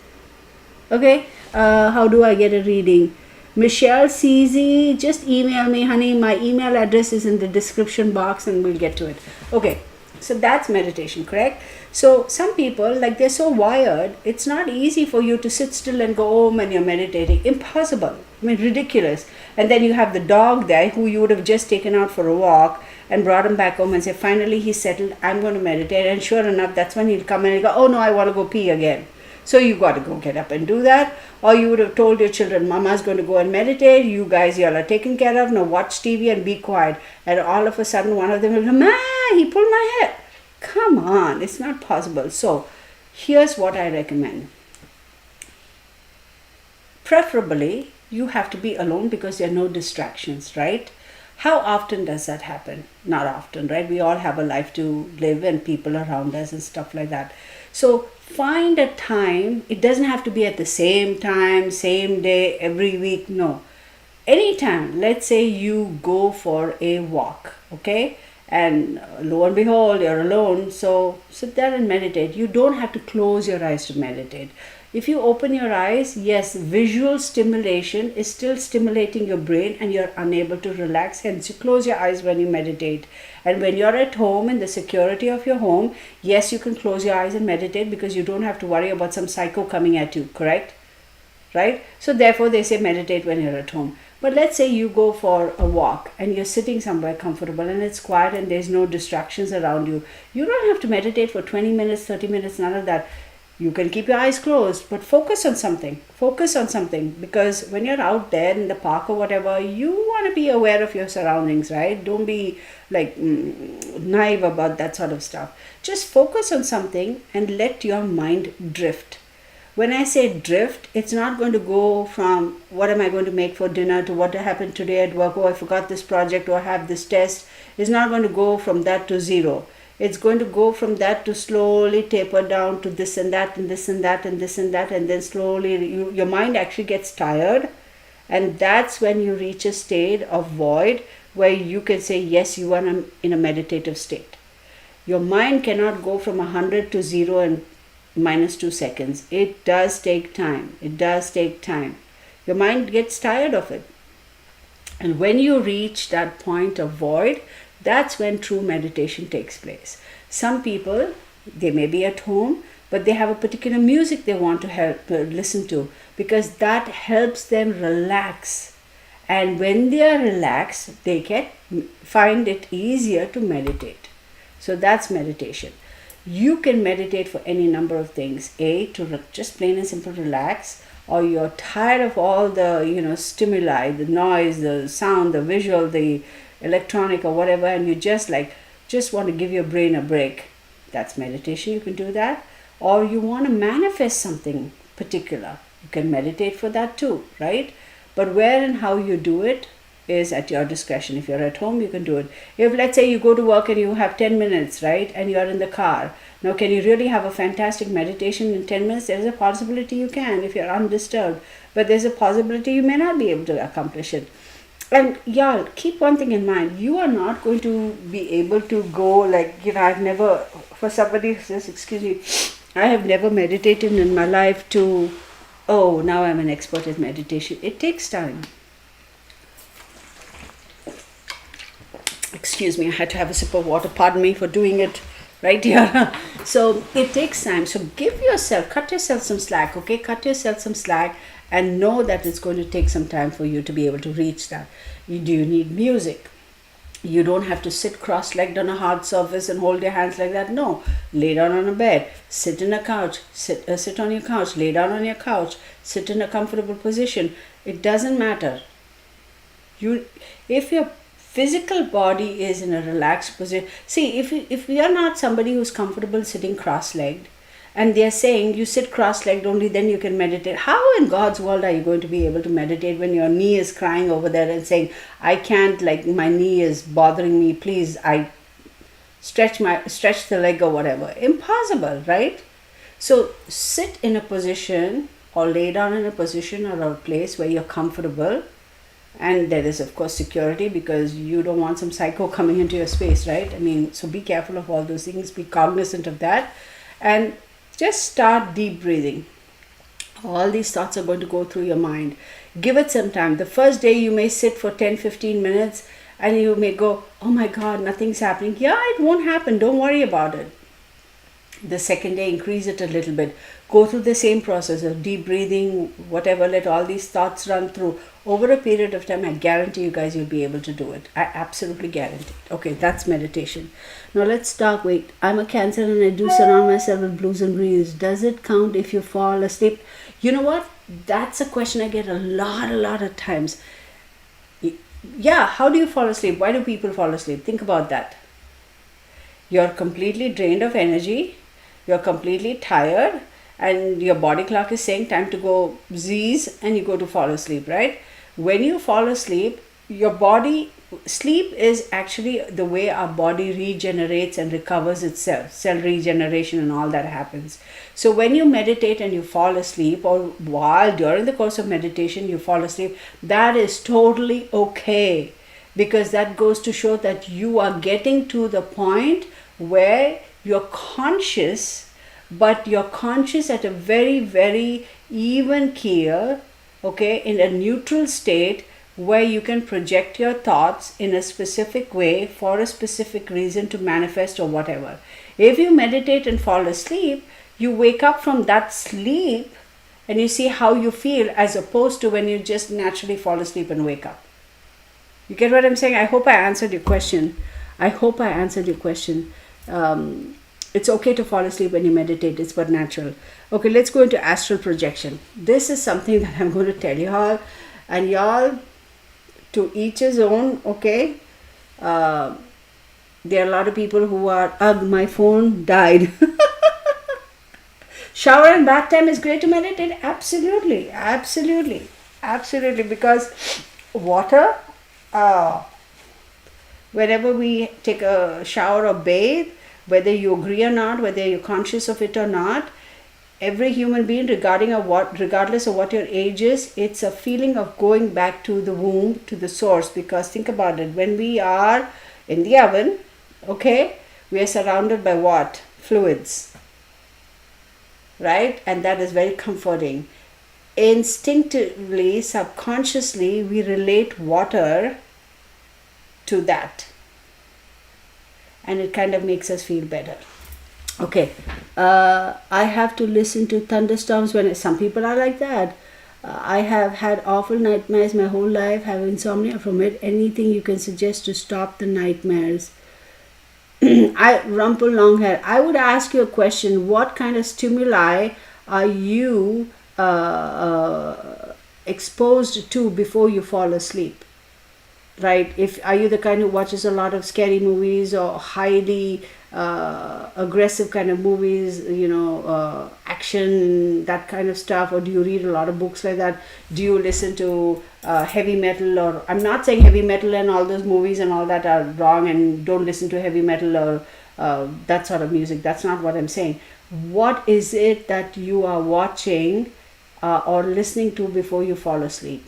Okay. How do I get a reading? Michelle CZ, just email me, honey. My email address is in the description box and we'll get to it. Okay. So that's meditation, correct? So some people, they're so wired, it's not easy for you to sit still and go home and you're meditating. Impossible. I mean, ridiculous. And then you have the dog there who you would have just taken out for a walk and brought him back home and say, finally he's settled, I'm going to meditate. And sure enough, that's when he'll come and he'll go, oh no, I want to go pee again. So you got to go get up and do that. Or you would have told your children, Mama's going to go and meditate. You guys, y'all are taken care of. Now watch TV and be quiet. And all of a sudden, one of them will go, Ma, he pulled my hair. Come on, it's not possible. So here's what I recommend. Preferably, you have to be alone because there are no distractions, right? How often does that happen? Not often, right? We all have a life to live and people around us and stuff like that. So find a time. It doesn't have to be at the same time, same day, every week. No. Anytime. Let's say you go for a walk, okay? And lo and behold, you're alone. So sit there and meditate. You don't have to close your eyes to meditate. If you open your eyes, yes, visual stimulation is still stimulating your brain and you're unable to relax. Hence, you close your eyes when you meditate. And when you're at home in the security of your home, yes, you can close your eyes and meditate because you don't have to worry about some psycho coming at you, correct? Right? So therefore, they say meditate when you're at home. But let's say you go for a walk and you're sitting somewhere comfortable and it's quiet and there's no distractions around you. You don't have to meditate for 20 minutes, 30 minutes, none of that. You can keep your eyes closed, but focus on something. Focus on something, because when you're out there in the park or whatever, you want to be aware of your surroundings, right? Don't be like naive about that sort of stuff. Just focus on something and let your mind drift. When I say drift, it's not going to go from what am I going to make for dinner to what happened today at work, oh, I forgot this project, or I have this test. It's not going to go from that to zero. It's going to go from that to slowly taper down to this and that and this and that and this and that, and then slowly your mind actually gets tired, and that's when you reach a state of void where you can say, yes, you are in a meditative state. Your mind cannot go from 100 to 0 in -2 seconds. It does take time. It does take time. Your mind gets tired of it. And when you reach that point of void, that's when true meditation takes place. Some people, they may be at home, but they have a particular music they want to listen to, because that helps them relax. And when they are relaxed, they can find it easier to meditate. So that's meditation. You can meditate for any number of things. To just plain and simple relax, or you're tired of all the stimuli, the noise, the sound, the visual, the electronic or whatever, and you just want to give your brain a break. That's meditation. You can do that. Or you want to manifest something particular, you can meditate for that too, right? But where and how you do it is at your discretion. If you're at home, you can do it. If, let's say, you go to work and you have 10 minutes, right, and you're in the car, now can you really have a fantastic meditation in 10 minutes? There's a possibility you can if you're undisturbed, but there's a possibility you may not be able to accomplish it. And y'all, keep one thing in mind. You are not going to be able to go I've never, for somebody who says, excuse me, I have never meditated in my life to, oh, now I'm an expert at meditation. It takes time. Excuse me, I had to have a sip of water. Pardon me for doing it right here. So it takes time. So cut yourself some slack, okay? Cut yourself some slack and know that it's going to take some time for you to be able to reach that. Do you need music? You don't have to sit cross-legged on a hard surface and hold your hands like that. No. Lay down on a bed. Sit in a couch. Sit on your couch. Lay down on your couch. Sit in a comfortable position. It doesn't matter. If your physical body is in a relaxed position. See, if we are not somebody who's comfortable sitting cross-legged, and they're saying you sit cross-legged only, then you can meditate. How in God's world are you going to be able to meditate when your knee is crying over there and saying, I can't, my knee is bothering me, please, I stretch the leg or whatever. Impossible, right? So sit in a position or lay down in a position or a place where you're comfortable. And there is, of course, security, because you don't want some psycho coming into your space, right? So be careful of all those things. Be cognizant of that. And just start deep breathing. All these thoughts are going to go through your mind. Give it some time. The first day you may sit for 10-15 minutes and you may go, oh my God, nothing's happening. Yeah, it won't happen. Don't worry about it. The second day, increase it a little bit. Go through the same process of deep breathing, whatever, let all these thoughts run through. Over a period of time, I guarantee you guys you'll be able to do it. I absolutely guarantee it. Okay, that's meditation. Now let's talk. Wait, I'm a Cancer and I do surround myself with blues and greens. Does it count if you fall asleep? You know what? That's a question I get a lot of times. Yeah, how do you fall asleep? Why do people fall asleep? Think about that. You're completely drained of energy. You're completely tired. And your body clock is saying time to go Z's, and you go to fall asleep, right? When you fall asleep, your body, sleep is actually the way our body regenerates and recovers itself. Cell regeneration and all that happens. So when you meditate and you fall asleep, or while during the course of meditation you fall asleep, that is totally okay, because that goes to show that you are getting to the point where you're conscious, but you're conscious at a very, very even keel, okay, in a neutral state, where you can project your thoughts in a specific way for a specific reason to manifest or whatever. If you meditate and fall asleep, you wake up from that sleep and you see how you feel, as opposed to when you just naturally fall asleep and wake up. You get what I'm saying? I hope I answered your question. It's okay to fall asleep when you meditate. It's but natural. Okay, let's go into astral projection. This is something that I'm going to tell you all, and y'all, to each his own, okay? There are a lot of people who are, my phone died. Shower and bath time is great to meditate. Absolutely. Because water, whenever we take a shower or bathe, whether you agree or not, whether you're conscious of it or not, every human being, regardless of what your age is, it's a feeling of going back to the womb, to the source. Because think about it, when we are in the oven, okay, we are surrounded by what? Fluids, right? And that is very comforting. Instinctively, subconsciously, we relate water to that, and it kind of makes us feel better. Okay, I have to listen to thunderstorms when some people are like that. I have had awful nightmares my whole life, have insomnia from it. Anything you can suggest to stop the nightmares? Rumple long hair. I would ask you a question. What kind of stimuli are you exposed to before you fall asleep? Right? Are you the kind who watches a lot of scary movies or highly aggressive kind of movies, action, that kind of stuff, or do you read a lot of books like that? Do you listen to heavy metal? Or I'm not saying heavy metal and all those movies and all that are wrong, and don't listen to heavy metal or that sort of music. That's not what I'm saying. What is it that you are watching or listening to before you fall asleep?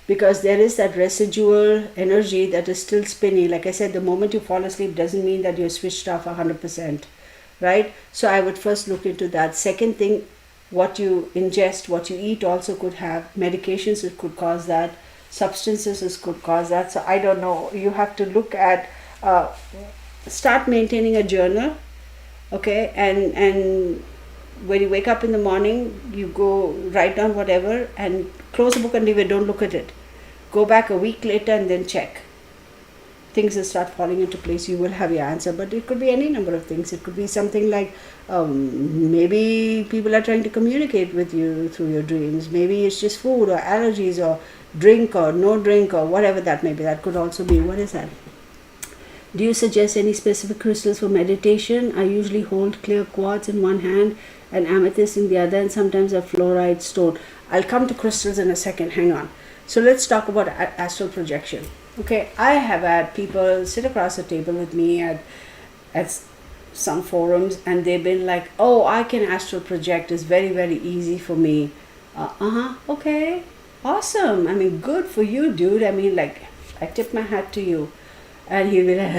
Because there is that residual energy that is still spinning. Like I said, the moment you fall asleep doesn't mean that you're switched off 100%, right? So I would first look into that. Second thing, what you ingest, what you eat also could have. Medications, it could cause that. Substances, it could cause that. So I don't know. You have to look at, start maintaining a journal, okay? And when you wake up in the morning, you go write down whatever and close the book and leave it. Don't look at it. Go back a week later and then check. Things will start falling into place. You will have your answer. But it could be any number of things. It could be something like maybe people are trying to communicate with you through your dreams. Maybe it's just food or allergies or drink or no drink or whatever that may be. That could also be. What is that? Do you suggest any specific crystals for meditation? I usually hold clear quartz in one hand and amethyst in the other, and sometimes a fluoride stone. I'll come to crystals in a second. Hang on. So let's talk about astral projection. Okay, I have had people sit across the table with me at some forums, and they've been like, oh, I can astral project. It's very, very easy for me. Okay, awesome. I mean, good for you, dude. I mean, like, I tip my hat to you. And he'll be like,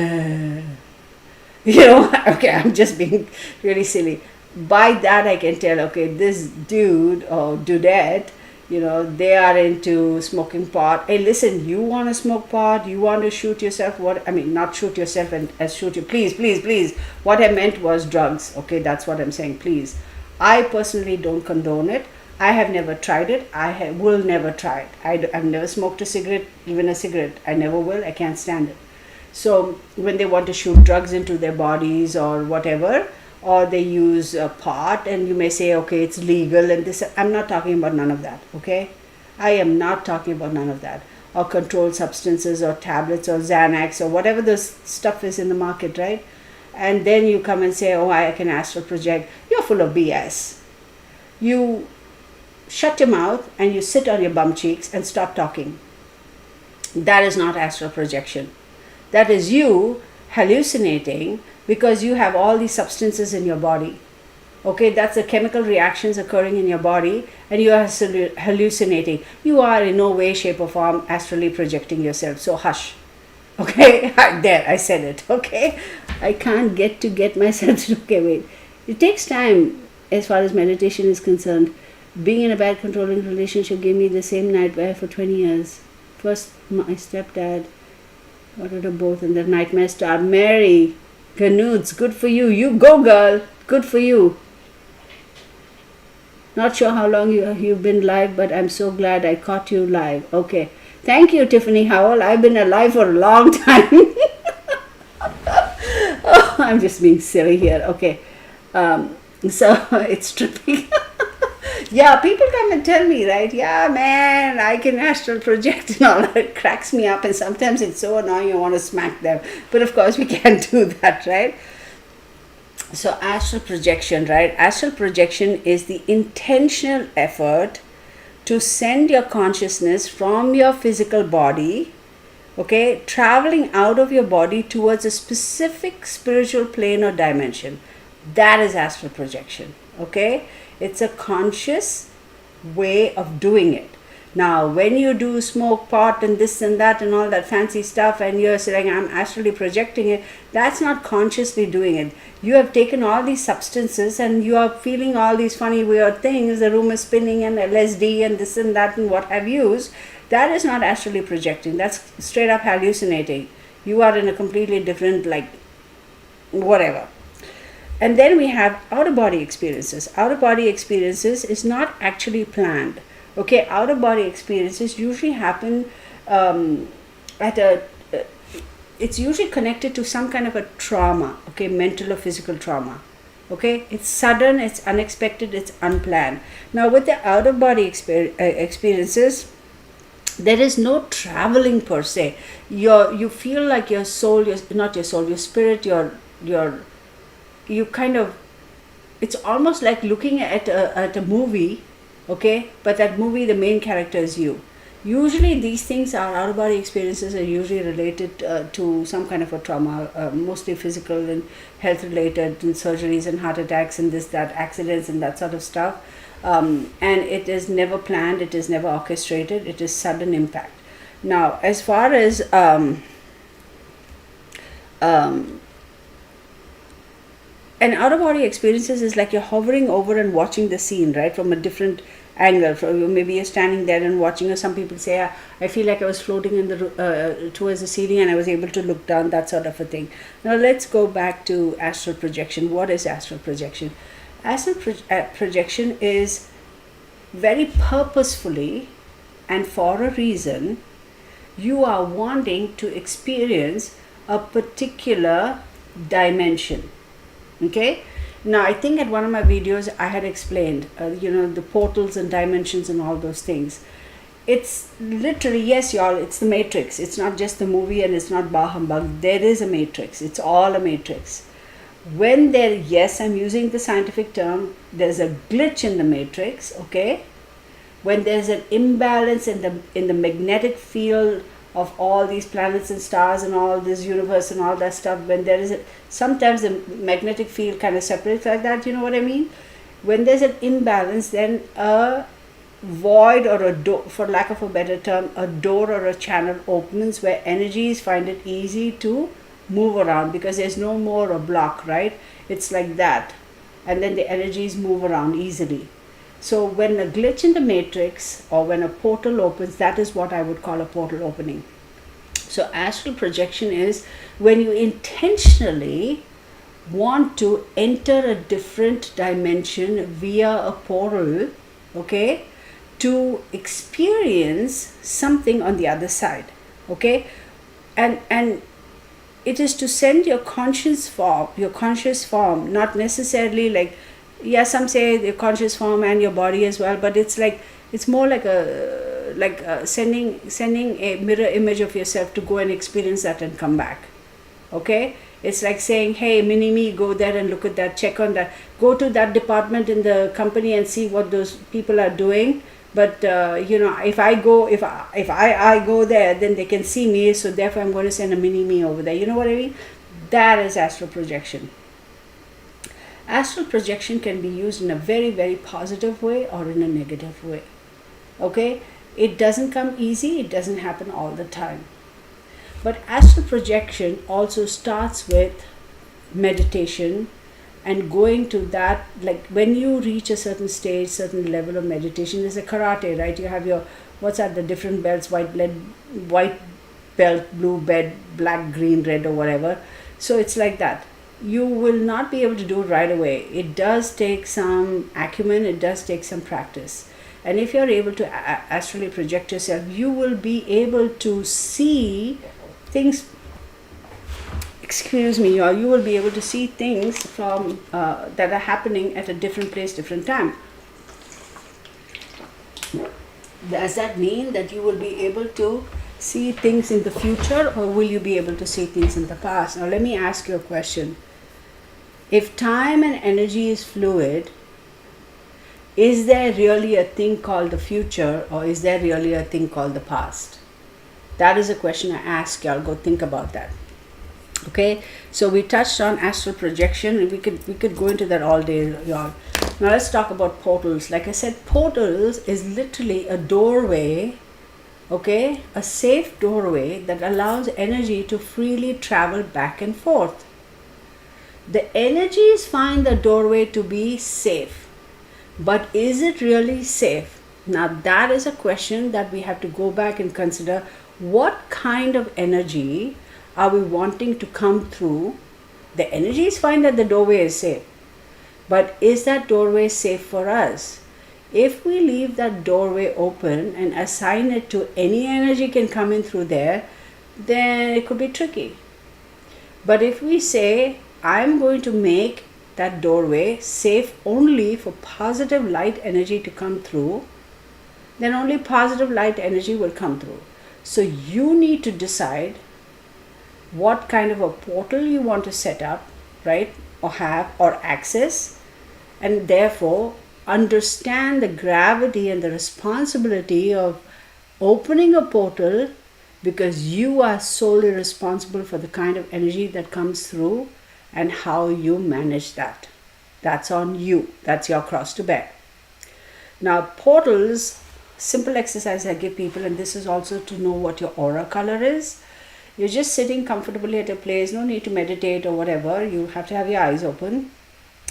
okay, I'm just being really silly. By that I can tell, okay, this dude or dudette, they are into smoking pot. Hey, listen, you want to smoke pot? You want to shoot yourself? Not shoot yourself and shoot you. Please. What I meant was drugs. Okay, that's what I'm saying. Please. I personally don't condone it. I have never tried it. I will never try it. I've never smoked a cigarette, even a cigarette. I never will. I can't stand it. So when they want to shoot drugs into their bodies or whatever, or they use pot, and you may say, okay, it's legal and this. I'm not talking about none of that, okay? I am not talking about none of that. Or controlled substances or tablets or Xanax or whatever the stuff is in the market, right? And then you come and say, oh, I can astral project. You're full of BS. You shut your mouth and you sit on your bum cheeks and stop talking. That is not astral projection. That is you hallucinating because you have all these substances in your body. Okay, that's the chemical reactions occurring in your body and you are hallucinating. You are in no way, shape or form astrally projecting yourself. So hush. Okay, there, I said it. Okay, I can't get myself to, okay, wait. It takes time as far as meditation is concerned. Being in a bad controlling relationship gave me the same nightmare for 20 years. First, my stepdad, what are both, and the nightmare started. Mary, Ganoots, good for you. You go, girl. Good for you. Not sure how long you've been live, but I'm so glad I caught you live. Okay. Thank you, Tiffany Howell. I've been alive for a long time. Oh, I'm just being silly here. Okay. So it's tripping. Yeah, people come and tell me, right? Yeah, man, I can astral project and all that. It cracks me up and sometimes it's so annoying I want to smack them. But of course we can't do that, right? So astral projection, right? Astral projection is the intentional effort to send your consciousness from your physical body, okay, traveling out of your body towards a specific spiritual plane or dimension. That is astral projection, okay? It's a conscious way of doing it. Now, when you do smoke pot and this and that and all that fancy stuff and you're saying, I'm astrally projecting it, that's not consciously doing it. You have taken all these substances and you are feeling all these funny weird things, the room is spinning and LSD and this and that and what have you. That is not astrally projecting. That's straight up hallucinating. You are in a completely different, like, whatever. And then we have out-of-body experiences. Out-of-body experiences is not actually planned. Okay, out-of-body experiences usually happen it's usually connected to some kind of a trauma, okay, mental or physical trauma. Okay, it's sudden, it's unexpected, it's unplanned. Now with the out-of-body experiences, there is no traveling per se. You feel like your soul, your spirit, you kind of, it's almost like looking at a movie, okay, but that movie, the main character is you. Usually these things are out-of-body experiences are usually related to some kind of a trauma, mostly physical and health related, and surgeries and heart attacks and this, that, accidents and that sort of stuff. And it is never planned, it is never orchestrated, it is sudden impact. Now, as far as and out-of-body experiences is like you're hovering over and watching the scene, right, from a different angle. Maybe you're standing there and watching, or some people say, I feel like I was floating in towards the ceiling and I was able to look down, that sort of a thing. Now let's go back to astral projection. What is astral projection? Astral projection is very purposefully and for a reason, you are wanting to experience a particular dimension. Okay, now I think at one of my videos I had explained, the portals and dimensions and all those things. It's literally, yes, y'all, it's the matrix. It's not just the movie and it's not bah humbug. There is a matrix. It's all a matrix. When there, yes, I'm using the scientific term, there's a glitch in the matrix, okay? When there's an imbalance in the magnetic field of all these planets and stars and all this universe and all that stuff, when there is sometimes the magnetic field kind of separates like that, you know what I mean? When there's an imbalance, then a void or a door, for lack of a better term, a door or a channel opens where energies find it easy to move around because there's no more a block, right? It's like that. And then the energies move around easily. So when a glitch in the matrix or when a portal opens, that is what I would call a portal opening. So astral projection is when you intentionally want to enter a different dimension via a portal, okay, to experience something on the other side, okay? And it is to send your conscious form, not necessarily like, yeah, some say the conscious form and your body as well, but it's more like sending a mirror image of yourself to go and experience that and come back. Okay, it's like saying, hey, mini me, go there and look at that, check on that, go to that department in the company and see what those people are doing. But if I go there, then they can see me, so therefore I'm going to send a mini me over there. You know what I mean? That is astral projection. Astral projection can be used in a very, very positive way or in a negative way. Okay? It doesn't come easy, it doesn't happen all the time. But astral projection also starts with meditation and going to that, like when you reach a certain stage, certain level of meditation, there's a karate, right? You have your, the different belts, white belt, blue belt, black, green, red, or whatever. So it's like that. You will not be able to do it right away. It does take some acumen, it does take some practice. And if you're able to astrally project yourself, you will be able to see things, you will be able to see things from that are happening at a different place, different time. Does that mean that you will be able to see things in the future, or will you be able to see things in the past? Now let me ask you a question. If time and energy is fluid, is there really a thing called the future, or is there really a thing called the past? That is a question I ask y'all. Go think about that. Okay, so we touched on astral projection, and we could go into that all day, y'all. Now let's talk about portals. Like I said, portals is literally a doorway, okay, a safe doorway that allows energy to freely travel back and forth. The energies find the doorway to be safe, but is it really safe? Now that is a question that we have to go back and consider. What kind of energy are we wanting to come through? The energies find that the doorway is safe, but is that doorway safe for us? If we leave that doorway open and assign it to any energy can come in through there, then it could be tricky. But if we say, I'm going to make that doorway safe only for positive light energy to come through, then only positive light energy will come through. So you need to decide what kind of a portal you want to set up, right, or have or access, and therefore understand the gravity and the responsibility of opening a portal, because you are solely responsible for the kind of energy that comes through and how you manage that. That's on you. That's your cross to bear. Now, portals, simple exercise I give people, and this is also to know what your aura color is. You're just sitting comfortably at a place, no need to meditate or whatever. You have to have your eyes open,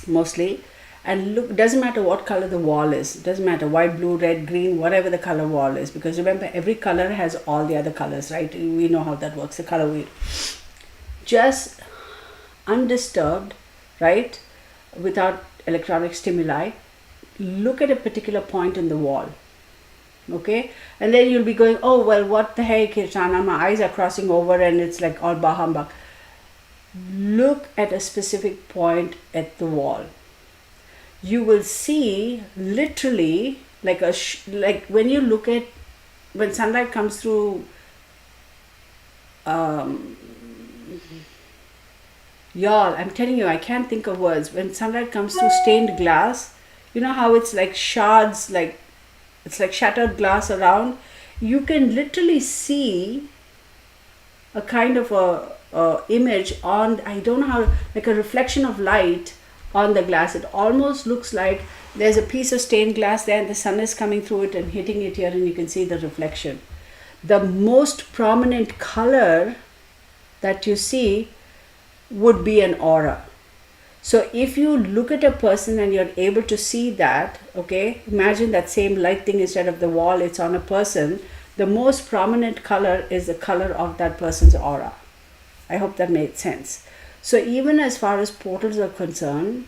mostly. And look, doesn't matter what color the wall is. It doesn't matter, white, blue, red, green, whatever the color wall is. Because remember, every color has all the other colors, right? We know how that works, the color wheel. Just undisturbed, right? Without electronic stimuli. Look at a particular point in the wall. Okay, and then you'll be going, oh well, what the heck, Kirtana, my eyes are crossing over and it's like all bah humbug. Look at a specific point at the wall. You will see literally like like when you look at, when sunlight comes through, y'all, I'm telling you, I can't think of words. When sunlight comes through stained glass, you know how it's like shards, like it's like shattered glass around. You can literally see a kind of a image on, I don't know how, like a reflection of light on the glass. It almost looks like there's a piece of stained glass there and the sun is coming through it and hitting it here, and you can see the reflection. The most prominent color that you see would be an aura. So if you look at a person and you're able to see that, okay, imagine that same light thing, instead of the wall, it's on a person. The most prominent color is the color of that person's aura. I hope that made sense. So even as far as portals are concerned,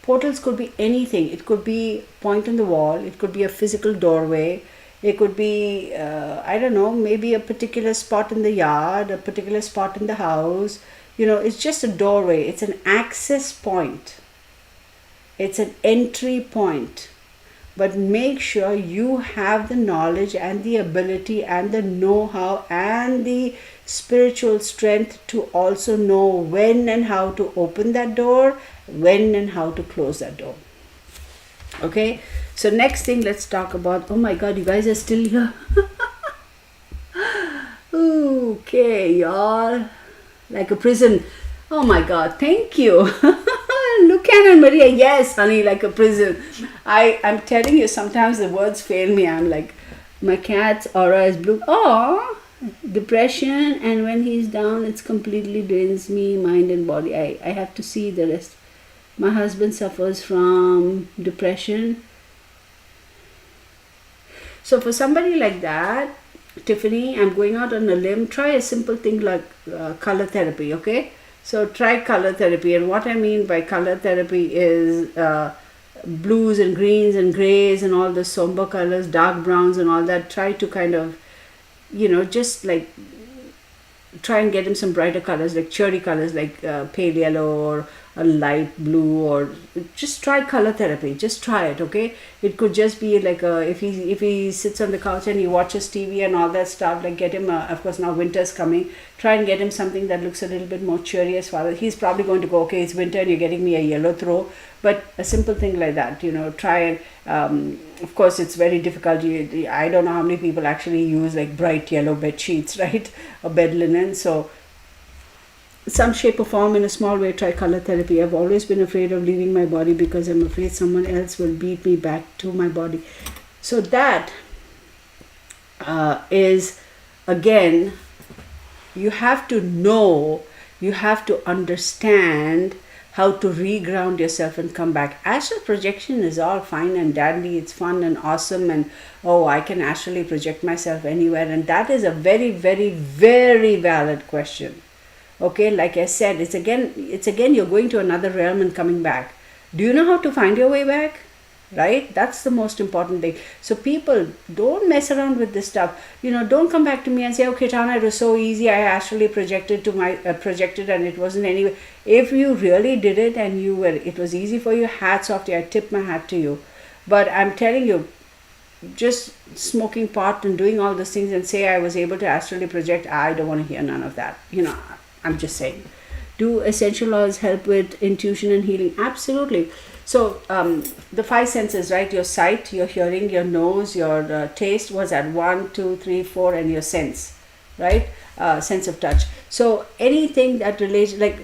portals could be anything. It could be a point in the wall. It could be a physical doorway. It could be, I don't know, maybe a particular spot in the yard, a particular spot in the house. You know, it's just a doorway. It's an access point. It's an entry point. But make sure you have the knowledge and the ability and the know-how and the spiritual strength to also know when and how to open that door, when and how to close that door. Okay? So next thing, let's talk about, oh my god, you guys are still here. Okay, y'all, like a prison. Oh my god, thank you. Lucan and Maria, yes honey, like a prison. I'm telling you, sometimes the words fail me. I'm like, my cat's aura is blue. Oh, depression, and when he's down, it's completely drains me, mind and body. I have to see the rest. My husband suffers from depression. So for somebody like that, Tiffany, I'm going out on a limb. Try a simple thing like color therapy, okay? So try color therapy, and what I mean by color therapy is blues and greens and grays and all the somber colors, dark browns and all that. Try to kind of, just like try and get him some brighter colors, like cheery colors, like pale yellow or a light blue, or just try color therapy. Just try it, okay? It could just be like if he sits on the couch and he watches TV and all that stuff, like get him of course now winter's coming, try and get him something that looks a little bit more cheery. As far as he's probably going to go, okay, it's winter and you're getting me a yellow throw, but a simple thing like that, try and of course it's very difficult. I don't know how many people actually use like bright yellow bed sheets, right, or bed linen. So some shape or form, in a small way, try color therapy. I've always been afraid of leaving my body because I'm afraid someone else will beat me back to my body. So that is, again, you have to know, you have to understand how to reground yourself and come back. Astral projection is all fine and dandy. It's fun and awesome, and I can astrally project myself anywhere, and that is a very, very, very valid question. Okay, like I said, it's again you're going to another realm and coming back. Do you know how to find your way back? Right? That's the most important thing. So people, don't mess around with this stuff. Don't come back to me and say, okay, Tana, it was so easy. I actually projected and it wasn't anyway. If you really did it and it was easy for you, hats off to you. I tip my hat to you. But I'm telling you, just smoking pot and doing all those things and say I was able to astrally project, I don't want to hear none of that. I'm just saying. Do essential oils help with intuition and healing? Absolutely. So the five senses, right? Your sight, your hearing, your nose, your taste was at 1, 2, 3, 4, and your sense, right? Sense of touch. So anything that relates, like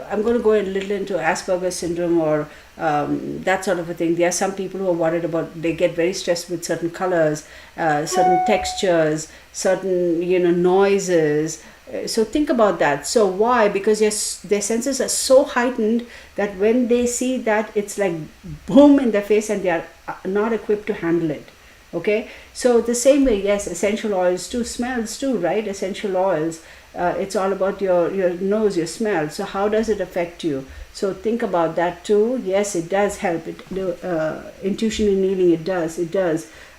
I'm going to go a little into Asperger's syndrome or that sort of a thing. There are some people who are worried about, they get very stressed with certain colors, certain textures, certain noises. So think about that. So why? Because their senses are so heightened that when they see that, it's like boom in their face, and they are not equipped to handle it. Okay, so the same way, yes, essential oils too, smells too, right? Essential oils, it's all about your nose, your smell. So how does it affect you? So think about that too. Yes, it does help. Intuition and healing, it does.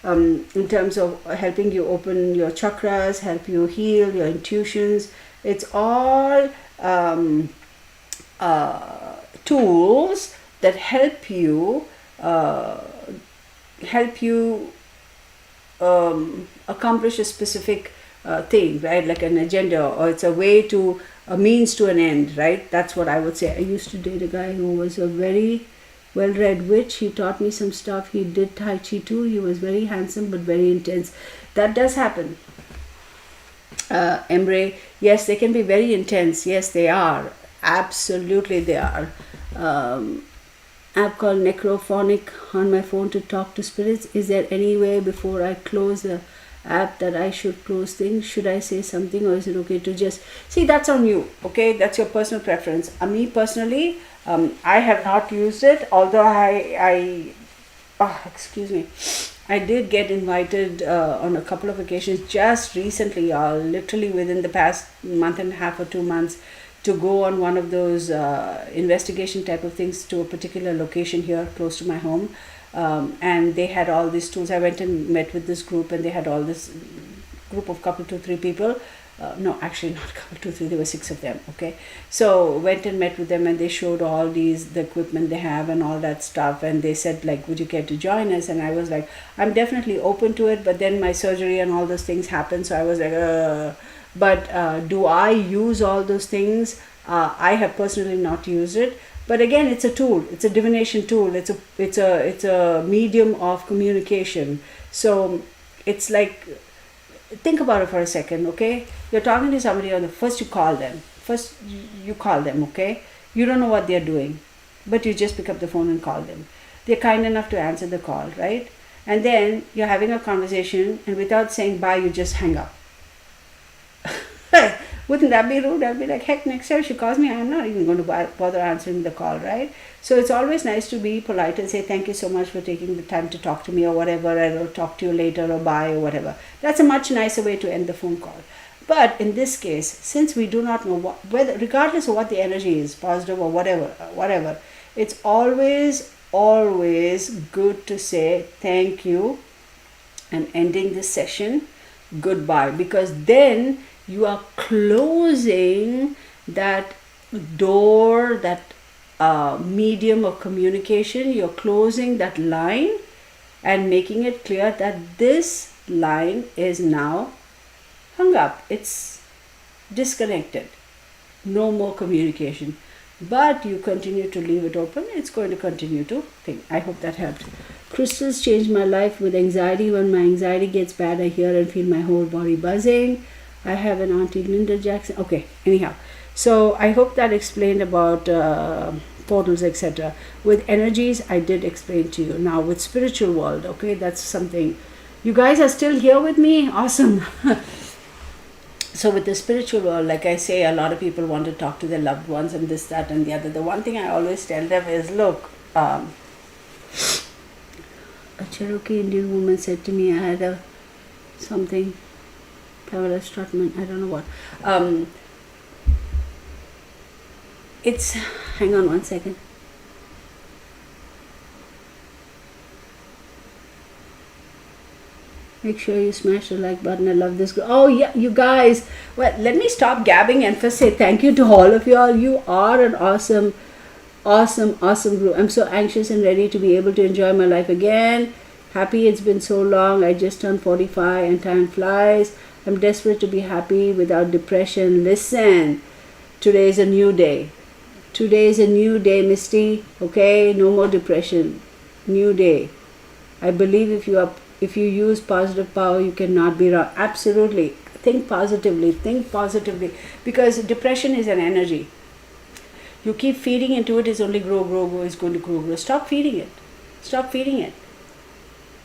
In terms of helping you open your chakras, help you heal your intuitions. It's all tools that help you accomplish a specific thing, right? Like an agenda, or it's a means to an end, right? That's what I would say. I used to date a guy who was a very well-read witch. He taught me some stuff. He did Tai Chi too. He was very handsome but very intense. That does happen. Emre, yes, they can be very intense. Yes, they are. Absolutely, they are. App called Necrophonic on my phone to talk to spirits. Is there any way before I close the app that I should close things? Should I say something, or is it okay to just see? That's on you. Okay, that's your personal preference. Me personally, I have not used it, although I did get invited on a couple of occasions just recently, literally within the past month and a half or 2 months, to go on one of those investigation type of things to a particular location here close to my home. And they had all these tools. I went and met with this group, and they had all this group of couple, 2-3 people. No, actually not couple, 2-3, there were 6 of them. Okay, so went and met with them, and they showed all the equipment they have and all that stuff, and they said, like, would you care to join us? And I was like, I'm definitely open to it, but then my surgery and all those things happened, so I was like, but do I use all those things? I have personally not used it. But again, it's a tool. It's a divination tool. It's a medium of communication. So it's like, think about it for a second, okay? You're talking to somebody on the first you call them. First you call them, okay? You don't know what they're doing, but you just pick up the phone and call them. They're kind enough to answer the call, right? And then you're having a conversation, and without saying bye, you just hang up. Wouldn't that be rude? I'd be like, heck, next time she calls me, I'm not even going to bother answering the call, right? So it's always nice to be polite and say, thank you so much for taking the time to talk to me, or whatever, I'll talk to you later, or bye, or whatever. That's a much nicer way to end the phone call. But in this case, since we do not know whether, regardless of what the energy is, positive or whatever, it's always good to say thank you and ending this session, goodbye, because then you are closing that door, that medium of communication. You're closing that line and making it clear that this line is now hung up. It's disconnected. No more communication. But you continue to leave it open. It's going to continue to think. I hope that helped. Crystals changed my life with anxiety. When my anxiety gets bad, I hear and feel my whole body buzzing. I have an Auntie Linda Jackson. Okay, anyhow. So I hope that explained about portals, etc. With energies, I did explain to you. Now with spiritual world, okay, that's something. You guys are still here with me? Awesome. So with the spiritual world, like I say, a lot of people want to talk to their loved ones and this, that, and the other. The one thing I always tell them is, look, a Cherokee Indian woman said to me, I had something, Pamela Strutman, I don't know what. Hang on one second. Make sure you smash the like button. I love this. Oh yeah, you guys. Well, let me stop gabbing and first say thank you to all of you all. You are an awesome group. I'm so anxious and ready to be able to enjoy my life again. Happy it's been so long. I just turned 45 and time flies. I'm desperate to be happy without depression. Listen, today is a new day. Today is a new day, Misty. Okay, no more depression. New day. I believe if you use positive power, you cannot be wrong. Absolutely. Think positively. Because depression is an energy. You keep feeding into it, it's only grow, it's going to grow. Stop feeding it.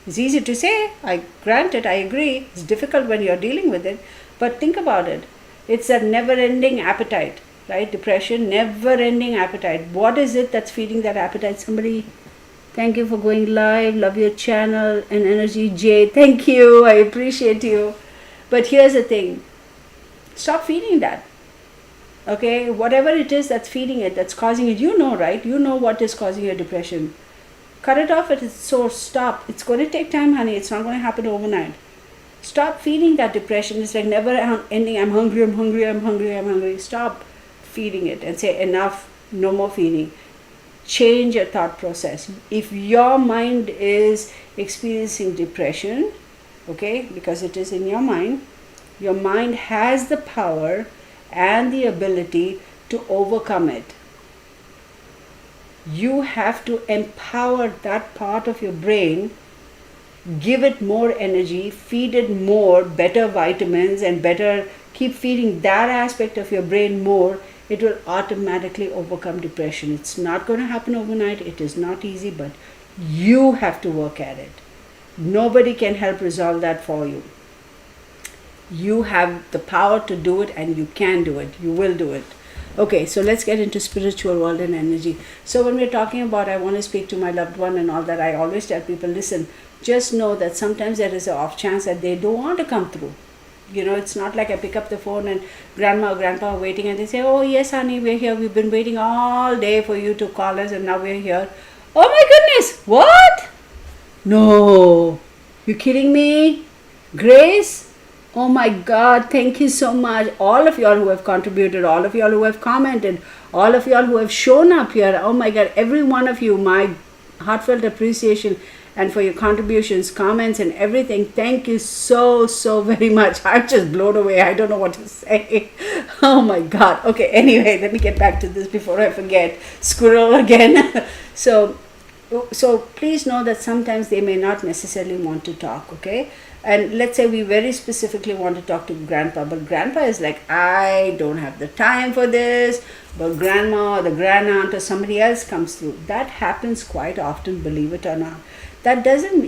It's easy to say, I grant it, I agree. It's difficult when you're dealing with it. But think about it. It's a never-ending appetite, right? Depression, never-ending appetite. What is it that's feeding that appetite? Somebody... Thank you for going live. Love your channel and energy, Jay. Thank you. I appreciate you. But here's the thing. Stop feeding that. Okay? Whatever it is that's feeding it, that's causing it, you know, right? You know what is causing your depression. Cut it off at its source. Stop. It's going to take time, honey. It's not going to happen overnight. Stop feeding that depression. It's like never ending. I'm hungry. Stop feeding it and say enough. No more feeding. Change your thought process. If your mind is experiencing depression, okay, because it is in your mind has the power and the ability to overcome it. You have to empower that part of your brain, give it more energy, feed it more, better vitamins and keep feeding that aspect of your brain more. It will automatically overcome depression. It's not going to happen overnight. It is not easy, but you have to work at it. Nobody can help resolve that for you. You have the power to do it and you can do it. You will do it. Okay, so let's get into spiritual world and energy. So when we're talking about I want to speak to my loved one and all that, I always tell people, listen, just know that sometimes there is an off chance that they don't want to come through. You know, it's not like I pick up the phone and grandma or grandpa are waiting and they say, oh yes honey, we're here. We've been waiting all day for you to call us and now we're here. Oh my goodness, what? No, you kidding me? Grace? Oh my God, thank you so much. All of y'all who have contributed, all of y'all who have commented, all of y'all who have shown up here. Oh my God, every one of you, my heartfelt appreciation. and for your contributions, comments, and everything. Thank you so very much. I'm just blown away. I don't know what to say. Oh my God. Okay, anyway, let me get back to this before I forget. Squirrel again. So please know that sometimes they may not necessarily want to talk, okay? And let's say we very specifically want to talk to grandpa, but grandpa is like, I don't have the time for this, but grandma or the grand aunt or somebody else comes through. That happens quite often, believe it or not. That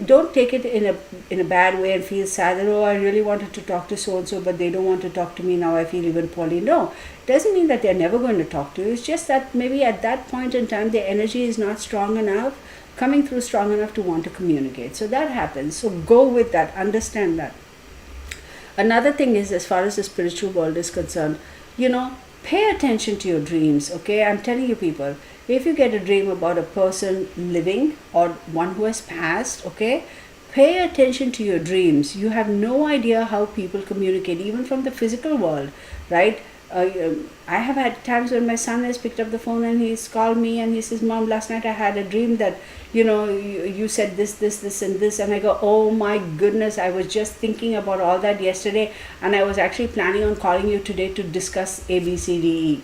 don't take it in a bad way and feel sad that, oh, I really wanted to talk to so-and-so, but they don't want to talk to me now, I feel even poorly. No, it doesn't mean that they're never going to talk to you. It's just that maybe at that point in time, their energy is not strong enough, coming through strong enough to want to communicate. So that happens. So go with that, understand that. Another thing is, as far as the spiritual world is concerned, pay attention to your dreams, okay? I'm telling you people, if you get a dream about a person living or one who has passed, okay, pay attention to your dreams. You have no idea how people communicate, even from the physical world, right? I have had times when my son has picked up the phone and he's called me and he says, Mom, last night I had a dream that, you said this, and this. And I go, oh my goodness, I was just thinking about all that yesterday. And I was actually planning on calling you today to discuss A, B, C, D, E.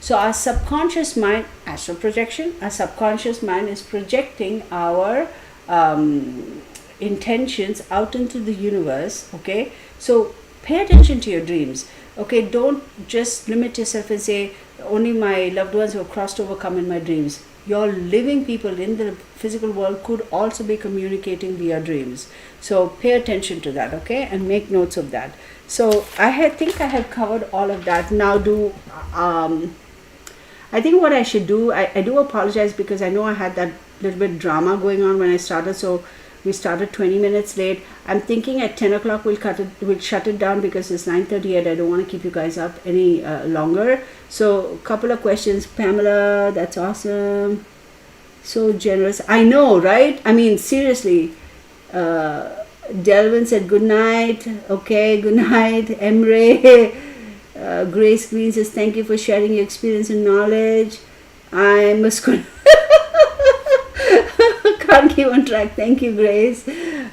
So our subconscious mind, astral projection, our subconscious mind is projecting our intentions out into the universe, okay? So pay attention to your dreams. Okay, don't just limit yourself and say, only my loved ones who have crossed over come in my dreams. Your living people in the physical world could also be communicating via dreams. So pay attention to that, okay? And make notes of that. So I think I have covered all of that. Now I think what I should do, I do apologize because I know I had that little bit drama going on when I started. So we started 20 minutes late. I'm thinking at 10 o'clock we'll shut it down because it's 9:38. I don't want to keep you guys up any longer. So a couple of questions. Pamela, that's awesome. So generous. I know, right? I mean, seriously. Delvin said good night. Okay, good night. Emre. Grace Green says thank you for sharing your experience and knowledge. I must can't keep on track. Thank you, Grace.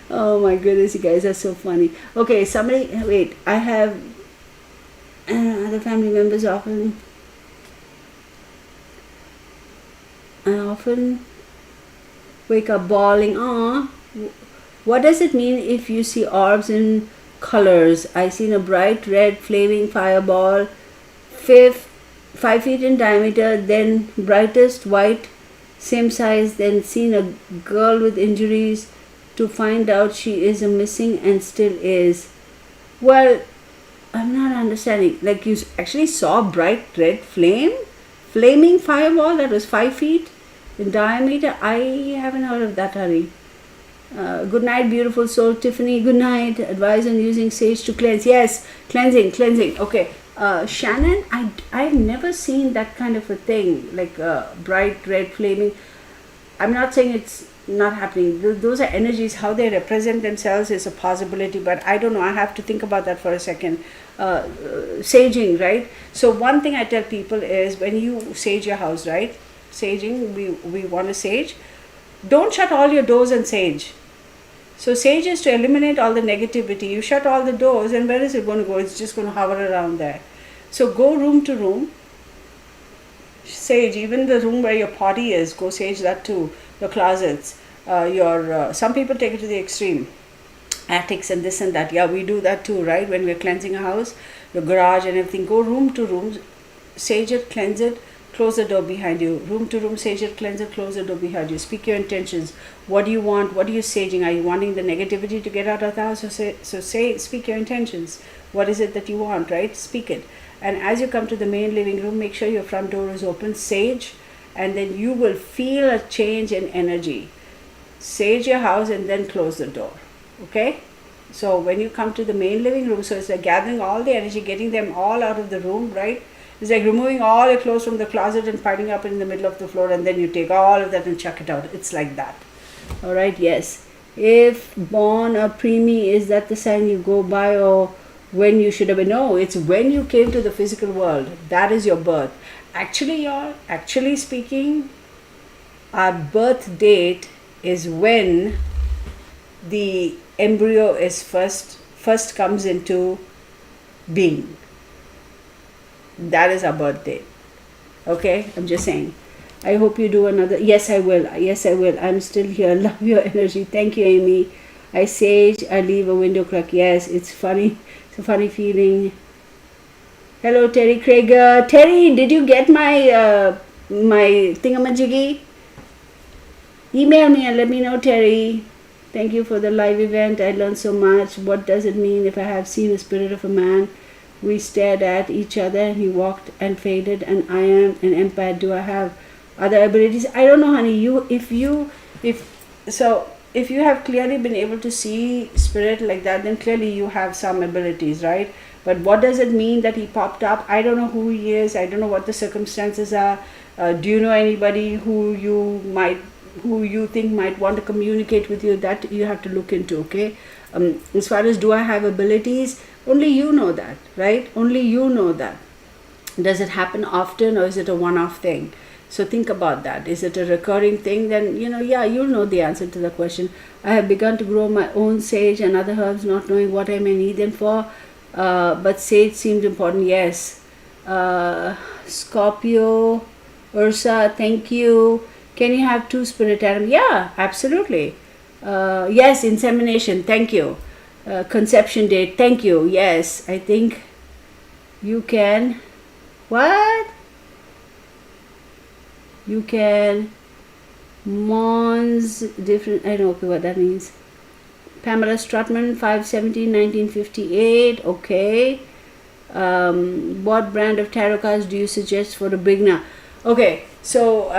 Oh my goodness, you guys are so funny. Okay, wait, I have other family members often wake up bawling. What does it mean if you see orbs in colors? I seen a bright red flaming fireball, 5 feet in diameter, then brightest white, same size, then seen a girl with injuries to find out she is a missing and still is. Well, I'm not understanding. Like, you actually saw bright red flaming fireball that was 5 feet in diameter? I haven't heard of that, honey. Good night, beautiful soul. Tiffany, good night. Advice on using sage to cleanse. Yes, cleansing. Okay. Shannon, I've never seen that kind of a thing, like bright red flaming. I'm not saying it's not happening. Those are energies. How they represent themselves is a possibility, but I don't know. I have to think about that for a second. Saging, right? So one thing I tell people is, when you sage your house, right? Saging, we want to sage. Don't shut all your doors and sage. So sage is to eliminate all the negativity. You shut all the doors, and where is it going to go? It's just going to hover around there. So go room to room, sage. Even the room where your potty is, go sage that too. Your closets, some people take it to the extreme, attics and this and that. Yeah, we do that too, right? When we're cleansing a house, your garage and everything. Go room to room, sage it, cleanse it, close the door behind you. Room to room, sage it, cleanse it, close the door behind you. Speak your intentions. What do you want? What are you saging? Are you wanting the negativity to get out of the house? Speak your intentions. What is it that you want, right? Speak it. And as you come to the main living room, make sure your front door is open, sage, and then you will feel a change in energy. Sage your house and then close the door. Okay? So when you come to the main living room, so it's like gathering all the energy, getting them all out of the room, right? It's like removing all your clothes from the closet and piling up in the middle of the floor, and then you take all of that and chuck it out. It's like that. All right, yes. If born a preemie, is that the sign you go by, or when you should have been? No, it's when you came to the physical world. That is your birth. Actually speaking, our birth date is when the embryo is first comes into being. That is our birthday. Okay, I'm just saying. I hope you do another. Yes, I will. Yes, I will. I'm still here. Love your energy. Thank you, Amy. I sage. I leave a window crack. Yes, it's funny. It's a funny feeling. Hello, Terry Krager. Terry, did you get my my thingamajiggy? Email me and let me know, Terry. Thank you for the live event. I learned so much. What does it mean if I have seen the spirit of a man? We stared at each other and he walked and faded, and I am an empath. Do I have other abilities? I don't know, honey. If you have clearly been able to see spirit like that, then clearly you have some abilities, right? But what does it mean that he popped up? I don't know who he is. I don't know what the circumstances are. Do you know anybody who you think might want to communicate with you? That you have to look into, okay? As far as do I have abilities, only you know that, right? Only you know that. Does it happen often, or is it a one-off thing? So think about that. Is it a recurring thing? Then, you'll know the answer to the question. I have begun to grow my own sage and other herbs, not knowing what I may need them for. But sage seemed important. Yes. Scorpio, Ursa, thank you. Can you have 2 spirit atoms? Yeah, absolutely. Yes, insemination. Thank you. Conception date. Thank you. Yes, I think you can. What? You can. Mons different. I don't know what that means. Pamela Strutman, 5/17/1958. Okay. What brand of tarot cards do you suggest for a beginner? Okay, so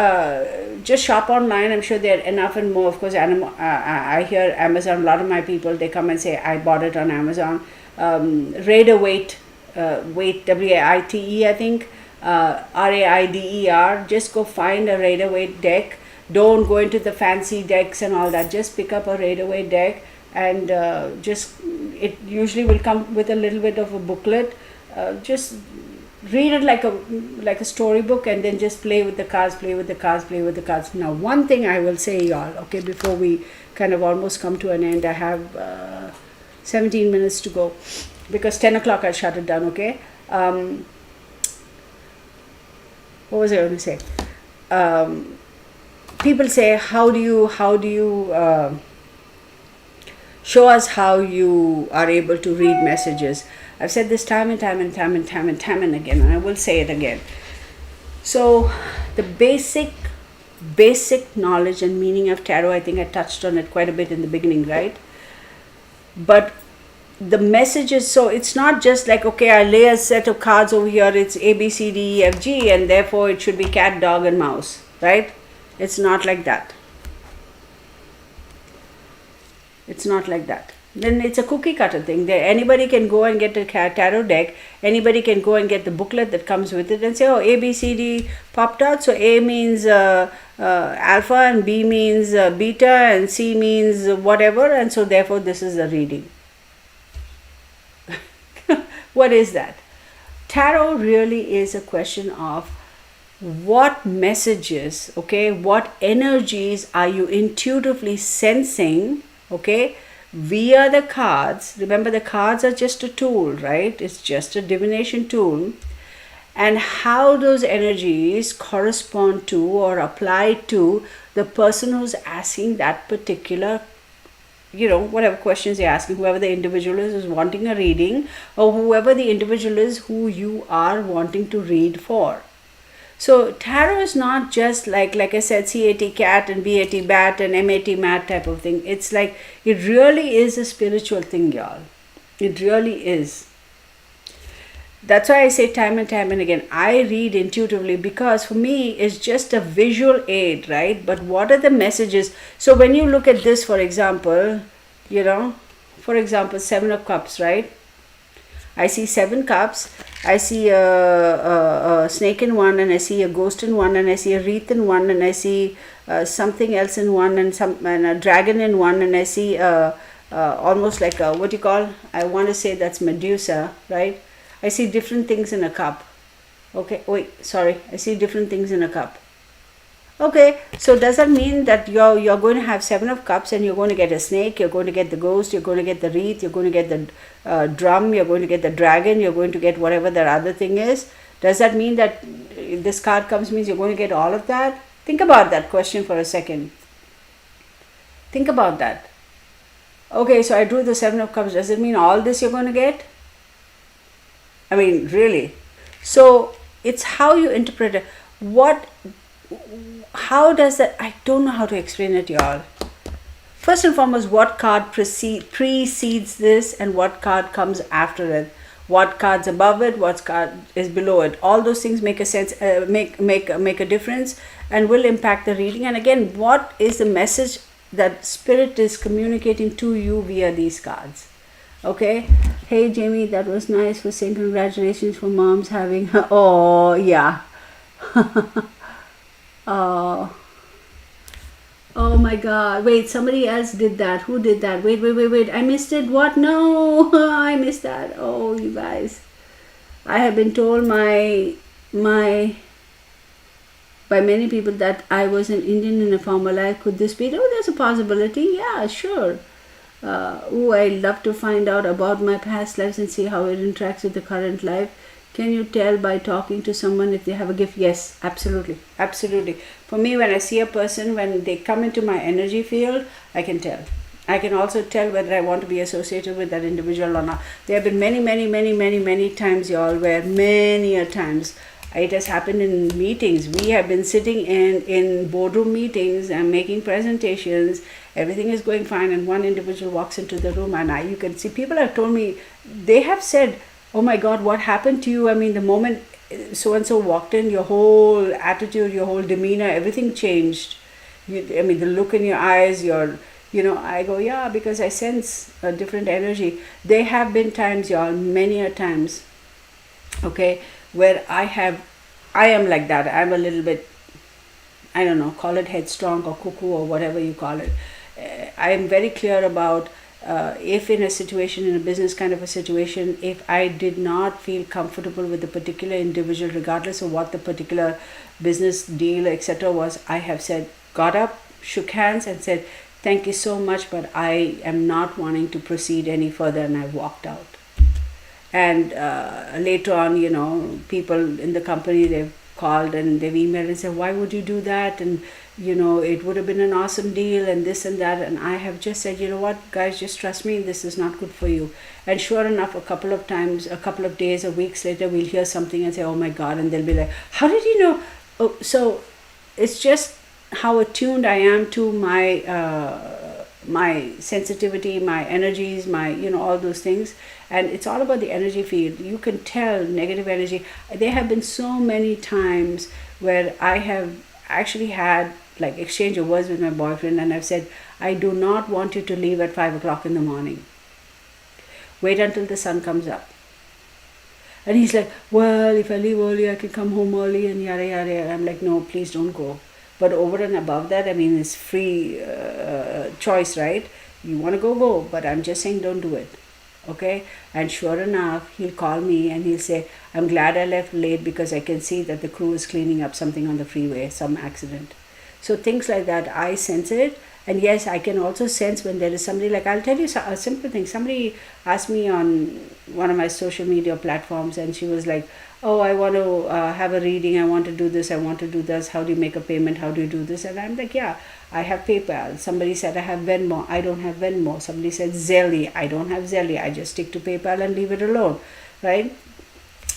just shop online. I'm sure there are enough and more. Of course, I hear Amazon. A lot of my people, they come and say, I bought it on Amazon. Raider Waite, W-A-I-T-E, I think. R-A-I-D-E-R. Just go find a Raider Waite deck. Don't go into the fancy decks and all that. Just pick up a Raider Waite deck, and it usually will come with a little bit of a booklet. Just read it like a storybook, and then just play with the cards. Now, one thing I will say, y'all, okay, before we kind of almost come to an end, I have 17 minutes to go, because 10 o'clock I'll shut it down, okay? What was I going to say? People say, how do you show us how you are able to read messages? I've said this time and time again, and I will say it again. So the basic knowledge and meaning of tarot, I think I touched on it quite a bit in the beginning, right? But the messages, so it's not just like, okay, I lay a set of cards over here, it's A, B, C, D, E, F, G, and therefore it should be cat, dog, and mouse, right? It's not like that. It's not like that. Then it's a cookie cutter thing. Anybody can go and get a tarot deck. Anybody can go and get the booklet that comes with it and say, oh, A, B, C, D popped out. So A means alpha, and B means beta, and C means whatever. And so therefore this is the reading. What is that? Tarot really is a question of what messages, okay, what energies are you intuitively sensing, okay, via the cards. Remember, the cards are just a tool, right? It's just a divination tool. And how those energies correspond to or apply to the person who's asking that particular, whatever questions you're asking, whoever the individual is who's wanting a reading, or whoever the individual is who you are wanting to read for. So tarot is not just like I said, C-A-T cat and B-A-T bat and M-A-T mat type of thing. It's like, it really is a spiritual thing, y'all. It really is. That's why I say time and again, I read intuitively, because for me it's just a visual aid, right? But what are the messages? So when you look at this, for example, Seven of Cups, right? I see 7 cups. I see a snake in one, and I see a ghost in one, and I see a wreath in one, and I see something else in one, and a dragon in one, and I see almost like a, I want to say that's Medusa, right? I see different things in a cup. Okay, I see different things in a cup. Okay, so does that mean that you're going to have 7 of Cups and you're going to get a snake, you're going to get the ghost, you're going to get the wreath, you're going to get the drum, you're going to get the dragon, you're going to get whatever that other thing is? Does that mean that this card comes means you're going to get all of that? Think about that question for a second. Think about that. Okay, so I drew the 7 of Cups. Does it mean all this you're going to get? I mean, really. So it's how you interpret it. How does that, I don't know how to explain it, y'all. First and foremost, what card precedes this and what card comes after it? What card's above it? What card is below it? All those things make a sense, make a difference, and will impact the reading. And again, what is the message that Spirit is communicating to you via these cards? Okay. Hey Jamie, that was nice for saying congratulations for moms having her. Oh yeah. Oh. Oh my god. Wait, somebody else did that. Who did that? Wait. I missed it. What? No. I missed that. Oh, you guys. I have been told by many people that I was an Indian in a former life. Could this be? Oh, there's a possibility. Yeah, sure. I'd love to find out about my past lives and see how it interacts with the current life. Can you tell by talking to someone if they have a gift? Yes, absolutely. Absolutely. For me, when I see a person, when they come into my energy field, I can tell. I can also tell whether I want to be associated with that individual or not. There have been many times, y'all, where many a times it has happened in meetings. We have been sitting in boardroom meetings and making presentations. Everything is going fine, and one individual walks into the room, and you can see people have told me, they have said, oh my God, what happened to you? I mean, the moment so-and-so walked in, your whole attitude, your whole demeanor, everything changed. The look in your eyes, I go, yeah, because I sense a different energy. There have been times, y'all, many a times, okay, where I am like that. I'm a little bit, I don't know, call it headstrong or cuckoo or whatever you call it. I am very clear about if in a situation, in a business kind of a situation, if I did not feel comfortable with the particular individual, regardless of what the particular business deal, etc. was, I have said, got up, shook hands and said, thank you so much, but I am not wanting to proceed any further, and I walked out. And later on, people in the company, they've called and they've emailed and said, why would you do that? And it would have been an awesome deal and this and that. And I have just said, you know what, guys, just trust me, this is not good for you. And sure enough, a couple of times, a couple of days or weeks later, we'll hear something and say, oh my God, and they'll be like, how did you know? Oh, so it's just how attuned I am to my sensitivity, my energies, all those things. And it's all about the energy field. You can tell negative energy. There have been so many times where I have actually had like exchange of words with my boyfriend, and I've said, I do not want you to leave at 5 o'clock in the morning. Wait until the sun comes up. And he's like, well, if I leave early, I can come home early and yada yada yada. I'm like, no, please don't go. But over and above that, it's free choice, right? You want to go, but I'm just saying don't do it. Okay? And sure enough, he'll call me and he'll say, I'm glad I left late because I can see that the crew is cleaning up something on the freeway, some accident. So things like that, I sense it. And yes, I can also sense when there is somebody, like I'll tell you a simple thing. Somebody asked me on one of my social media platforms, and she was like, oh, I want to have a reading, I want to do this, I want to do this, how do you make a payment, how do you do this? And I'm like, yeah, I have PayPal. Somebody said I have Venmo, I don't have Venmo. Somebody said Zelly, I don't have Zelly, I just stick to PayPal and leave it alone, right?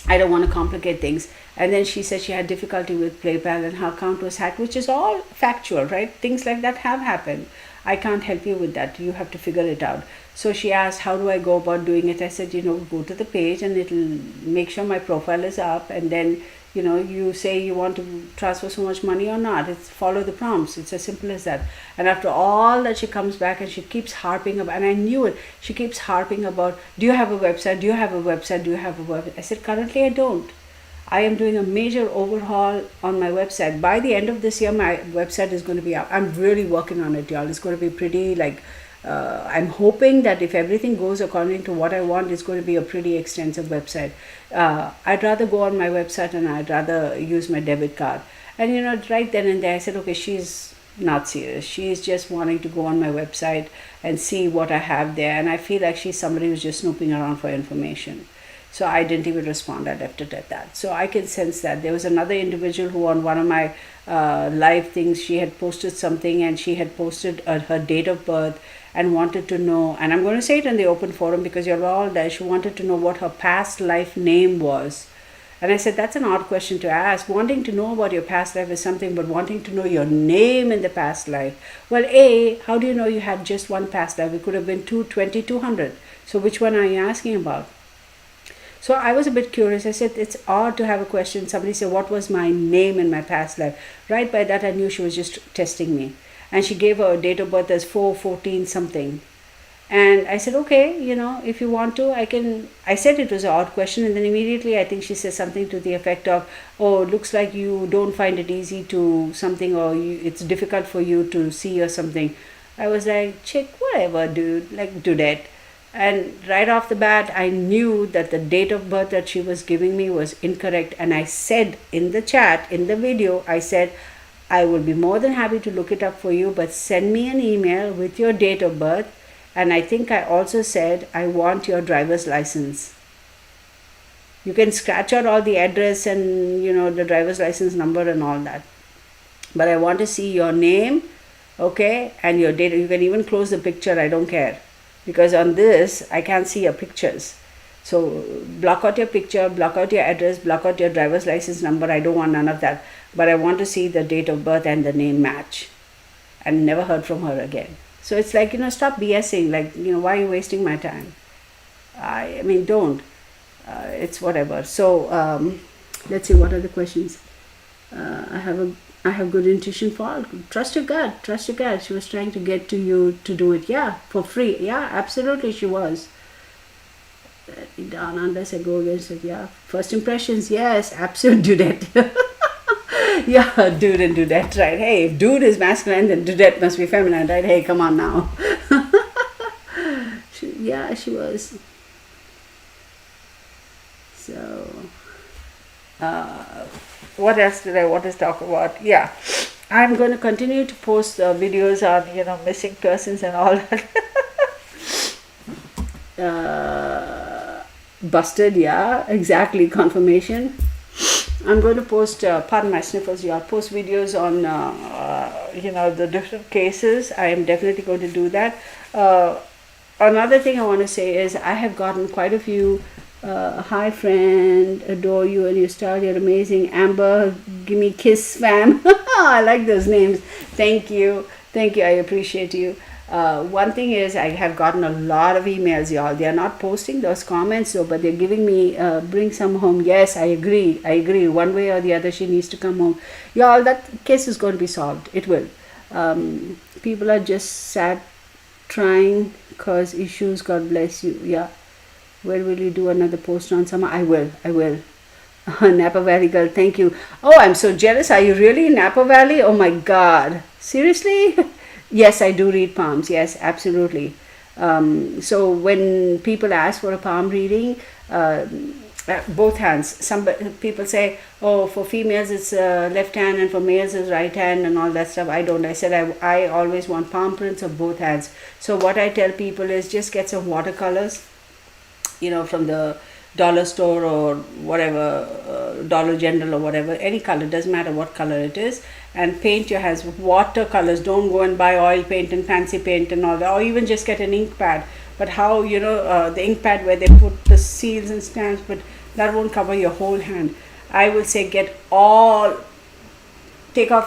I don't want to complicate things. And then she said she had difficulty with PayPal and her account was hacked, which is all factual, right? Things like that have happened. I can't help you with that. You have to figure it out. So she asked, how do I go about doing it? I said, go to the page and it'll make sure my profile is up. And then, you say you want to transfer so much money or not. It's follow the prompts. It's as simple as that. And after all that, she comes back and she keeps harping about, and I knew it. She keeps harping about, do you have a website? Do you have a website? Do you have a website? I said, currently I don't. I am doing a major overhaul on my website. By the end of this year, my website is going to be up. I'm really working on it, y'all. It's going to be pretty, I'm hoping that if everything goes according to what I want, it's going to be a pretty extensive website. I'd rather go on my website and I'd rather use my debit card. And right then and there I said, okay, she's not serious. She's just wanting to go on my website and see what I have there. And I feel like she's somebody who's just snooping around for information. So I didn't even respond. I left it at that. So I can sense that. There was another individual who on one of my live things, she had posted something, and she had posted her date of birth and wanted to know, and I'm going to say it in the open forum because you're all there, she wanted to know what her past life name was. And I said, that's an odd question to ask. Wanting to know about your past life is something, but wanting to know your name in the past life. Well, A, how do you know you had just one past life? It could have been 220, 200. So which one are you asking about? So I was a bit curious. I said, it's odd to have a question. Somebody said, what was my name in my past life? Right by that, I knew she was just testing me. And she gave her date of birth as 4/14 something. And I said, okay, if you want to, I said it was an odd question. And then immediately I think she said something to the effect of, oh, looks like you don't find it easy to something, or it's difficult for you to see or something. I was like, chick, whatever, dude, like, do that. And right off the bat, I knew that the date of birth that she was giving me was incorrect. And I said in the chat, in the video, I said, I will be more than happy to look it up for you, but send me an email with your date of birth. And I think I also said, I want your driver's license. You can scratch out all the address and, the driver's license number and all that. But I want to see your name, okay, and your date. You can even close the picture, I don't care. Because on this, I can't see your pictures. So block out your picture, block out your address, block out your driver's license number. I don't want none of that. But I want to see the date of birth and the name match. And never heard from her again. So it's like, stop BSing. Like, why are you wasting my time? I mean, don't. It's whatever. So let's see, what are the questions? I have good intuition for all. Trust your gut. Trust your gut. She was trying to get to you to do it. Yeah, for free. Yeah, absolutely she was. Down unless I go against it. Yeah. First impressions. Yes, absolutely. Do that. Yeah, dude and dudette, right? Hey, if dude is masculine, then dudette must be feminine, right? Hey, come on now. She was. So, what else did I want to talk about? Yeah, I'm going to continue to post videos on, missing persons and all that. Busted, yeah, exactly, confirmation. I'm going to post, pardon my sniffles, I'll post videos on, the different cases. I am definitely going to do that. Another thing I want to say is I have gotten quite a few, hi friend, adore you and your style, you're amazing. Amber, give me kiss, fam. I like those names. Thank you, I appreciate you. One thing is I have gotten a lot of emails, y'all. They are not posting those comments though, but they're giving me, bring some home. Yes, I agree. One way or the other, she needs to come home. Y'all, that case is going to be solved. It will. People are just sad, trying, cause issues. God bless you. Yeah. Where will you do another post on summer? I will. Napa Valley girl, thank you. Oh, I'm so jealous. Are you really in Napa Valley? Oh my God. Seriously? Yes, I do read palms. Yes, absolutely. So when people ask for a palm reading, both hands. Some people say, oh, for females it's left hand and for males it's right hand and all that stuff. I don't. I said I always want palm prints of both hands. So what I tell people is just get some watercolors, from the dollar store or whatever, Dollar General or whatever, any color, doesn't matter what color it is, and paint your hands with watercolors. Don't go and buy oil paint and fancy paint and all that, or even just get an ink pad. But how, the ink pad where they put the seals and stamps, but that won't cover your whole hand. I will say take off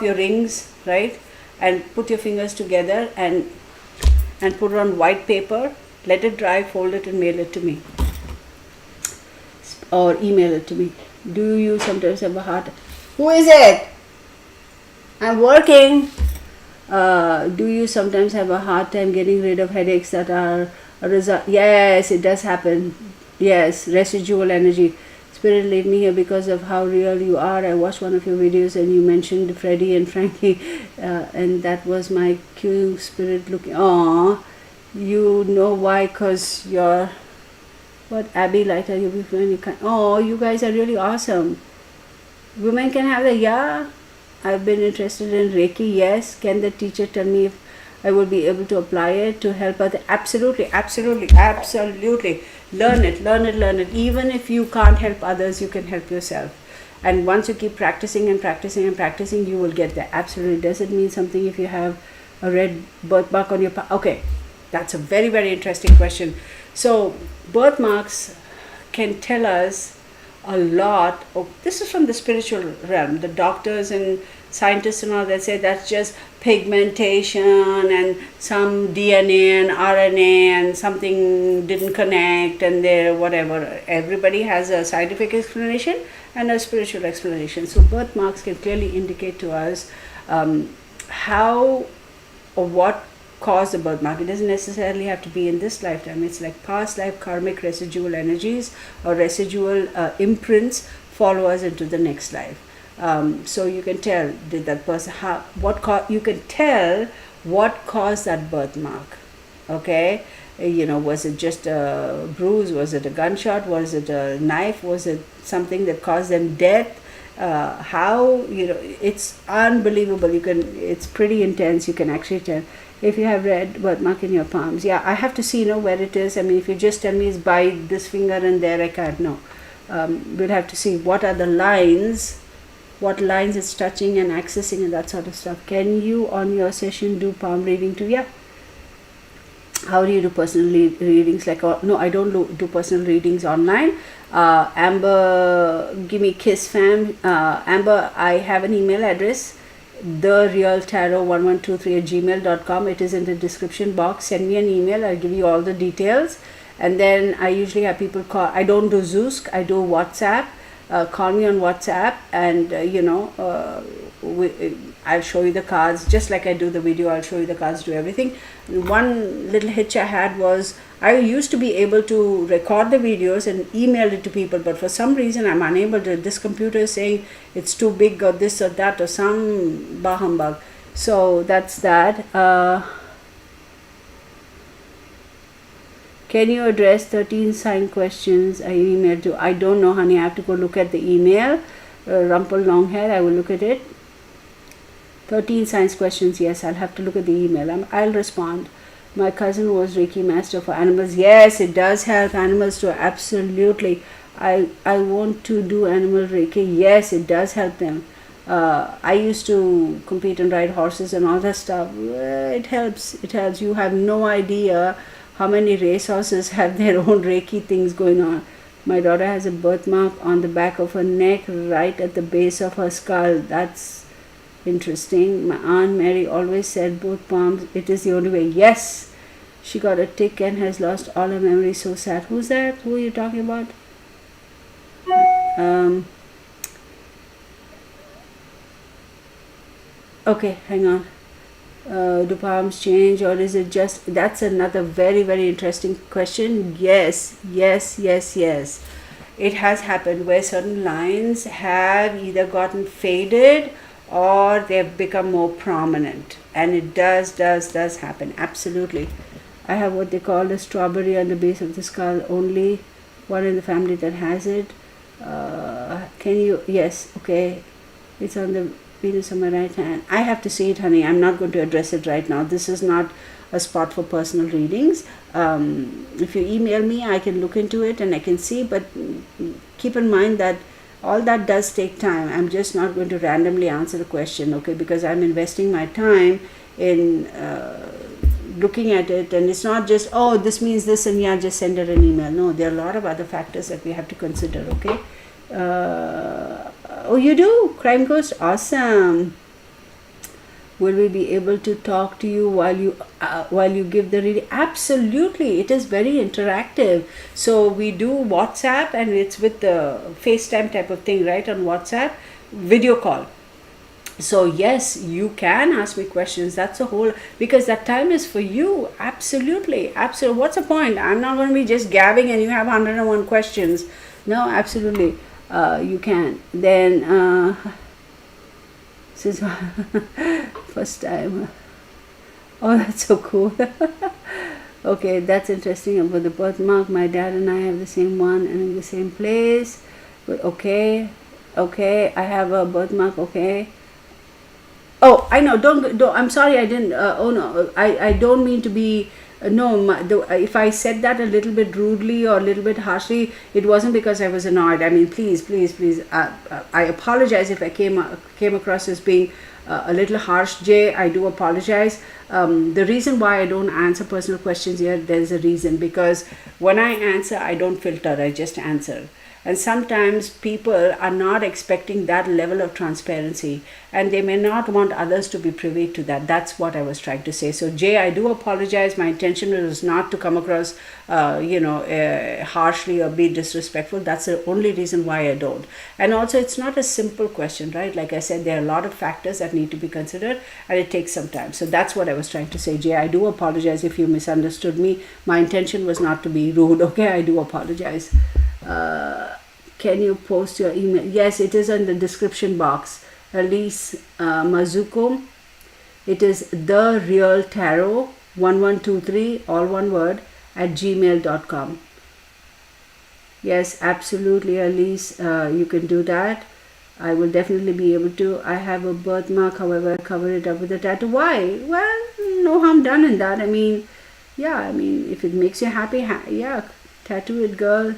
your rings, right, and put your fingers together and put it on white paper, let it dry, fold it and mail it to me. Or email it to me. Do you sometimes have a heart? Who is it? I'm working. Do you sometimes have a hard time getting rid of headaches that are a result? Yes, it does happen. Yes, residual energy. Spirit lead me here because of how real you are. I watched one of your videos and you mentioned Freddie and Frankie, and that was my cue. Spirit looking. Aww, you know why? Cause you're. What, Abby, lighter, you be friendly. Oh, you guys are really awesome. Women can have the, yeah. I've been interested in Reiki. Yes. Can the teacher tell me if I will be able to apply it to help others? Absolutely, absolutely, absolutely. Learn it, learn it, learn it. Even if you can't help others, you can help yourself. And once you keep practicing and practicing and practicing, you will get there. Absolutely. Does it mean something if you have a red birthmark on your palm? Okay, that's a very, very interesting question. So birthmarks can tell us a lot. This is from the spiritual realm. The doctors and scientists and all that say that's just pigmentation and some DNA and RNA and something didn't connect and there whatever. Everybody has a scientific explanation and a spiritual explanation. So birthmarks can clearly indicate to us how or what caused the birthmark. It doesn't necessarily have to be in this lifetime. It's like past life karmic residual energies or residual imprints follow us into the next life. So you can tell, did that person you can tell what caused that birthmark. Okay, was it just a bruise? Was it a gunshot? Was it a knife? Was it something that caused them death? It's unbelievable. It's pretty intense. You can actually tell if you have red birthmark in your palms. Yeah, I have to see where it is. I mean, if you just tell me it's by this finger and there, I can't know. We'll have to see what are the lines, what lines it's touching and accessing and that sort of stuff. Can you on your session do palm reading too? Yeah. How do you do personal readings? No, I don't do personal readings online. Amber, give me kiss fam. Amber, I have an email address, therealtarot1123@gmail.com. It is in the description box. Send me an email. I'll give you all the details. And then I usually have people call. I don't do Zoosk. I do WhatsApp. Call me on WhatsApp and I'll show you the cards just like I do the video. I'll show you the cards, do everything. One little hitch I had was I used to be able to record the videos and email it to people, but for some reason I'm unable to. This computer is saying it's too big or this or that or some bah humbug. So that's that. Can you address 13 sign questions I emailed to? I don't know, honey. I have to go look at the email. Rumple long hair, I will look at it. 13 science questions, yes, I'll have to look at the email. I'll respond. My cousin was Reiki master for animals. Yes, it does help animals too, absolutely. I want to do animal Reiki. Yes, it does help them. I used to compete and ride horses and all that stuff. It helps. You have no idea how many racehorses have their own Reiki things going on. My daughter has a birthmark on the back of her neck, right at the base of her skull. That's interesting. My Aunt Mary always said both palms, it is the only way. Yes, she got a tick and has lost all her memory. So sad. Who's that? Who are you talking about? Okay, hang on. Do palms change or is it just, that's another very, very interesting question. Yes. It has happened where certain lines have either gotten faded or they've become more prominent, and it does happen, absolutely. I have what they call a strawberry on the base of the skull, only one in the family that has it. Can you, yes, okay, it's on the Venus on my right hand. I have to see it, honey. I'm not going to address it right now. This is not a spot for personal readings. If you email me, I can look into it and I can see, but keep in mind that all that does take time. I'm just not going to randomly answer the question, okay, because I'm investing my time in looking at it, and it's not just, oh, this means this and yeah, just send her an email. No, there are a lot of other factors that we have to consider, okay. Oh, you do? Crime Ghost? Awesome. Will we be able to talk to you while you give the reading? Absolutely. It is very interactive. So we do WhatsApp, and it's with the FaceTime type of thing, right, on WhatsApp, video call. So yes, you can ask me questions. That's a whole, because that time is for you. Absolutely. What's the point? I'm not going to be just gabbing and you have 101 questions. No, absolutely. You can. Then this is first time. Oh, that's so cool. Okay, that's interesting about the birthmark. My dad and I have the same one and in the same place. Okay, I have a birthmark. Okay, Oh, I know. Don't. I'm sorry. I didn't. Oh no. I don't mean to be. No. If I said that a little bit rudely or a little bit harshly, it wasn't because I was annoyed. I mean, please, please, please. I apologize if I came across as being a little harsh, Jay. I do apologize. The reason why I don't answer personal questions here, there's a reason, because when I answer, I don't filter. I just answer. And sometimes people are not expecting that level of transparency, and they may not want others to be privy to that. That's what I was trying to say. So, Jay, I do apologize. My intention was not to come across, harshly or be disrespectful. That's the only reason why I don't. And also, it's not a simple question, right? Like I said, there are a lot of factors that need to be considered, and it takes some time. So that's what I was trying to say, Jay. I do apologize if you misunderstood me. My intention was not to be rude. Okay, I do apologize. Can you post your email? Yes, it is in the description box. Elise Mazuko. It is the real tarot 1123, all one word, at gmail.com. Yes, absolutely, Elise. You can do that. I will definitely be able to. I have a birthmark, however, I cover it up with a tattoo. Why? Well, no harm done in that. I mean, if it makes you happy, tattoo it, girl.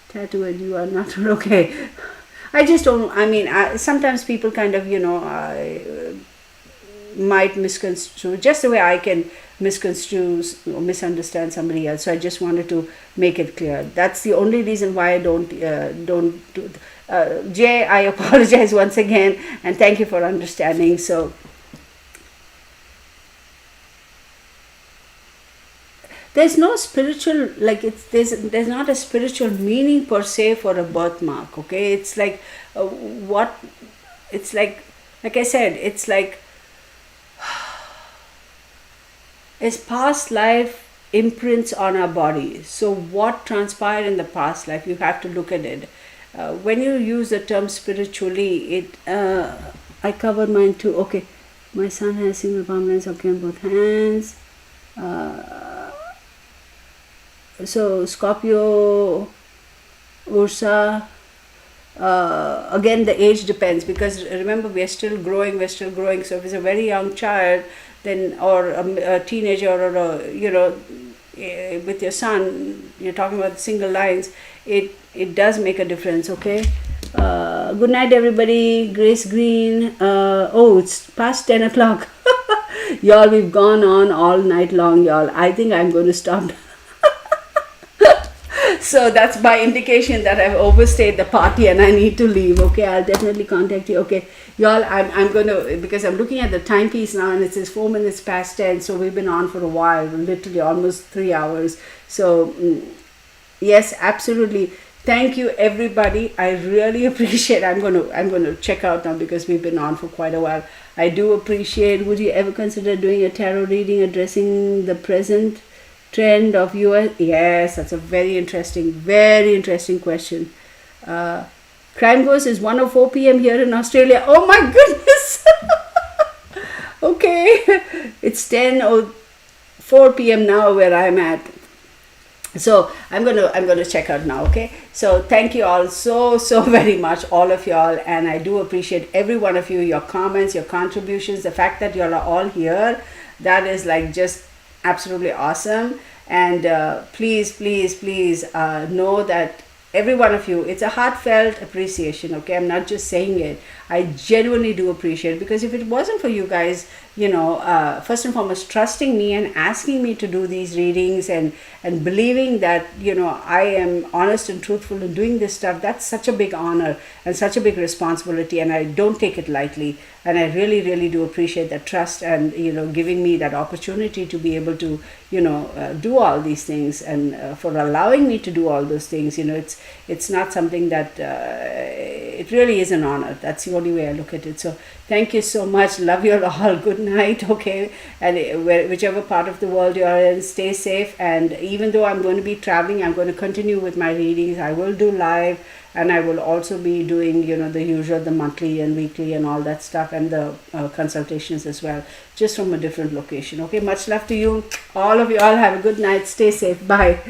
Tattoo it. You are not okay. I just don't. I mean, sometimes people kind of, might misconstrue, just the way I can misconstrue or misunderstand somebody else. So I just wanted to make it clear. That's the only reason why I don't do. Jay, I apologize once again, and thank you for understanding. So. There's no spiritual, like there's not a spiritual meaning per se for a birthmark. Okay, it's like it's like I said, it's like is past life imprints on our body. So what transpired in the past life, you have to look at it. When you use the term spiritually, I covered mine too. Okay, my son has single permanence, okay, on both hands. So Scorpio, Ursa, again the age depends, because remember we're still growing. So if it's a very young child, then, or a teenager, or with your son, you're talking about single lines, it does make a difference. Okay. Good night, everybody. Grace Green. It's past 10 o'clock. Y'all, we've gone on all night long, y'all. I think I'm going to stop. So that's by indication that I've overstayed the party and I need to leave. Okay, I'll definitely contact you. Okay, y'all, I'm going to, because I'm looking at the timepiece now and it says 4 minutes past 10. So we've been on for a while, literally almost 3 hours. So yes, absolutely. Thank you, everybody. I really appreciate. I'm going to check out now because we've been on for quite a while. I do appreciate. Would you ever consider doing a tarot reading addressing the present trend of US? Yes, that's a very interesting question. Crime Ghost is 1:04 p.m. here in Australia. Oh my goodness. Okay, it's 10:04 p.m. now where I'm at. So I'm gonna check out now. Okay, so thank you all so very much, all of y'all, and I do appreciate every one of you, your comments, your contributions, the fact that y'all are all here. That is like just absolutely awesome. And please know that every one of you, it's a heartfelt appreciation. Okay, I'm not just saying it, I genuinely do appreciate it, because if it wasn't for you guys, first and foremost trusting me and asking me to do these readings and believing that I am honest and truthful in doing this stuff, that's such a big honor and such a big responsibility, and I don't take it lightly. And I really do appreciate that trust and giving me that opportunity to be able to do all these things, and for allowing me to do all those things. It's not something that it really is an honor. That's the only way I look at it. So thank you so much. Love you all. Good night. Okay, and whichever part of the world you are in, stay safe. And even though I'm going to be traveling, I'm going to continue with my readings. I will do live, and I will also be doing the usual, the monthly and weekly and all that stuff, and the consultations as well, just from a different location. Okay, much love to you, all of you all. Have a good night. Stay safe. Bye.